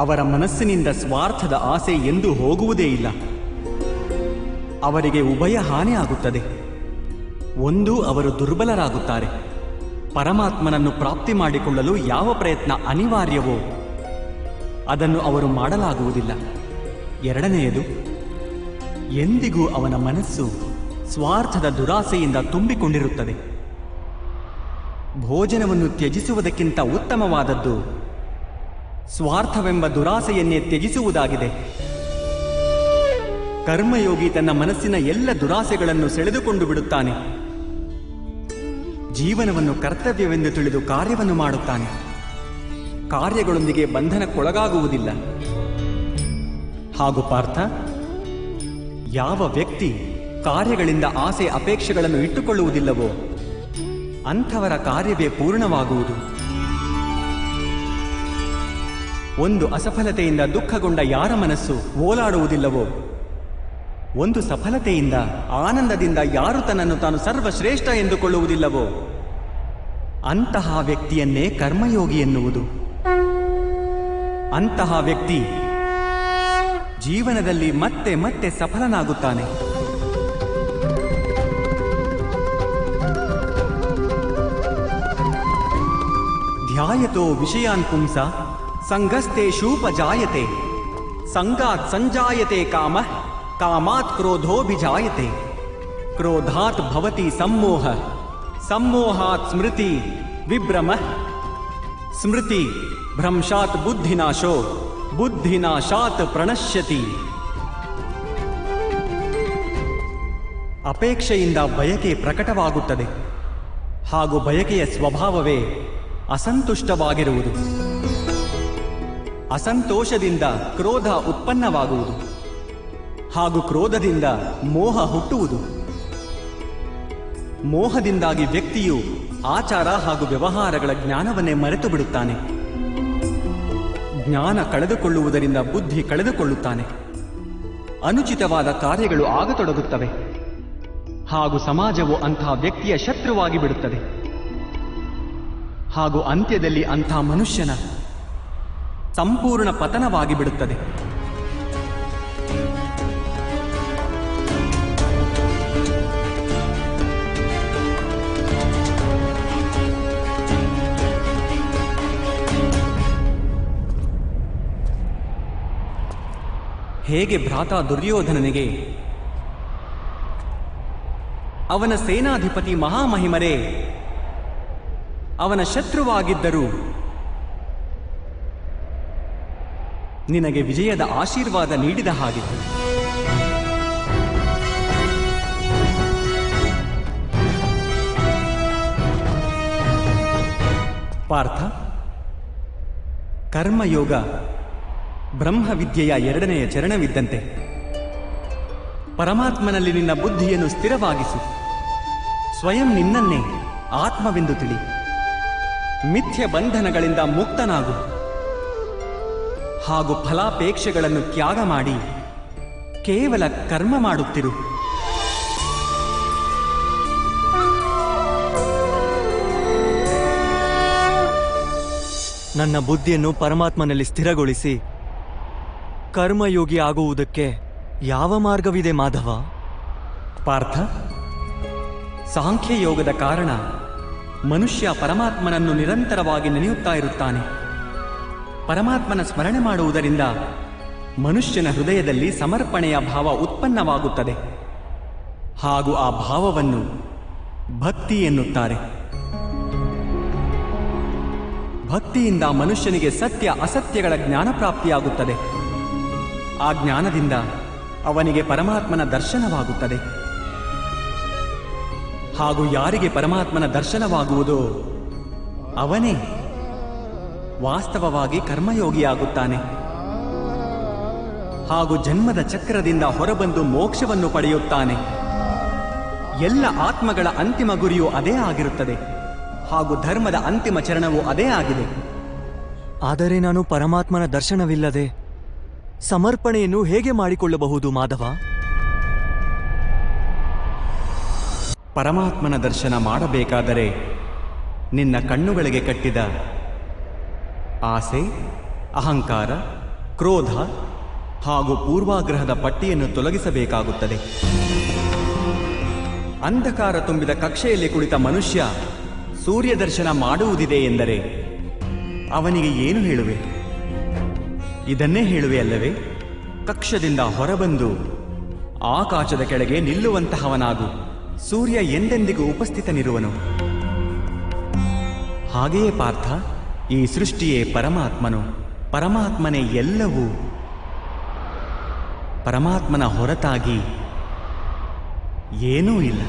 ಅವರ ಮನಸ್ಸಿನಿಂದ ಸ್ವಾರ್ಥದ ಆಸೆ ಎಂದೂ ಹೋಗುವುದೇ ಇಲ್ಲ. ಅವರಿಗೆ ಉಭಯ ಹಾನಿ ಆಗುತ್ತದೆ. ಒಂದು, ಅವರು ದುರ್ಬಲರಾಗುತ್ತಾರೆ. ಪರಮಾತ್ಮನನ್ನು ಪ್ರಾಪ್ತಿ ಮಾಡಿಕೊಳ್ಳಲು ಯಾವ ಪ್ರಯತ್ನ ಅನಿವಾರ್ಯವೋ ಅದನ್ನು ಅವರು ಮಾಡಲಾಗುವುದಿಲ್ಲ. ಎರಡನೆಯದು, ಎಂದಿಗೂ ಅವನ ಮನಸ್ಸು ಸ್ವಾರ್ಥದ ದುರಾಸೆಯಿಂದ ತುಂಬಿಕೊಂಡಿರುತ್ತದೆ. ಭೋಜನವನ್ನು ತ್ಯಜಿಸುವುದಕ್ಕಿಂತ ಉತ್ತಮವಾದದ್ದು ಸ್ವಾರ್ಥವೆಂಬ ದುರಾಸೆಯನ್ನೇ ತ್ಯಜಿಸುವುದಾಗಿದೆ. ಕರ್ಮಯೋಗಿ ತನ್ನ ಮನಸ್ಸಿನ ಎಲ್ಲ ದುರಾಸೆಗಳನ್ನು ಸೆಳೆದುಕೊಂಡು ಬಿಡುತ್ತಾನೆ. ಜೀವನವನ್ನು ಕರ್ತವ್ಯವೆಂದು ತಿಳಿದು ಕಾರ್ಯವನ್ನು ಮಾಡುತ್ತಾನೆ. ಕಾರ್ಯಗಳೊಂದಿಗೆ ಬಂಧನಕ್ಕೊಳಗಾಗುವುದಿಲ್ಲ. ಹಾಗೂ ಪಾರ್ಥ, ಯಾವ ವ್ಯಕ್ತಿ ಕಾರ್ಯಗಳಿಂದ ಆಸೆ ಅಪೇಕ್ಷೆಗಳನ್ನು ಇಟ್ಟುಕೊಳ್ಳುವುದಿಲ್ಲವೋ ಅಂಥವರ ಕಾರ್ಯವೇ ಪೂರ್ಣವಾಗುವುದು. ಒಂದು ಅಸಫಲತೆಯಿಂದ ದುಃಖಗೊಂಡ ಯಾರ ಮನಸ್ಸು ಓಲಾಡುವುದಿಲ್ಲವೋ, ಒಂದು ಸಫಲತೆಯಿಂದ ಆನಂದದಿಂದ ಯಾರು ತನ್ನನ್ನು ತಾನು ಸರ್ವಶ್ರೇಷ್ಠ ಎಂದುಕೊಳ್ಳುವುದಿಲ್ಲವೋ ಅಂತಹ ವ್ಯಕ್ತಿಯನ್ನೇ ಕರ್ಮಯೋಗಿ ಎನ್ನುವುದು. ಅಂತಹ ವ್ಯಕ್ತಿ ಜೀವನದಲ್ಲಿ ಮತ್ತೆ ಮತ್ತೆ ಸಫಲನಾಗುತ್ತಾನೆ. ಧ್ಯಾಯತೋ ವಿಷಯಾನ್ ಪುಂಸ ಸಂಗಸ್ತೇಷೂಪಜಾಯತೆ ಸಂಗಾತ್ ಸಂಜಾಯತೆ ಕಾಮಃ ಕಾಮಾತ್ ಕ್ರೋಧೋಭಿಜಾಯತೆ ಕ್ರೋಧಾತ್ ಭವತಿ ಸಮ್ಮೋಹ ಸಮ್ಮೋಹಾತ್ ಸ್ಮೃತಿ ವಿಭ್ರಮಃ ಸ್ಮೃತಿ ಭ್ರಂಶಾತ್ ಬುದ್ಧಿನಾಶೋ ಬುದ್ಧಿನಾಶಾತ್ ಪ್ರಣಶ್ಯತಿ. ಅಪೇಕ್ಷೆಯಿಂದ ಬಯಕೆ ಪ್ರಕಟವಾಗುತ್ತದೆ. ಹಾಗೂ ಬಯಕೆಯ ಸ್ವಭಾವವೇ ಅಸಂತುಷ್ಟವಾಗಿರುವುದು. ಅಸಂತೋಷದಿಂದ ಕ್ರೋಧ ಉತ್ಪನ್ನವಾಗುವುದು. ಹಾಗೂ ಕ್ರೋಧದಿಂದ ಮೋಹ ಹುಟ್ಟುವುದು. ಮೋಹದಿಂದಾಗಿ ವ್ಯಕ್ತಿಯು ಆಚಾರ ಹಾಗೂ ವ್ಯವಹಾರಗಳ ಜ್ಞಾನವನ್ನೇ ಮರೆತು ಬಿಡುತ್ತಾನೆ. ಜ್ಞಾನ ಕಳೆದುಕೊಳ್ಳುವುದರಿಂದ ಬುದ್ಧಿ ಕಳೆದುಕೊಳ್ಳುತ್ತಾನೆ. ಅನುಚಿತವಾದ ಕಾರ್ಯಗಳು ಆಗತೊಡಗುತ್ತವೆ. ಹಾಗೂ ಸಮಾಜವು ಅಂತಹ ವ್ಯಕ್ತಿಯ ಶತ್ರುವಾಗಿ ಬಿಡುತ್ತದೆ. ಹಾಗೂ ಅಂತ್ಯದಲ್ಲಿ ಅಂಥ ಮನುಷ್ಯನ ಸಂಪೂರ್ಣ ಪತನವಾಗಿ ಬಿಡುತ್ತದೆ. ಹೇಗೆ ಭ್ರಾತ ದುರ್ಯೋಧನನಿಗೆ ಅವನ ಸೇನಾಧಿಪತಿ ಮಹಾಮಹಿಮರೇ ಅವನ ಶತ್ರುವಾಗಿದ್ದರೂ ನಿನಗೆ ವಿಜಯದ ಆಶೀರ್ವಾದ ನೀಡಿದ ಹಾಗೆ, ಪಾರ್ಥ, ಕರ್ಮಯೋಗ ಬ್ರಹ್ಮವಿದ್ಯೆಯ ಎರಡನೆಯ ಚರಣವಿದ್ದಂತೆ. ಪರಮಾತ್ಮನಲ್ಲಿ ನಿನ್ನ ಬುದ್ಧಿಯನ್ನು ಸ್ಥಿರವಾಗಿಸು. ಸ್ವಯಂ ನಿನ್ನನ್ನೇ ಆತ್ಮವೆಂದು ತಿಳಿ. ಮಿಥ್ಯ ಬಂಧನಗಳಿಂದ ಮುಕ್ತನಾಗು. ಹಾಗೂ ಫಲಾಪೇಕ್ಷೆಗಳನ್ನು ತ್ಯಾಗ ಮಾಡಿ ಕೇವಲ ಕರ್ಮ ಮಾಡುತ್ತಿರು. ನನ್ನ ಬುದ್ಧಿಯನ್ನು ಪರಮಾತ್ಮನಲ್ಲಿ ಸ್ಥಿರಗೊಳಿಸಿ ಕರ್ಮಯೋಗಿ ಆಗುವುದಕ್ಕೆ ಯಾವ ಮಾರ್ಗವಿದೆ ಮಾಧವ? ಪಾರ್ಥ, ಸಾಂಖ್ಯಯೋಗದ ಕಾರಣ ಮನುಷ್ಯ ಪರಮಾತ್ಮನನ್ನು ನಿರಂತರವಾಗಿ ನೆನೆಯುತ್ತಾ ಇರುತ್ತಾನೆ. ಪರಮಾತ್ಮನ ಸ್ಮರಣೆ ಮಾಡುವುದರಿಂದ ಮನುಷ್ಯನ ಹೃದಯದಲ್ಲಿ ಸಮರ್ಪಣೆಯ ಭಾವ ಉತ್ಪನ್ನವಾಗುತ್ತದೆ. ಹಾಗೂ ಆ ಭಾವವನ್ನು ಭಕ್ತಿ ಎನ್ನುತ್ತಾರೆ. ಭಕ್ತಿಯಿಂದ ಮನುಷ್ಯನಿಗೆ ಸತ್ಯ ಅಸತ್ಯಗಳ ಜ್ಞಾನ ಪ್ರಾಪ್ತಿಯಾಗುತ್ತದೆ. ಆ ಜ್ಞಾನದಿಂದ ಅವನಿಗೆ ಪರಮಾತ್ಮನ ದರ್ಶನವಾಗುತ್ತದೆ. ಹಾಗೂ ಯಾರಿಗೆ ಪರಮಾತ್ಮನ ದರ್ಶನವಾಗುವುದೋ ಅವನೇ ವಾಸ್ತವವಾಗಿ ಕರ್ಮಯೋಗಿಯಾಗುತ್ತಾನೆ. ಹಾಗೂ ಜನ್ಮದ ಚಕ್ರದಿಂದ ಹೊರಬಂದು ಮೋಕ್ಷವನ್ನು ಪಡೆಯುತ್ತಾನೆ. ಎಲ್ಲ ಆತ್ಮಗಳ ಅಂತಿಮ ಗುರಿಯೂ ಅದೇ ಆಗಿರುತ್ತದೆ. ಹಾಗೂ ಧರ್ಮದ ಅಂತಿಮ ಚರಣವೂ ಅದೇ ಆಗಿದೆ. ಆದರೆ ನಾನು ಪರಮಾತ್ಮನ ದರ್ಶನವಿಲ್ಲದೆ ಸಮರ್ಪಣೆಯನ್ನು ಹೇಗೆ ಮಾಡಿಕೊಳ್ಳಬಹುದು ಮಾಧವ? ಪರಮಾತ್ಮನ ದರ್ಶನ ಮಾಡಬೇಕಾದರೆ ನಿನ್ನ ಕಣ್ಣುಗಳಿಗೆ ಕಟ್ಟಿದ ಆಸೆ, ಅಹಂಕಾರ, ಕ್ರೋಧ ಹಾಗೂ ಪೂರ್ವಾಗ್ರಹದ ಪಟ್ಟಿಯನ್ನು ತೊಲಗಿಸಬೇಕಾಗುತ್ತದೆ. ಅಂಧಕಾರ ತುಂಬಿದ ಕಕ್ಷೆಯಲ್ಲಿ ಕುಳಿತ ಮನುಷ್ಯ ಸೂರ್ಯ ದರ್ಶನ ಮಾಡುವುದಿದೆ ಎಂದರೆ ಅವನಿಗೆ ಏನು ಹೇಳುವೆ? ಇದನ್ನೇ ಹೇಳುವೆ ಅಲ್ಲವೇ? ಕಕ್ಷದಿಂದ ಹೊರಬಂದು ಆಕಾಶದ ಕೆಳಗೆ ನಿಲ್ಲುವಂತಹವನಾಗು. ಸೂರ್ಯ ಎಂದೆಂದಿಗೂ ಉಪಸ್ಥಿತನಿರುವನು. ಹಾಗೆಯೇ ಪಾರ್ಥ, ಈ ಸೃಷ್ಟಿಯೇ ಪರಮಾತ್ಮನು. ಪರಮಾತ್ಮನೇ ಎಲ್ಲವೂ. ಪರಮಾತ್ಮನ ಹೊರತಾಗಿ ಏನೂ ಇಲ್ಲ.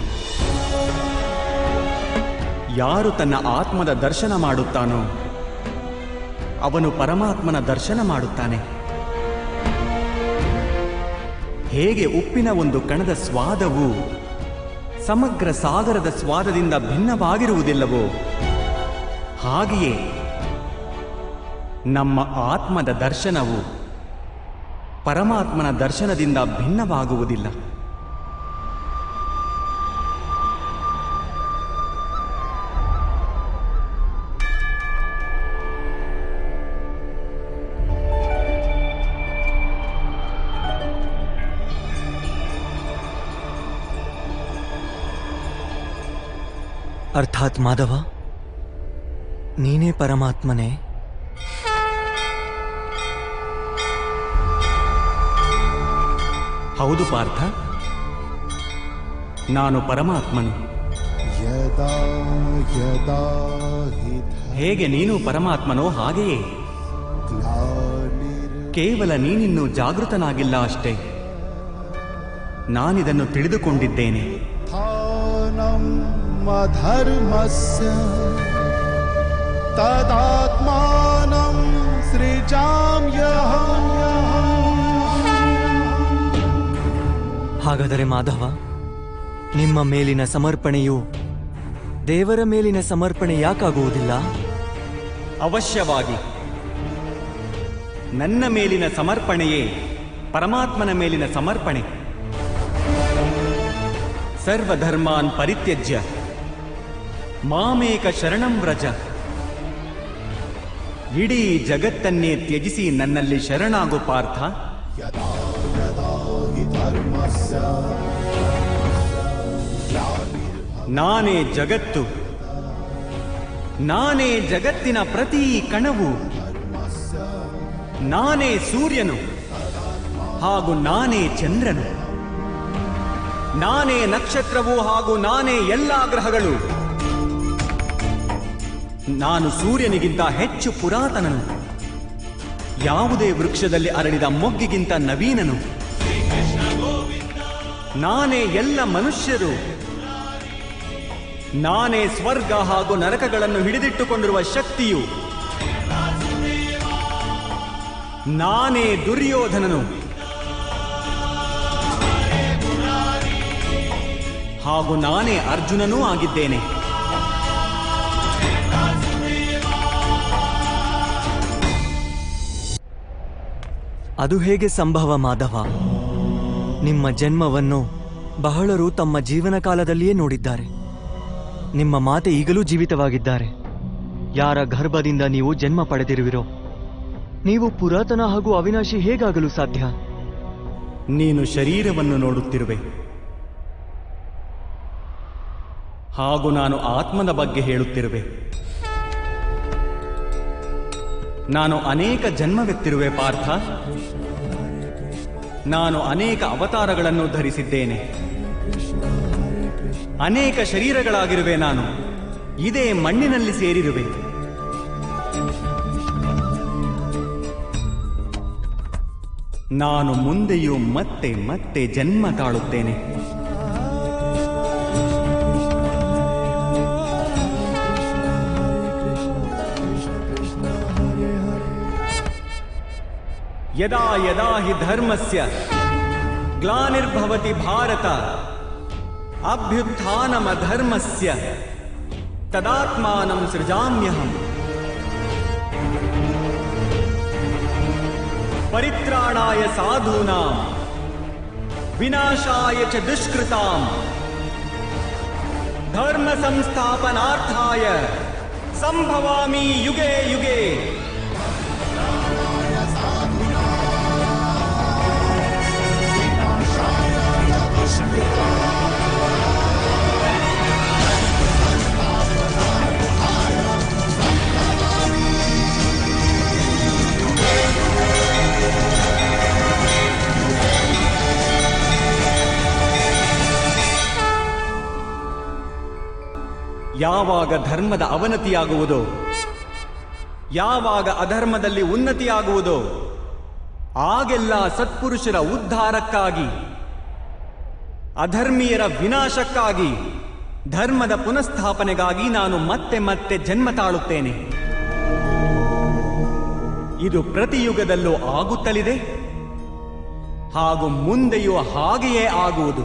ಯಾರು ತನ್ನ ಆತ್ಮದ ದರ್ಶನ ಮಾಡುತ್ತಾನೋ ಅವನು ಪರಮಾತ್ಮನ ದರ್ಶನ ಮಾಡುತ್ತಾನೆ. ಹೇಗೆ ಉಪ್ಪಿನ ಒಂದು ಕಣದ ಸ್ವಾದವು ಸಮಗ್ರ ಸಾಗರದ ಸ್ವಾದದಿಂದ ಭಿನ್ನವಾಗಿರುವುದಿಲ್ಲವೋ ಹಾಗೆಯೇ ನಮ್ಮ ಆತ್ಮದ ದರ್ಶನವು ಪರಮಾತ್ಮನ ದರ್ಶನದಿಂದ ಭಿನ್ನವಾಗುವುದಿಲ್ಲ. ಅರ್ಥಾತ್ ಮಾಧವ, ನೀನೇ ಪರಮಾತ್ಮನೇ? ಹೌದು ಪಾರ್ಥ, ನಾನು ಪರಮಾತ್ಮನು. ಯದಾ ಯದಾ ಹಿ ಹೇಗೆ ನೀನು ಪರಮಾತ್ಮನೋ ಹಾಗೆಯೇ ಗ್ಲಾನಿರ್ ಕೇವಲ ನೀನಿನ್ನೂ ಜಾಗೃತನಾಗಿಲ್ಲ ಅಷ್ಟೇ. ನಾನಿದನ್ನು ತಿಳಿದುಕೊಂಡಿದ್ದೇನೆ. ಸ್ಥಾನಂ ಅಧರ್ಮಸ್ಯ ತದಾತ್ಮಾನಂ ಸೃಜಾಮ್ಯಹಂ. ಹಾಗಾದರೆ ಮಾಧವ, ನಿಮ್ಮ ಮೇಲಿನ ಸಮರ್ಪಣೆಯು ದೇವರ ಮೇಲಿನ ಸಮರ್ಪಣೆ ಯಾಕಾಗುವುದಿಲ್ಲ? ಅವಶ್ಯವಾಗಿ ನನ್ನ ಮೇಲಿನ ಸಮರ್ಪಣೆಯೇ ಪರಮಾತ್ಮನ ಮೇಲಿನ ಸಮರ್ಪಣೆ. ಸರ್ವಧರ್ಮಾನ್ ಪರಿತ್ಯಜ್ಯ ಮಾಮೇಕ ಶರಣಂ ವ್ರಜ. ಇಡೀ ಜಗತ್ತನ್ನೇ ತ್ಯಜಿಸಿ ನನ್ನಲ್ಲಿ ಶರಣಾಗು ಪಾರ್ಥ. ಯದಾ ಯದಾ ಹಿ ಧರ್ಮಸ್ಯ ನಾನೇ ಜಗತ್ತು, ನಾನೇ ಜಗತ್ತಿನ ಪ್ರತಿ ಕಣವು, ನಾನೇ ಸೂರ್ಯನು ಹಾಗೂ ನಾನೇ ಚಂದ್ರನು, ನಾನೇ ನಕ್ಷತ್ರವು ಹಾಗೂ ನಾನೇ ಎಲ್ಲಾ ಗ್ರಹಗಳು. ನಾನು ಸೂರ್ಯನಿಗಿಂತ ಹೆಚ್ಚು ಪುರಾತನನು, ಯಾವುದೇ ವೃಕ್ಷದಲ್ಲಿ ಅರಳಿದ ಮೊಗ್ಗಿಗಿಂತ ನವೀನನು. ನಾನೇ ಎಲ್ಲ ಮನುಷ್ಯರು, ನಾನೇ ಸ್ವರ್ಗ ಹಾಗೂ ನರಕಗಳನ್ನು ಹಿಡಿದಿಟ್ಟುಕೊಂಡಿರುವ ಶಕ್ತಿಯು, ನಾನೇ ದುರ್ಯೋಧನನು ಹಾಗೂ ನಾನೇ ಅರ್ಜುನನೂ ಆಗಿದ್ದೇನೆ. ಅದು ಹೇಗೆ ಸಂಭವ ಮಾಧವ? ನಿಮ್ಮ ಜನ್ಮವನ್ನು ಬಹಳರು ತಮ್ಮ ಜೀವನ ಕಾಲದಲ್ಲಿಯೇ ನೋಡಿದ್ದಾರೆ. ನಿಮ್ಮ ಮಾತೆ ಈಗಲೂ ಜೀವಿತವಾಗಿದ್ದಾರೆ. ಯಾರ ಗರ್ಭದಿಂದ ನೀವು ಜನ್ಮ ಪಡೆದಿರುವಿರೋ ನೀವು ಪುರಾತನ ಹಾಗೂ ಅವಿನಾಶಿ ಹೇಗಾಗಲು ಸಾಧ್ಯ? ನೀನು ಶರೀರವನ್ನು ನೋಡುತ್ತಿರುವೆ ಹಾಗೂ ನಾನು ಆತ್ಮದ ಬಗ್ಗೆ ಹೇಳುತ್ತಿರುವೆ. ನಾನು ಅನೇಕ ಜನ್ಮವೆತ್ತಿರುವೆ ಪಾರ್ಥ. ನಾನು ಅನೇಕ ಅವತಾರಗಳನ್ನು ಧರಿಸಿದ್ದೇನೆ, ಅನೇಕ ಶರೀರಗಳಾಗಿರುವೆ. ನಾನು ಇದೇ ಮಣ್ಣಿನಲ್ಲಿ ಸೇರಿರುವೆ. ನಾನು ಮುಂದೆಯೂ ಮತ್ತೆ ಮತ್ತೆ ಜನ್ಮ ತಾಳುತ್ತೇನೆ. ಯದಾ ಯದಾ ಹಿ ಧರ್ಮಸ್ಯ ಗ್ಲಾನಿರ್ಭವತಿ ಭಾರತ ಅಭ್ಯುತ್ಥಾನಮಧರ್ಮಸ್ಯ ತದಾತ್ಮಾನಂ ಸೃಜಾಮ್ಯಹಂ. ಪರಿತ್ರಾಣಾಯ ಸಾಧೂನಾಂ ವಿನಾಶಾಯ ಚ ದುಷ್ಕೃತಾಂ ಧರ್ಮ ಸಂಸ್ಥಾಪನಾರ್ಥಾಯ ಸಂಭವಾಮಿ ಯುಗೆ ಯುಗೆ. ಯಾವಾಗ ಧರ್ಮದ ಅವನತಿಯಾಗುವುದೋ, ಯಾವಾಗ ಅಧರ್ಮದಲ್ಲಿ ಉನ್ನತಿಯಾಗುವುದೋ ಆಗೆಲ್ಲ ಸತ್ಪುರುಷರ ಉದ್ಧಾರಕ್ಕಾಗಿ, ಅಧರ್ಮೀಯರ ವಿನಾಶಕ್ಕಾಗಿ ಧರ್ಮದ ಪುನಃಸ್ಥಾಪನೆಗಾಗಿ ನಾನು ಮತ್ತೆ ಮತ್ತೆ ಜನ್ಮ ತಾಳುತ್ತೇನೆ. ಇದು ಪ್ರತಿಯುಗದಲ್ಲೂ ಆಗುತ್ತಲಿದೆ ಹಾಗೂ ಮುಂದೆಯೂ ಹಾಗೆಯೇ ಆಗುವುದು.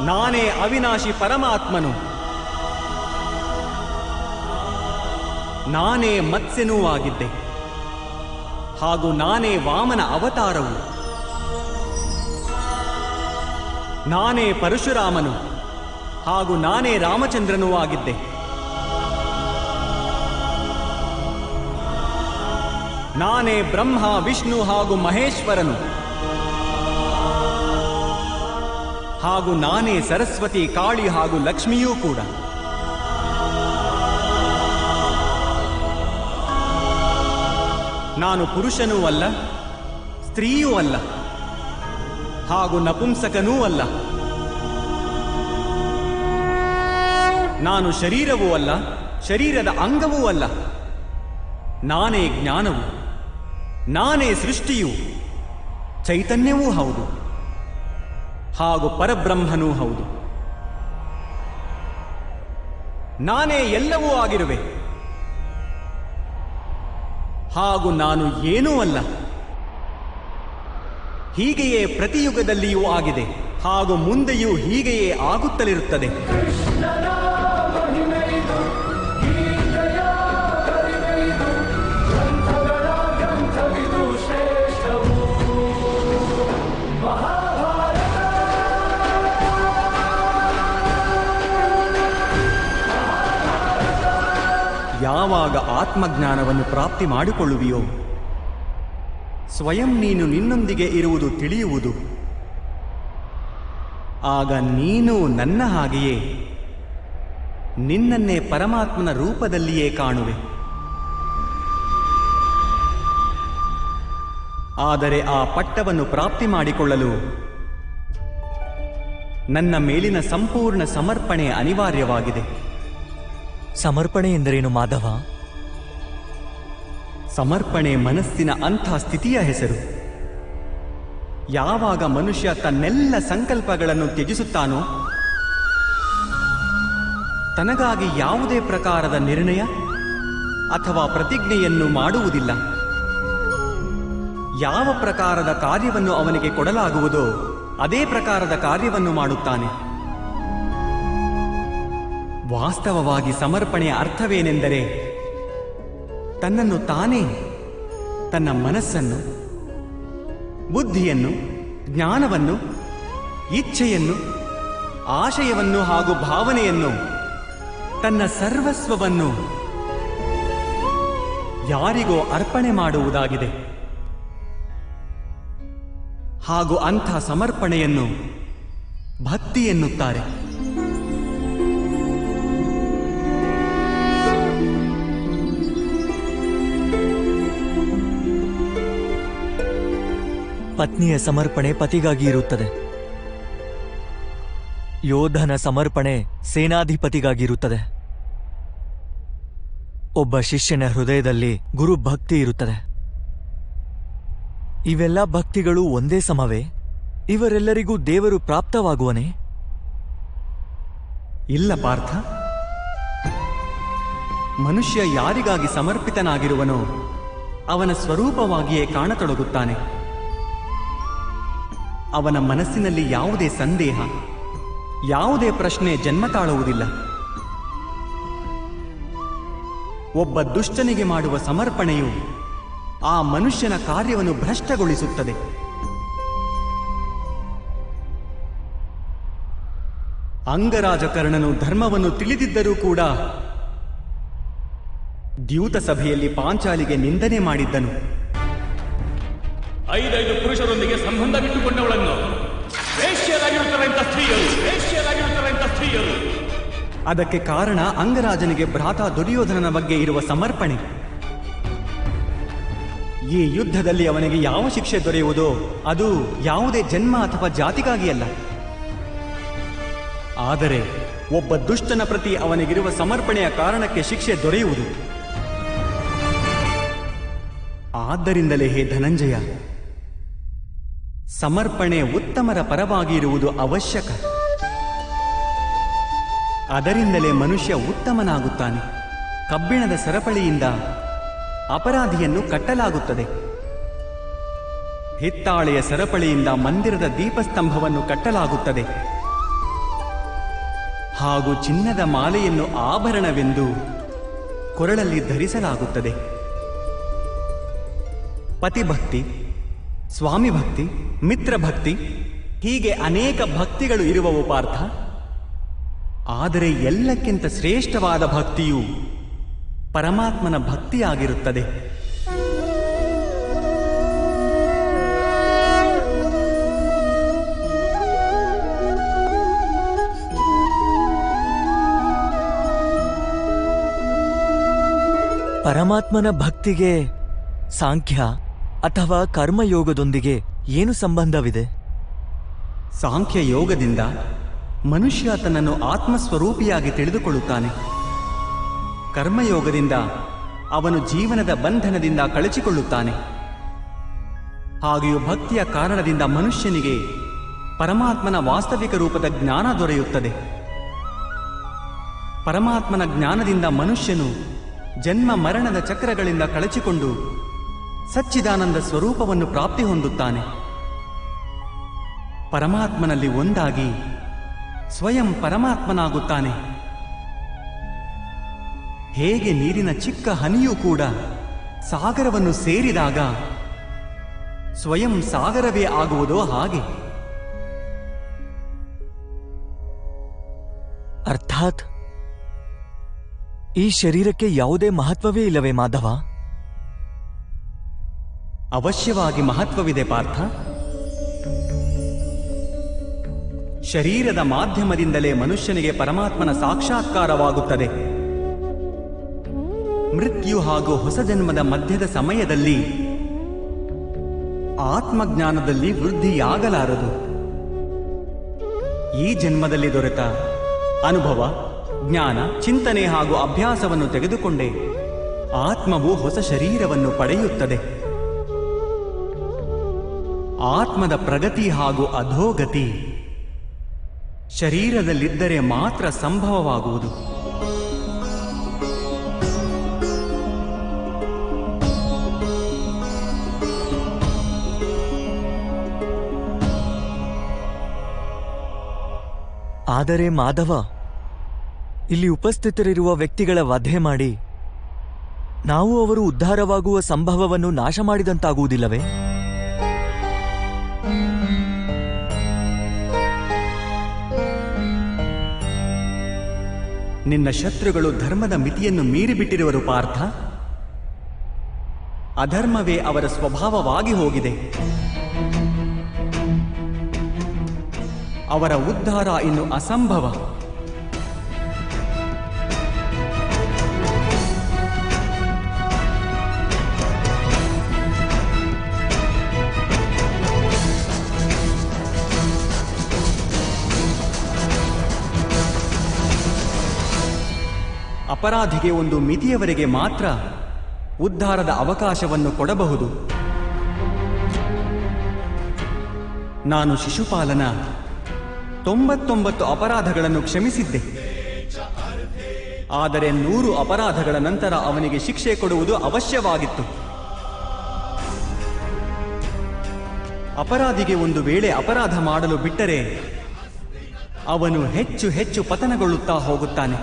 ನಾನೇ ಅವಿನಾಶಿ ಪರಮಾತ್ಮನು. ನಾನೇ ಮತ್ಸ್ಯನೂ ಆಗಿದ್ದೆ ಹಾಗೂ ನಾನೇ ವಾಮನ ಅವತಾರವು. ನಾನೇ ಪರಶುರಾಮನು ಹಾಗೂ ನಾನೇ ರಾಮಚಂದ್ರನೂ ಆಗಿದ್ದೆ. ನಾನೇ ಬ್ರಹ್ಮ, ವಿಷ್ಣು ಹಾಗೂ ಮಹೇಶ್ವರನು ಹಾಗೂ ನಾನೇ ಸರಸ್ವತಿ, ಕಾಳಿ ಹಾಗೂ ಲಕ್ಷ್ಮಿಯೂ ಕೂಡ. ನಾನು ಪುರುಷನೂ ಅಲ್ಲ, ಸ್ತ್ರೀಯೂ ಅಲ್ಲ ಹಾಗೂ ನಪುಂಸಕನೂ ಅಲ್ಲ. ನಾನು ಶರೀರವೂ ಅಲ್ಲ, ಶರೀರದ ಅಂಗವೂ ಅಲ್ಲ. ನಾನೇ ಜ್ಞಾನವು, ನಾನೇ ಸೃಷ್ಟಿಯು, ಚೈತನ್ಯವೂ ಹೌದು ಹಾಗೂ ಪರಬ್ರಹ್ಮನೂ ಹೌದು. ನಾನೇ ಎಲ್ಲವೂ ಆಗಿರುವೆ ಹಾಗೂ ನಾನು ಏನೂ ಅಲ್ಲ. ಹೀಗೆಯೇ ಪ್ರತಿಯುಗದಲ್ಲಿಯೂ ಆಗಿದೆ ಹಾಗೂ ಮುಂದೆಯೂ ಹೀಗೆಯೇ ಆಗುತ್ತಲಿರುತ್ತದೆ. ಯಾವಾಗ ಆತ್ಮಜ್ಞಾನವನ್ನು ಪ್ರಾಪ್ತಿ ಮಾಡಿಕೊಳ್ಳುವಿಯೋ, ಸ್ವಯಂ ನೀನು ನಿನ್ನೊಂದಿಗೆ ಇರುವುದು ತಿಳಿಯುವುದು. ಆಗ ನೀನು ನನ್ನ ಹಾಗೆಯೇ ನಿನ್ನನ್ನೇ ಪರಮಾತ್ಮನ ರೂಪದಲ್ಲಿಯೇ ಕಾಣುವೆ. ಆದರೆ ಆ ಪಟ್ಟವನ್ನು ಪ್ರಾಪ್ತಿ ಮಾಡಿಕೊಳ್ಳಲು ನನ್ನ ಮೇಲಿನ ಸಂಪೂರ್ಣ ಸಮರ್ಪಣೆ ಅನಿವಾರ್ಯವಾಗಿದೆ. ಸಮರ್ಪಣೆ ಎಂದರೇನು ಮಾಧವ? ಸಮರ್ಪಣೆ ಮನಸ್ಸಿನ ಅಂಥ ಸ್ಥಿತಿಯ ಹೆಸರು. ಯಾವಾಗ ಮನುಷ್ಯ ತನ್ನೆಲ್ಲ ಸಂಕಲ್ಪಗಳನ್ನು ತ್ಯಜಿಸುತ್ತಾನೋ, ತನಗಾಗಿ ಯಾವುದೇ ಪ್ರಕಾರದ ನಿರ್ಣಯ ಅಥವಾ ಪ್ರತಿಜ್ಞೆಯನ್ನು ಮಾಡುವುದಿಲ್ಲ, ಯಾವ ಪ್ರಕಾರದ ಕಾರ್ಯವನ್ನು ಅವನಿಗೆ ಕೊಡಲಾಗುವುದೋ ಅದೇ ಪ್ರಕಾರದ ಕಾರ್ಯವನ್ನು ಮಾಡುತ್ತಾನೆ. ವಾಸ್ತವವಾಗಿ ಸಮರ್ಪಣೆಯ ಅರ್ಥವೇನೆಂದರೆ, ತನ್ನನ್ನು ತಾನೇ, ತನ್ನ ಮನಸ್ಸನ್ನು, ಬುದ್ಧಿಯನ್ನು, ಜ್ಞಾನವನ್ನು, ಇಚ್ಛೆಯನ್ನು, ಆಶಯವನ್ನು ಹಾಗೂ ಭಾವನೆಯನ್ನು, ತನ್ನ ಸರ್ವಸ್ವವನ್ನು ಯಾರಿಗೋ ಅರ್ಪಣೆ ಮಾಡುವುದಾಗಿದೆ. ಹಾಗೂ ಅಂಥ ಸಮರ್ಪಣೆಯನ್ನು ಭಕ್ತಿ ಎನ್ನುತ್ತಾರೆ. ಪತ್ನಿಯ ಸಮರ್ಪಣೆ ಪತಿಗಾಗಿ ಇರುತ್ತದೆ. ಯೋಧನ ಸಮರ್ಪಣೆ ಸೇನಾಧಿಪತಿಗಾಗಿರುತ್ತದೆ. ಒಬ್ಬ ಶಿಷ್ಯನ ಹೃದಯದಲ್ಲಿ ಗುರು ಭಕ್ತಿ ಇರುತ್ತದೆ. ಇವೆಲ್ಲ ಭಕ್ತಿಗಳು ಒಂದೇ ಸಮವೇ? ಇವರೆಲ್ಲರಿಗೂ ದೇವರು ಪ್ರಾಪ್ತವಾಗುವನೇ? ಇಲ್ಲ ಪಾರ್ಥ. ಮನುಷ್ಯ ಯಾರಿಗಾಗಿ ಸಮರ್ಪಿತನಾಗಿರುವನೋ ಅವನ ಸ್ವರೂಪವಾಗಿಯೇ ಕಾಣತೊಡಗುತ್ತಾನೆ. ಅವನ ಮನಸ್ಸಿನಲ್ಲಿ ಯಾವುದೇ ಸಂದೇಹ, ಯಾವುದೇ ಪ್ರಶ್ನೆ ಜನ್ಮ ತಾಳುವುದಿಲ್ಲ. ಒಬ್ಬ ದುಷ್ಟನಿಗೆ ಮಾಡುವ ಸಮರ್ಪಣೆಯು ಆ ಮನುಷ್ಯನ ಕಾರ್ಯವನ್ನು ಭ್ರಷ್ಟಗೊಳಿಸುತ್ತದೆ. ಅಂಗರಾಜಕರ್ಣನು ಧರ್ಮವನ್ನು ತಿಳಿದಿದ್ದರೂ ಕೂಡ ದ್ಯೂತ ಸಭೆಯಲ್ಲಿ ಪಾಂಚಾಲಿಗೆ ನಿಂದನೆ ಮಾಡಿದ್ದನು. 5 ಪುರುಷರೊಂದಿಗೆ ಸಂಬಂಧವಿಟ್ಟುಕೊಂಡವಳನ್ನು ವೇಶ್ಯರಾಗಿರುತ್ತಾರಂತ ಸ್ತ್ರೀಯರು. ಅದಕ್ಕೆ ಕಾರಣ ಅಂಗರಾಜನಿಗೆ ಭ್ರಾತ ದುರ್ಯೋಧನನ ಬಗ್ಗೆ ಇರುವ ಸಮರ್ಪಣೆ. ಈ ಯುದ್ಧದಲ್ಲಿ ಅವನಿಗೆ ಯಾವ ಶಿಕ್ಷೆ ದೊರೆಯುವುದೋ ಅದು ಯಾವುದೇ ಜನ್ಮ ಅಥವಾ ಜಾತಿಗಾಗಿ ಅಲ್ಲ, ಆದರೆ ಒಬ್ಬ ದುಷ್ಟನ ಪ್ರತಿ ಅವನಿಗಿರುವ ಸಮರ್ಪಣೆಯ ಕಾರಣಕ್ಕೆ ಶಿಕ್ಷೆ ದೊರೆಯುವುದು. ಆದ್ದರಿಂದಲೇ ಹೇ ಧನಂಜಯ, ಸಮರ್ಪಣೆ ಉತ್ತಮರ ಪರವಾಗಿ ಇರುವುದು ಅವಶ್ಯಕ. ಅದರಿಂದಲೇ ಮನುಷ್ಯ ಉತ್ತಮನಾಗುತ್ತಾನೆ. ಕಬ್ಬಿಣದ ಸರಪಳಿಯಿಂದ ಅಪರಾಧಿಯನ್ನು ಕಟ್ಟಲಾಗುತ್ತದೆ. ಹಿತ್ತಾಳೆಯ ಸರಪಳಿಯಿಂದ ಮಂದಿರದ ದೀಪಸ್ತಂಭವನ್ನು ಕಟ್ಟಲಾಗುತ್ತದೆ. ಹಾಗೂ ಚಿನ್ನದ ಮಾಲೆಯನ್ನು ಆಭರಣವೆಂದು ಕೊರಳಲ್ಲಿ ಧರಿಸಲಾಗುತ್ತದೆ. ಪತಿಭಕ್ತಿ, ಸ್ವಾಮಿ ಭಕ್ತಿ, ಮಿತ್ರ ಭಕ್ತಿ, ಹೀಗೆ ಅನೇಕ ಭಕ್ತಿಗಳು ಇರುವವು ಪಾರ್ಥ. ಆದರೆ ಎಲ್ಲಕ್ಕಿಂತ ಶ್ರೇಷ್ಠವಾದ ಭಕ್ತಿಯು ಪರಮಾತ್ಮನ ಭಕ್ತಿಯಾಗಿರುತ್ತದೆ. ಪರಮಾತ್ಮನ ಭಕ್ತಿಗೆ ಸಾಂಖ್ಯ ಅಥವಾ ಕರ್ಮಯೋಗದೊಂದಿಗೆ ಏನು ಸಂಬಂಧವಿದೆ? ಸಾಂಖ್ಯ ಯೋಗದಿಂದ ಮನುಷ್ಯ ತನ್ನನ್ನು ಆತ್ಮಸ್ವರೂಪಿಯಾಗಿ ತಿಳಿದುಕೊಳ್ಳುತ್ತಾನೆ. ಕರ್ಮಯೋಗದಿಂದ ಅವನು ಜೀವನದ ಬಂಧನದಿಂದ ಕಳಚಿಕೊಳ್ಳುತ್ತಾನೆ. ಹಾಗೆಯೂ ಭಕ್ತಿಯ ಕಾರಣದಿಂದ ಮನುಷ್ಯನಿಗೆ ಪರಮಾತ್ಮನ ವಾಸ್ತವಿಕ ರೂಪದ ಜ್ಞಾನ ದೊರೆಯುತ್ತದೆ. ಪರಮಾತ್ಮನ ಜ್ಞಾನದಿಂದ ಮನುಷ್ಯನು ಜನ್ಮ ಮರಣದ ಚಕ್ರಗಳಿಂದ ಕಳಚಿಕೊಂಡು ಸಚ್ಚಿದಾನಂದ ಸ್ವರೂಪವನ್ನು ಪ್ರಾಪ್ತಿ ಹೊಂದುತ್ತಾನೆ. ಪರಮಾತ್ಮನಲ್ಲಿ ಒಂದಾಗಿ ಸ್ವಯಂ ಪರಮಾತ್ಮನಾಗುತ್ತಾನೆ. ಹೇಗೆ ನೀರಿನ ಚಿಕ್ಕ ಹನಿಯೂ ಕೂಡ ಸಾಗರವನ್ನು ಸೇರಿದಾಗ ಸ್ವಯಂ ಸಾಗರವೇ ಆಗುವುದೋ ಹಾಗೆ. ಅರ್ಥಾತ್ ಈ ಶರೀರಕ್ಕೆ ಯಾವುದೇ ಮಹತ್ವವೇ ಇಲ್ಲವೇ ಮಾಧವ? ಅವಶ್ಯವಾಗಿ ಮಹತ್ವವಿದೆ ಪಾರ್ಥ. ಶರೀರದ ಮಾಧ್ಯಮದಿಂದಲೇ ಮನುಷ್ಯನಿಗೆ ಪರಮಾತ್ಮನ ಸಾಕ್ಷಾತ್ಕಾರವಾಗುತ್ತದೆ. ಮೃತ್ಯು ಹಾಗೂ ಹೊಸ ಜನ್ಮದ ಮಧ್ಯದ ಸಮಯದಲ್ಲಿ ಆತ್ಮಜ್ಞಾನದಲ್ಲಿ ವೃದ್ಧಿಯಾಗಲಾರದು. ಈ ಜನ್ಮದಲ್ಲಿ ದೊರೆತ ಅನುಭವ, ಜ್ಞಾನ, ಚಿಂತನೆ ಹಾಗೂ ಅಭ್ಯಾಸವನ್ನು ತೆಗೆದುಕೊಂಡೇ ಆತ್ಮವು ಹೊಸ ಶರೀರವನ್ನು ಪಡೆಯುತ್ತದೆ. ಆತ್ಮದ ಪ್ರಗತಿ ಹಾಗೂ ಅಧೋಗತಿ ಶರೀರದಲ್ಲಿದ್ದರೆ ಮಾತ್ರ ಸಂಭವವಾಗುವುದು. ಆದರೆ ಮಾಧವ, ಇಲ್ಲಿ ಉಪಸ್ಥಿತರಿರುವ ವ್ಯಕ್ತಿಗಳ ವಧೆ ಮಾಡಿ ನಾವು ಅವರು ಉದ್ಧಾರವಾಗುವ ಸಂಭವವನ್ನು ನಾಶ ಮಾಡಿದಂತಾಗುವುದಿಲ್ಲವೇ? ನಿನ್ನ ಶತ್ರುಗಳು ಧರ್ಮದ ಮಿತಿಯನ್ನು ಮೀರಿಬಿಟ್ಟಿರುವರು ಪಾರ್ಥ. ಅಧರ್ಮವೇ ಅವರ ಸ್ವಭಾವವಾಗಿ ಹೋಗಿದೆ. ಅವರ ಉದ್ಧಾರ ಇನ್ನು ಅಸಂಭವ. ಅಪರಾಧಿಗೆ ಒಂದು ಮಿತಿಯವರೆಗೆ ಮಾತ್ರ ಉದ್ಧಾರದ ಅವಕಾಶವನ್ನು ಕೊಡಬಹುದು. ನಾನು ಶಿಶುಪಾಲನ 99 ಅಪರಾಧಗಳನ್ನು ಕ್ಷಮಿಸಿದ್ದೆ. ಆದರೆ 100 ಅಪರಾಧಗಳ ನಂತರ ಅವನಿಗೆ ಶಿಕ್ಷೆ ಕೊಡುವುದು ಅವಶ್ಯವಾಗಿತ್ತು. ಅಪರಾಧಿಗೆ ಒಂದು ವೇಳೆ ಅಪರಾಧ ಮಾಡಲು ಬಿಟ್ಟರೆ ಅವನು ಹೆಚ್ಚು ಹೆಚ್ಚು ಪತನಗೊಳ್ಳುತ್ತಾ ಹೋಗುತ್ತಾನೆ.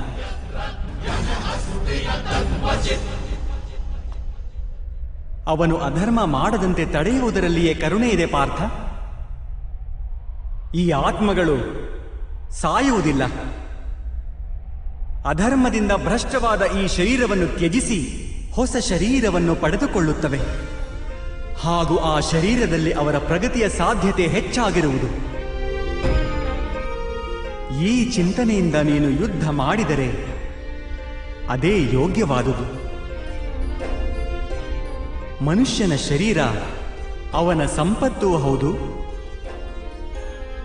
ಅವನು ಅಧರ್ಮ ಮಾಡದಂತೆ ತಡೆಯುವುದರಲ್ಲಿಯೇ ಕರುಣೆ ಇದೆ ಪಾರ್ಥ. ಈ ಆತ್ಮಗಳು ಸಾಯುವುದಿಲ್ಲ. ಅಧರ್ಮದಿಂದ ಭ್ರಷ್ಟವಾದ ಈ ಶರೀರವನ್ನು ತ್ಯಜಿಸಿ ಹೊಸ ಶರೀರವನ್ನು ಪಡೆದುಕೊಳ್ಳುತ್ತವೆ. ಹಾಗೂ ಆ ಶರೀರದಲ್ಲಿ ಅವರ ಪ್ರಗತಿಯ ಸಾಧ್ಯತೆ ಹೆಚ್ಚಾಗಿರುವುದು. ಈ ಚಿಂತನೆಯಿಂದ ನೀನು ಯುದ್ಧ ಮಾಡಿದರೆ ಅದೇ ಯೋಗ್ಯವಾದುದು. ಮನುಷ್ಯನ ಶರೀರ ಅವನ ಸಂಪತ್ತೂ ಹೌದು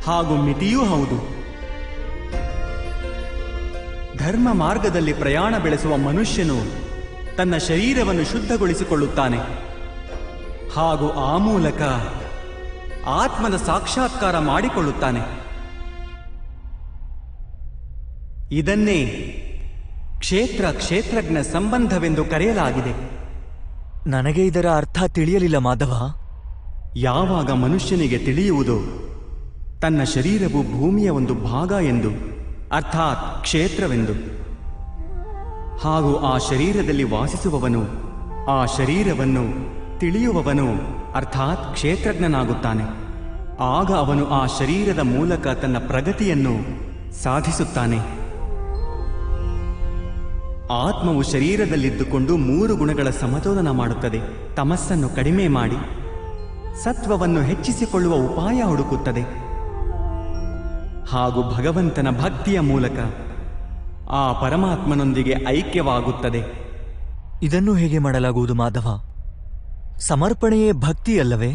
ಹಾಗೂ ಮಿತಿಯೂ ಹೌದು. ಧರ್ಮ ಮಾರ್ಗದಲ್ಲಿ ಪ್ರಯಾಣ ಬೆಳೆಸುವ ಮನುಷ್ಯನು ತನ್ನ ಶರೀರವನ್ನು ಶುದ್ಧಗೊಳಿಸಿಕೊಳ್ಳುತ್ತಾನೆ ಹಾಗೂ ಆ ಮೂಲಕ ಆತ್ಮದ ಸಾಕ್ಷಾತ್ಕಾರ ಮಾಡಿಕೊಳ್ಳುತ್ತಾನೆ. ಇದನ್ನೇ ಕ್ಷೇತ್ರಜ್ಞ ಸಂಬಂಧವೆಂದು ಕರೆಯಲಾಗಿದೆ. ನನಗೆ ಇದರ ಅರ್ಥ ತಿಳಿಯಲಿಲ್ಲ ಮಾಧವ. ಯಾವಾಗ ಮನುಷ್ಯನಿಗೆ ತಿಳಿಯುವುದೋ ತನ್ನ ಶರೀರವು ಭೂಮಿಯ ಒಂದು ಭಾಗ ಎಂದು, ಅರ್ಥಾತ್ ಕ್ಷೇತ್ರವೆಂದು, ಹಾಗೂ ಆ ಶರೀರದಲ್ಲಿ ವಾಸಿಸುವವನು ಆ ಶರೀರವನ್ನು ತಿಳಿಯುವವನು ಅರ್ಥಾತ್ ಕ್ಷೇತ್ರಜ್ಞನಾಗುತ್ತಾನೆ. ಆಗ ಅವನು ಆ ಶರೀರದ ಮೂಲಕ ತನ್ನ ಪ್ರಗತಿಯನ್ನು ಸಾಧಿಸುತ್ತಾನೆ. ಆತ್ಮವು ಶರೀರದಲ್ಲಿದ್ದುಕೊಂಡು 3 ಗುಣಗಳ ಸಮತೋಲನ ಮಾಡುತ್ತದೆ. ತಮಸ್ಸನ್ನು ಕಡಿಮೆ ಮಾಡಿ ಸತ್ವವನ್ನು ಹೆಚ್ಚಿಸಿಕೊಳ್ಳುವ ಉಪಾಯ ಹುಡುಕುತ್ತದೆ. ಹಾಗೂ ಭಗವಂತನ ಭಕ್ತಿಯ ಮೂಲಕ ಆ ಪರಮಾತ್ಮನೊಂದಿಗೆ ಐಕ್ಯವಾಗುತ್ತದೆ. ಇದನ್ನು ಹೇಗೆ ಮಾಡಲಾಗುವುದು ಮಾಧವ? ಸಮರ್ಪಣೆಯೇ ಭಕ್ತಿಯಲ್ಲವೇ?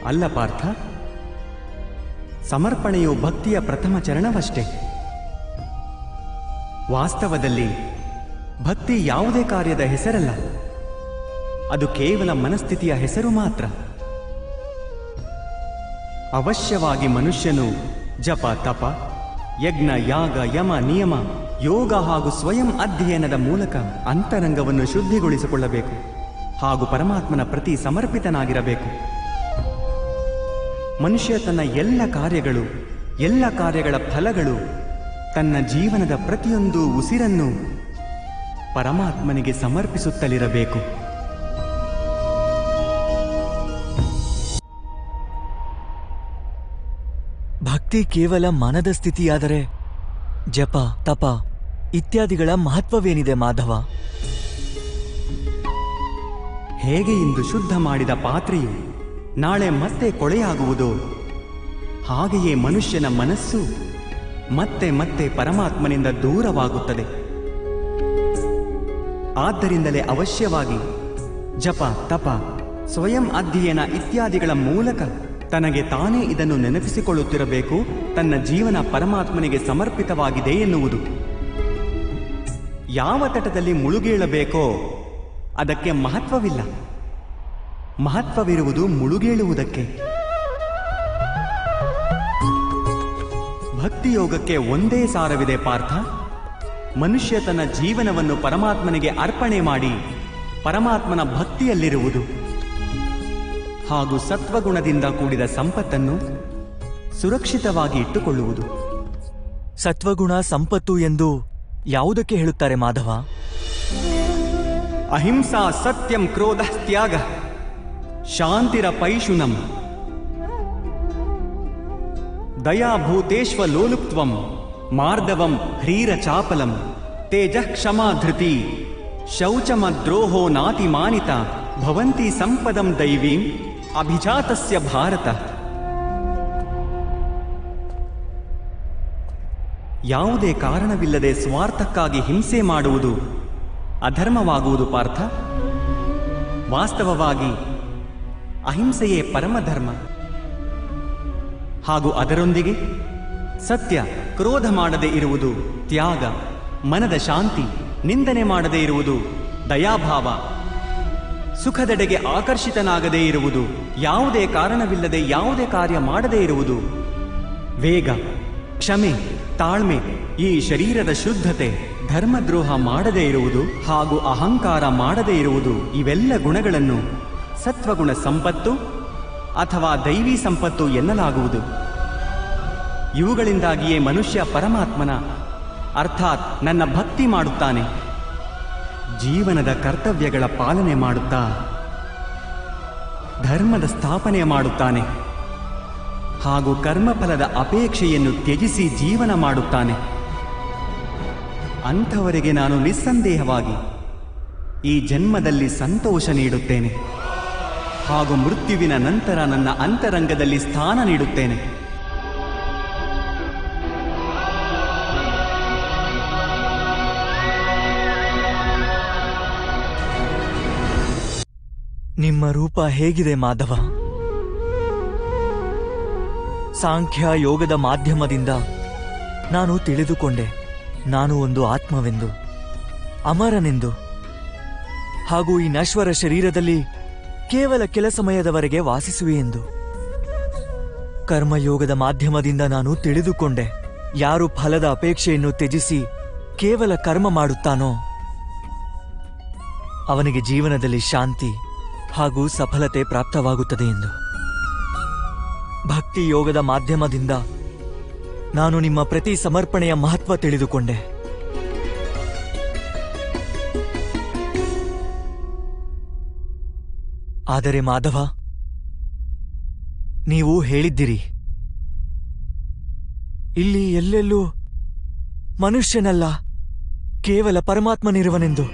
ಅಲ್ಲ ಪಾರ್ಥ, ಸಮರ್ಪಣೆಯು ಭಕ್ತಿಯ ಪ್ರಥಮ ಚರಣವಷ್ಟೇ. ವಾಸ್ತವದಲ್ಲಿ ಭಕ್ತಿ ಯಾವುದೇ ಕಾರ್ಯದ ಹೆಸರಲ್ಲ, ಅದು ಕೇವಲ ಮನಸ್ಥಿತಿಯ ಹೆಸರು ಮಾತ್ರ. ಅವಶ್ಯವಾಗಿ ಮನುಷ್ಯನು ಜಪ, ತಪ, ಯಜ್ಞ, ಯಾಗ, ಯಮ, ನಿಯಮ, ಯೋಗ ಹಾಗೂ ಸ್ವಯಂ ಅಧ್ಯಯನದ ಮೂಲಕ ಅಂತರಂಗವನ್ನು ಶುದ್ಧಿಗೊಳಿಸಿಕೊಳ್ಳಬೇಕು ಹಾಗೂ ಪರಮಾತ್ಮನ ಪ್ರತಿ ಸಮರ್ಪಿತನಾಗಿರಬೇಕು. ಮನುಷ್ಯ ತನ್ನ ಎಲ್ಲ ಕಾರ್ಯಗಳ ಫಲಗಳು, ತನ್ನ ಜೀವನದ ಪ್ರತಿಯೊಂದು ಉಸಿರನ್ನು ಪರಮಾತ್ಮನಿಗೆ ಸಮರ್ಪಿಸುತ್ತಲಿರಬೇಕು. ಭಕ್ತಿ ಕೇವಲ ಮನದ ಸ್ಥಿತಿಯಾದರೆ ಜಪ, ತಪ ಇತ್ಯಾದಿಗಳ ಮಹತ್ವವೇನಿದೆ ಮಾಧವ? ಹೇಗೆ ಇಂದು ಶುದ್ಧ ಮಾಡಿದ ಪಾತ್ರೆಯು ನಾಳೆ ಮತ್ತೆ ಕೊಳೆಯಾಗುವುದೋ, ಹಾಗೆಯೇ ಮನುಷ್ಯನ ಮನಸ್ಸು ಮತ್ತೆ ಮತ್ತೆ ಪರಮಾತ್ಮನಿಂದ ದೂರವಾಗುತ್ತದೆ. ಆದ್ದರಿಂದಲೇ ಅವಶ್ಯವಾಗಿ ಜಪ, ತಪ, ಸ್ವಯಂ ಅಧ್ಯಯನ ಇತ್ಯಾದಿಗಳ ಮೂಲಕ ತನಗೆ ತಾನೇ ಇದನ್ನು ನೆನಪಿಸಿಕೊಳ್ಳುತ್ತಿರಬೇಕು. ತನ್ನ ಜೀವನ ಪರಮಾತ್ಮನಿಗೆ ಸಮರ್ಪಿತವಾಗಿದೆ ಎನ್ನುವುದು. ಯಾವ ತಟದಲ್ಲಿ ಮುಳುಗೇಳಬೇಕೋ ಅದಕ್ಕೆ ಮಹತ್ವವಿಲ್ಲ, ಮಹತ್ವವಿರುವುದು ಮುಳುಗೇಳುವುದಕ್ಕೆ. ಭಕ್ತಿಯೋಗಕ್ಕೆ ಒಂದೇ ಸಾರವಿದೆ ಪಾರ್ಥ. ಮನುಷ್ಯ ತನ್ನ ಜೀವನವನ್ನು ಪರಮಾತ್ಮನಿಗೆ ಅರ್ಪಣೆ ಮಾಡಿ ಪರಮಾತ್ಮನ ಭಕ್ತಿಯಲ್ಲಿರುವುದು ಹಾಗೂ ಸತ್ವಗುಣದಿಂದ ಕೂಡಿದ ಸಂಪತ್ತನ್ನು ಸುರಕ್ಷಿತವಾಗಿ ಇಟ್ಟುಕೊಳ್ಳುವುದು. ಸತ್ವಗುಣ, ಸಂಪತ್ತು ಎಂದು ಯಾವುದಕ್ಕೆ ಹೇಳುತ್ತಾರೆ ಮಾಧವ? ಅಹಿಂಸಾ, ಸತ್ಯಂ, ಕ್ರೋಧ, ತ್ಯಾಗ, ಶಾಂತಿರ ಪೈಶುನಂ, ದಯಾಭೂತೇಶ್ವ ಲೋಲುಪ್ತ್ವಂ, ಮಾರ್ದವಂ ಹ್ರೀರ ಚಾಪಲಂ, ತೇಜಃ ಕ್ಷಮಾ ಧೃತಿ, ಶೌಚಮದ್ರೋಹೋ ನಾತಿ ಮಾನಿತ, ಭವಂತಿ ಸಂಪದಂ ದೈವೀಂ ಅಭಿಜಾತಸ್ಯ ಭಾರತ. ಯಾವುದೇ ಕಾರಣವಿಲ್ಲದೆ ಸ್ವಾರ್ಥಕ್ಕಾಗಿ ಹಿಂಸೆ ಮಾಡುವುದು ಅಧರ್ಮವಾಗುವುದು ಪಾರ್ಥ. ವಾಸ್ತವವಾಗಿ ಅಹಿಂಸೆಯೇ ಪರಮಧರ್ಮ. ಹಾಗೂ ಅದರೊಂದಿಗೆ ಸತ್ಯ, ಕ್ರೋಧ ಮಾಡದೇ ಇರುವುದು ತ್ಯಾಗ, ಮನದ ಶಾಂತಿ, ನಿಂದನೆ ಮಾಡದೇ ಇರುವುದು ದಯಾಭಾವ, ಸುಖದೆಡೆಗೆ ಆಕರ್ಷಿತನಾಗದೇ ಇರುವುದು, ಯಾವುದೇ ಕಾರಣವಿಲ್ಲದೆ ಯಾವುದೇ ಕಾರ್ಯ ಮಾಡದೇ ಇರುವುದು ವೇಗ, ಕ್ಷಮೆ, ತಾಳ್ಮೆ, ಈ ಶರೀರದ ಶುದ್ಧತೆ, ಧರ್ಮದ್ರೋಹ ಮಾಡದೇ ಇರುವುದು ಹಾಗೂ ಅಹಂಕಾರ ಮಾಡದೇ ಇರುವುದು, ಇವೆಲ್ಲ ಗುಣಗಳನ್ನು ಸತ್ವಗುಣ ಸಂಪತ್ತು ಅಥವಾ ದೈವಿ ಸಂಪತ್ತು ಎನ್ನಲಾಗುವುದು. ಇವುಗಳಿಂದಾಗಿಯೇ ಮನುಷ್ಯ ಪರಮಾತ್ಮನ ಅರ್ಥಾತ್ ನನ್ನ ಭಕ್ತಿ ಮಾಡುತ್ತಾನೆ. ಜೀವನದ ಕರ್ತವ್ಯಗಳ ಪಾಲನೆ ಮಾಡುತ್ತಾ ಧರ್ಮದ ಸ್ಥಾಪನೆ ಮಾಡುತ್ತಾನೆ ಹಾಗೂ ಕರ್ಮಫಲದ ಅಪೇಕ್ಷೆಯನ್ನು ತ್ಯಜಿಸಿ ಜೀವನ ಮಾಡುತ್ತಾನೆ. ಅಂಥವರಿಗೆ ನಾನು ನಿಸ್ಸಂದೇಹವಾಗಿ ಈ ಜನ್ಮದಲ್ಲಿ ಸಂತೋಷ ನೀಡುತ್ತೇನೆ ಹಾಗೂ ಮೃತ್ಯುವಿನ ನಂತರ ನನ್ನ ಅಂತರಂಗದಲ್ಲಿ ಸ್ಥಾನ ನೀಡುತ್ತೇನೆ. ನಿಮ್ಮ ರೂಪ ಹೇಗಿದೆ ಮಾಧವ? ಸಾಂಖ್ಯ ಯೋಗದ ಮಾಧ್ಯಮದಿಂದ ನಾನು ತಿಳಿದುಕೊಂಡೆ ನಾನು ಒಂದು ಆತ್ಮವೆಂದು, ಅಮರನೆಂದು, ಹಾಗೂ ಈ ನಶ್ವರ ಶರೀರದಲ್ಲಿ ಕೇವಲ ಕೆಲ ಸಮಯದವರೆಗೆ ವಾಸಿಸುವೆ ಎಂದು. ಕರ್ಮಯೋಗದ ಮಾಧ್ಯಮದಿಂದ ನಾನು ತಿಳಿದುಕೊಂಡೆ, ಯಾರು ಫಲದ ಅಪೇಕ್ಷೆಯನ್ನು ತ್ಯಜಿಸಿ ಕೇವಲ ಕರ್ಮ ಮಾಡುತ್ತಾನೋ ಅವನಿಗೆ ಜೀವನದಲ್ಲಿ ಶಾಂತಿ ಹಾಗೂ ಸಫಲತೆ ಪ್ರಾಪ್ತವಾಗುತ್ತದೆ ಎಂದು. ಭಕ್ತಿ ಯೋಗದ ಮಾಧ್ಯಮದಿಂದ ನಾನು ನಿಮ್ಮ ಪ್ರತಿ ಸಮರ್ಪಣೆಯ ಮಹತ್ವ ತಿಳಿದುಕೊಂಡೆ. ಆದರೆ ಮಾಧವ, ನೀವು ಹೇಳಿದ್ದಿರಿ, ಇಲ್ಲಿ ಎಲ್ಲೆಲ್ಲೂ ಮನುಷ್ಯನಲ್ಲ ಕೇವಲ ಪರಮಾತ್ಮನಿರುವನೆಂದು.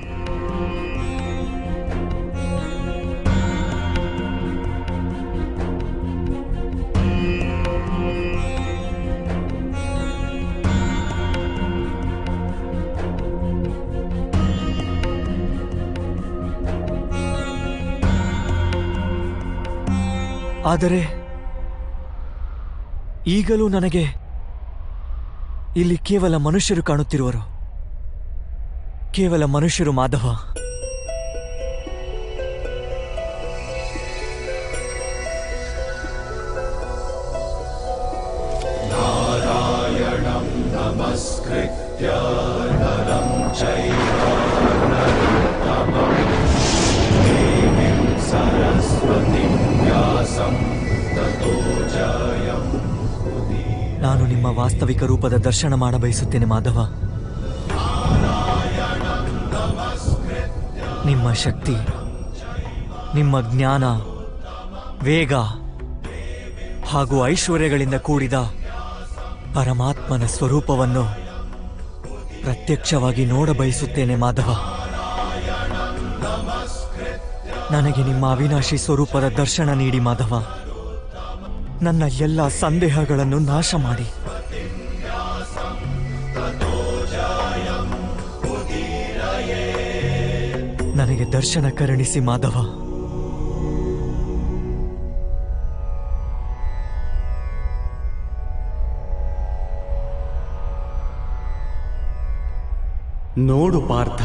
ಆದರೆ ಈಗಲೂ ನನಗೆ ಇಲ್ಲಿ ಕೇವಲ ಮನುಷ್ಯರು ಕಾಣುತ್ತಿರುವರು, ಕೇವಲ ಮನುಷ್ಯರು ಮಾಧವ. नारायणं नमस्कृत्य नरं चैव नरोत्तमं देवीं सरस्वतीं व्यासं ततो जयम्. ನಾನು ನಿಮ್ಮ ವಾಸ್ತವಿಕ ರೂಪದ ದರ್ಶನ ಮಾಡಬಯಸುತ್ತೇನೆ ಮಾಧವ. ನಿಮ್ಮ ಶಕ್ತಿ, ನಿಮ್ಮ ಜ್ಞಾನ, ವೇಗ ಹಾಗೂ ಐಶ್ವರ್ಯಗಳಿಂದ ಕೂಡಿದ ಪರಮಾತ್ಮನ ಸ್ವರೂಪವನ್ನು ಪ್ರತ್ಯಕ್ಷವಾಗಿ ನೋಡಬಯಸುತ್ತೇನೆ ಮಾಧವ. ನನಗೆ ನಿಮ್ಮ ಅವಿನಾಶಿ ಸ್ವರೂಪದ ದರ್ಶನ ನೀಡಿ ಮಾಧವ. ನನ್ನ ಎಲ್ಲ ಸಂದೇಹಗಳನ್ನು ನಾಶ ಮಾಡಿ ನನಗೆ ದರ್ಶನ ಕರುಣಿಸಿ ಮಾಧವ. ನೋಡು ಪಾರ್ಥ,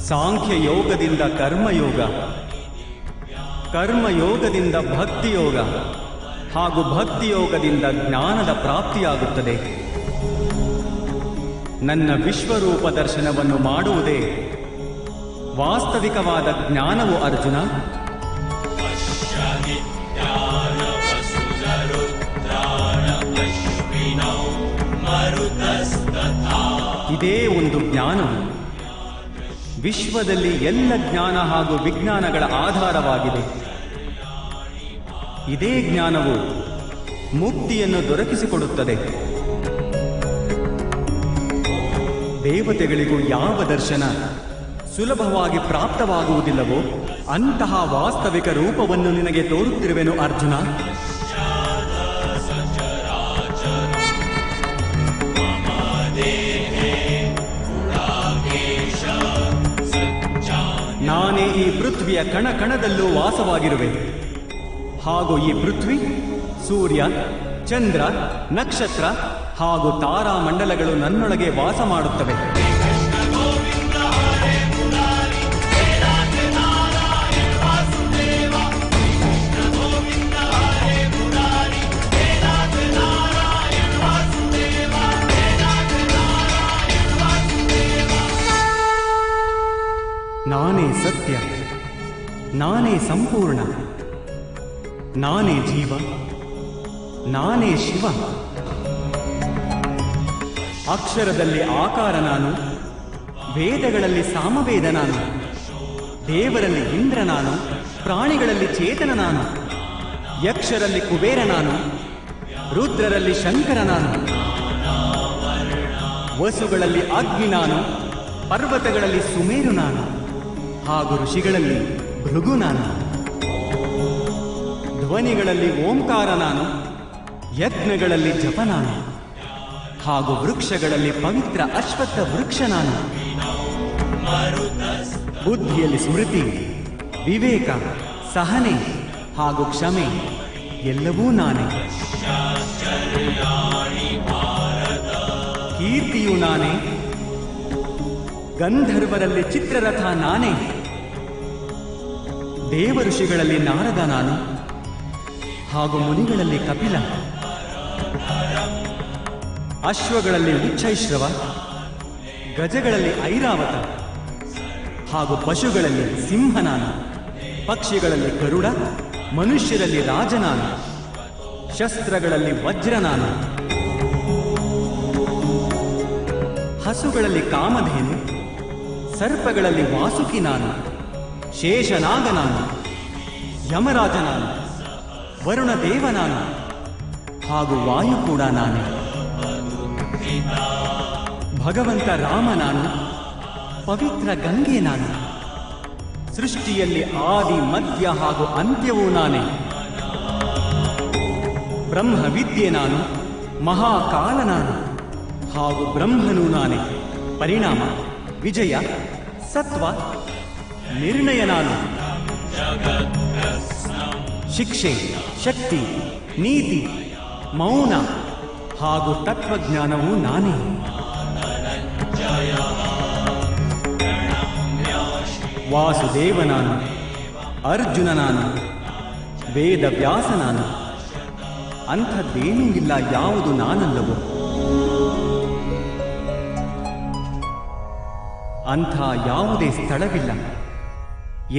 ಸಾಂಖ್ಯ ಯೋಗದಿಂದ ಕರ್ಮಯೋಗ, ಕರ್ಮಯೋಗದಿಂದ ಭಕ್ತಿಯೋಗ ಹಾಗೂ ಭಕ್ತಿಯೋಗದಿಂದ ಜ್ಞಾನದ ಪ್ರಾಪ್ತಿಯಾಗುತ್ತದೆ. ನನ್ನ ವಿಶ್ವರೂಪ ದರ್ಶನವನ್ನು ಮಾಡುವುದೇ ವಾಸ್ತವಿಕವಾದ ಜ್ಞಾನವು ಅರ್ಜುನ. ಇದೇ ಒಂದು ಜ್ಞಾನವು ವಿಶ್ವದಲ್ಲಿ ಎಲ್ಲ ಜ್ಞಾನ ಹಾಗೂ ವಿಜ್ಞಾನಗಳ ಆಧಾರವಾಗಿದೆ. ಇದೇ ಜ್ಞಾನವು ಮುಕ್ತಿಯನ್ನು ದೊರಕಿಸಿಕೊಡುತ್ತದೆ. ದೇವತೆಗಳಿಗೂ ಯಾವ ದರ್ಶನ ಸುಲಭವಾಗಿ ಪ್ರಾಪ್ತವಾಗುವುದಿಲ್ಲವೋ ಅಂತಹ ವಾಸ್ತವಿಕ ರೂಪವನ್ನು ನಿನಗೆ ತೋರುತ್ತಿರುವೆನು ಅರ್ಜುನ. ನಾನೇ ಈ ಪೃಥ್ವಿಯ ಕಣ ಕಣದಲ್ಲೂ ವಾಸವಾಗಿರುವೆ. ಹಾಗೂ ಈ ಪೃಥ್ವಿ, ಸೂರ್ಯ, ಚಂದ್ರ, ನಕ್ಷತ್ರ ಹಾಗೂ ತಾರಾಮಂಡಲಗಳು ನನ್ನೊಳಗೆ ವಾಸ ಮಾಡುತ್ತವೆ. ನಾನೇ ಸತ್ಯ, ನಾನೇ ಸಂಪೂರ್ಣ, ನಾನೇ ಜೀವ, ನಾನೇ ಶಿವ. ಅಕ್ಷರದಲ್ಲಿ ಆಕಾರ ನಾನು, ವೇದಗಳಲ್ಲಿ ಸಾಮವೇದ ನಾನು, ದೇವರಲ್ಲಿ ಇಂದ್ರ ನಾನು, ಪ್ರಾಣಿಗಳಲ್ಲಿ ಚೇತನ ನಾನು, ಯಕ್ಷರಲ್ಲಿ ಕುಬೇರ ನಾನು, ರುದ್ರರಲ್ಲಿ ಶಂಕರ ನಾನು, ವಸುಗಳಲ್ಲಿ ಅಗ್ನಿ ನಾನು, ಪರ್ವತಗಳಲ್ಲಿ ಸುಮೇರು ನಾನು, ಹಾಗೂ ಋಷಿಗಳಲ್ಲಿ ಭೃಗು ನಾನು, ಧ್ವನಿಗಳಲ್ಲಿ ಓಂಕಾರ ನಾನು, ಯಜ್ಞಗಳಲ್ಲಿ ಜಪ ನಾನು, ಹಾಗೂ ವೃಕ್ಷಗಳಲ್ಲಿ ಪವಿತ್ರ ಅಶ್ವತ್ಥ ವೃಕ್ಷ ನಾನು. ಬುದ್ಧಿಯಲ್ಲಿ ಸ್ಮೃತಿ, ವಿವೇಕ, ಸಹನೆ ಹಾಗೂ ಕ್ಷಮೆ ಎಲ್ಲವೂ ನಾನೇ. ಕೀರ್ತಿಯು ನಾನೇ, ಗಂಧರ್ವರಲ್ಲಿ ಚಿತ್ರರಥ ನಾನೇ, ದೇವ ಋಷಿಗಳಲ್ಲಿ ನಾರದ ನಾನು, ಹಾಗೂ ಮುನಿಗಳಲ್ಲಿ ಕಪಿಲ, ಅಶ್ವಗಳಲ್ಲಿ ಉಚ್ಚೈಶ್ರವ, ಗಜಗಳಲ್ಲಿ ಐರಾವತ, ಹಾಗೂ ಪಶುಗಳಲ್ಲಿ ಸಿಂಹ ನಾನು, ಪಕ್ಷಿಗಳಲ್ಲಿ ಗರುಡ, ಮನುಷ್ಯರಲ್ಲಿ ರಾಜ ನಾನು, ಶಸ್ತ್ರಗಳಲ್ಲಿ ವಜ್ರ ನಾನು, ಹಸುಗಳಲ್ಲಿ ಕಾಮಧೇನು, ಸರ್ಪಗಳಲ್ಲಿ ವಾಸುಕಿ ನಾನು, ಶೇಷನಾಗ ನಾನು, ಯಮರಾಜ ನಾನು, ವರುಣ ದೇವ ನಾನು, ಹಾಗೂ ವಾಯು ಕೂಡ ನಾನೇ. ಭಗವಂತ ರಾಮ ನಾನು, ಪವಿತ್ರ ಗಂಗೆ ನಾನು, ಸೃಷ್ಟಿಯಲ್ಲಿ ಆದಿ ಮಧ್ಯ ಹಾಗೂ ಅಂತ್ಯವೂ ನಾನೇ. ಬ್ರಹ್ಮವಿದ್ಯೆ ನಾನು, ಮಹಾಕಾಲ ನಾನು, ಹಾಗೂ ಬ್ರಹ್ಮನೂ ನಾನೇ. ಪರಿಣಾಮ, ವಿಜಯ, ಸತ್ವ, ನಿರ್ಣಯ ನಾನು. ಶಿಕ್ಷೆ, ಶಕ್ತಿ, ನೀತಿ, ಮೌನ ಹಾಗೂ ತತ್ವಜ್ಞಾನವೂ ನಾನೇ. ವಾಸುದೇವ ನಾನು, ಅರ್ಜುನ ನಾನು, ವೇದವ್ಯಾಸ ನಾನು. ಅಂಥದ್ದೇನೂ ಇಲ್ಲ ಯಾವುದು ನಾನಲ್ಲವೋ. ಅಂಥ ಯಾವುದೇ ಸ್ಥಳವಿಲ್ಲ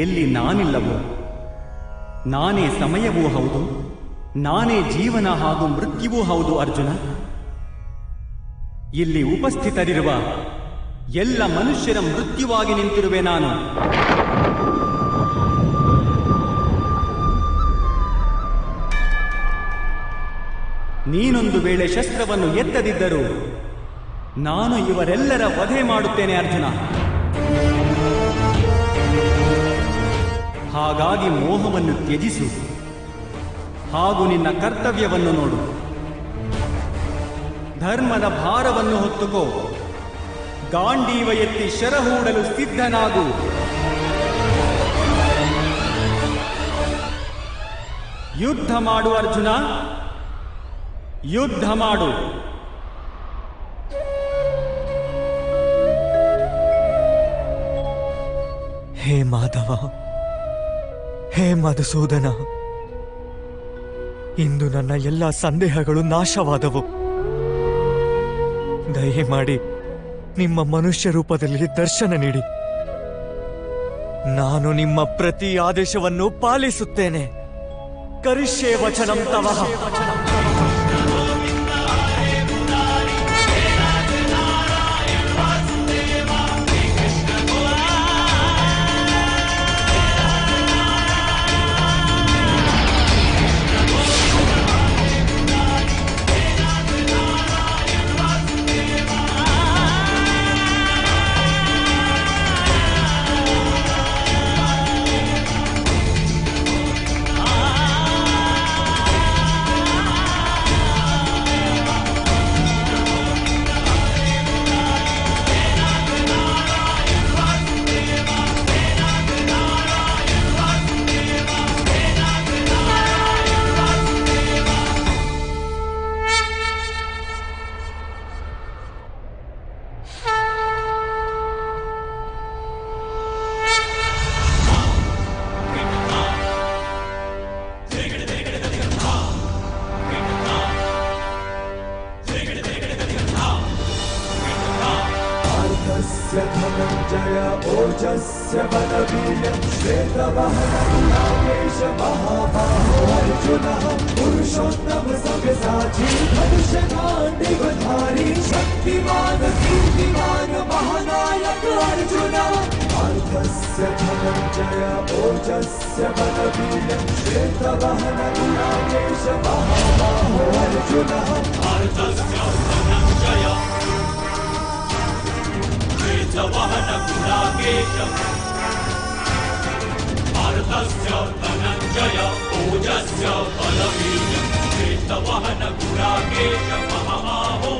ಎಲ್ಲಿ ನಾನಿಲ್ಲವೋ. ನಾನೇ ಸಮಯವೂ ಹೌದು, ನಾನೇ ಜೀವನ ಹಾಗೂ ಮೃತ್ಯುವೂ ಹೌದು ಅರ್ಜುನ. ಇಲ್ಲಿ ಉಪಸ್ಥಿತರಿರುವ ಎಲ್ಲ ಮನುಷ್ಯರ ಮೃತ್ಯುವಾಗಿ ನಿಂತಿರುವೆ ನಾನು. ನೀನೊಂದು ವೇಳೆ ಶಸ್ತ್ರವನ್ನು ಎತ್ತದಿದ್ದರೂ ನಾನು ಇವರೆಲ್ಲರ ವಧೆ ಮಾಡುತ್ತೇನೆ ಅರ್ಜುನ. ಹಾಗಾಗಿ ಮೋಹವನ್ನು ತ್ಯಜಿಸು ಹಾಗೂ ನಿನ್ನ ಕರ್ತವ್ಯವನ್ನು ನೋಡು. ಧರ್ಮದ ಭಾರವನ್ನು ಹೊತ್ತುಕೋ. ಗಾಂಡೀವ ಎತ್ತಿ ಶರಹೂಡಲು ಸಿದ್ಧನಾಗು. ಯುದ್ಧ ಮಾಡು ಅರ್ಜುನ, ಯುದ್ಧ ಮಾಡು. ಹೇ ಮಾಧವ, ಹೇ ಮಧುಸೂದನ, ಇಂದು ನನ್ನ ಎಲ್ಲ ಸಂದೇಹಗಳು ನಾಶವಾದವು. ದಯಮಾಡಿ ನಿಮ್ಮ ಮನುಷ್ಯ ರೂಪದಲ್ಲಿ ದರ್ಶನ ನೀಡಿ. ನಾನು ನಿಮ್ಮ ಪ್ರತಿ ಆದೇಶವನ್ನು ಪಾಲಿಸುತ್ತೇನೆ. ಕರಿಷ್ಯೆ ವಚನಂ ತವಃ. धनञ्जय ओजस्य बलवीर्यं श्वेतवाहनं नागेश महाबाहो अर्जुनः पुरुषोत्तम सव्यसाची धनुषगाण्डिवधारी शक्तिमान कीर्तिमान महानायक अर्जुनः अर्थस्य धनञ्जय ओजस्य बलवीर्यं श्वेतवाहनं नागेश महाबाहो अर्जुनः अर्थस्य धनञ्जय श्वेतवाहनगुणाकेशम् अर्थस्य धनञ्जय ओजस्य बलवीर्यं श्वेतवाहनगुणाकेश महाबाहो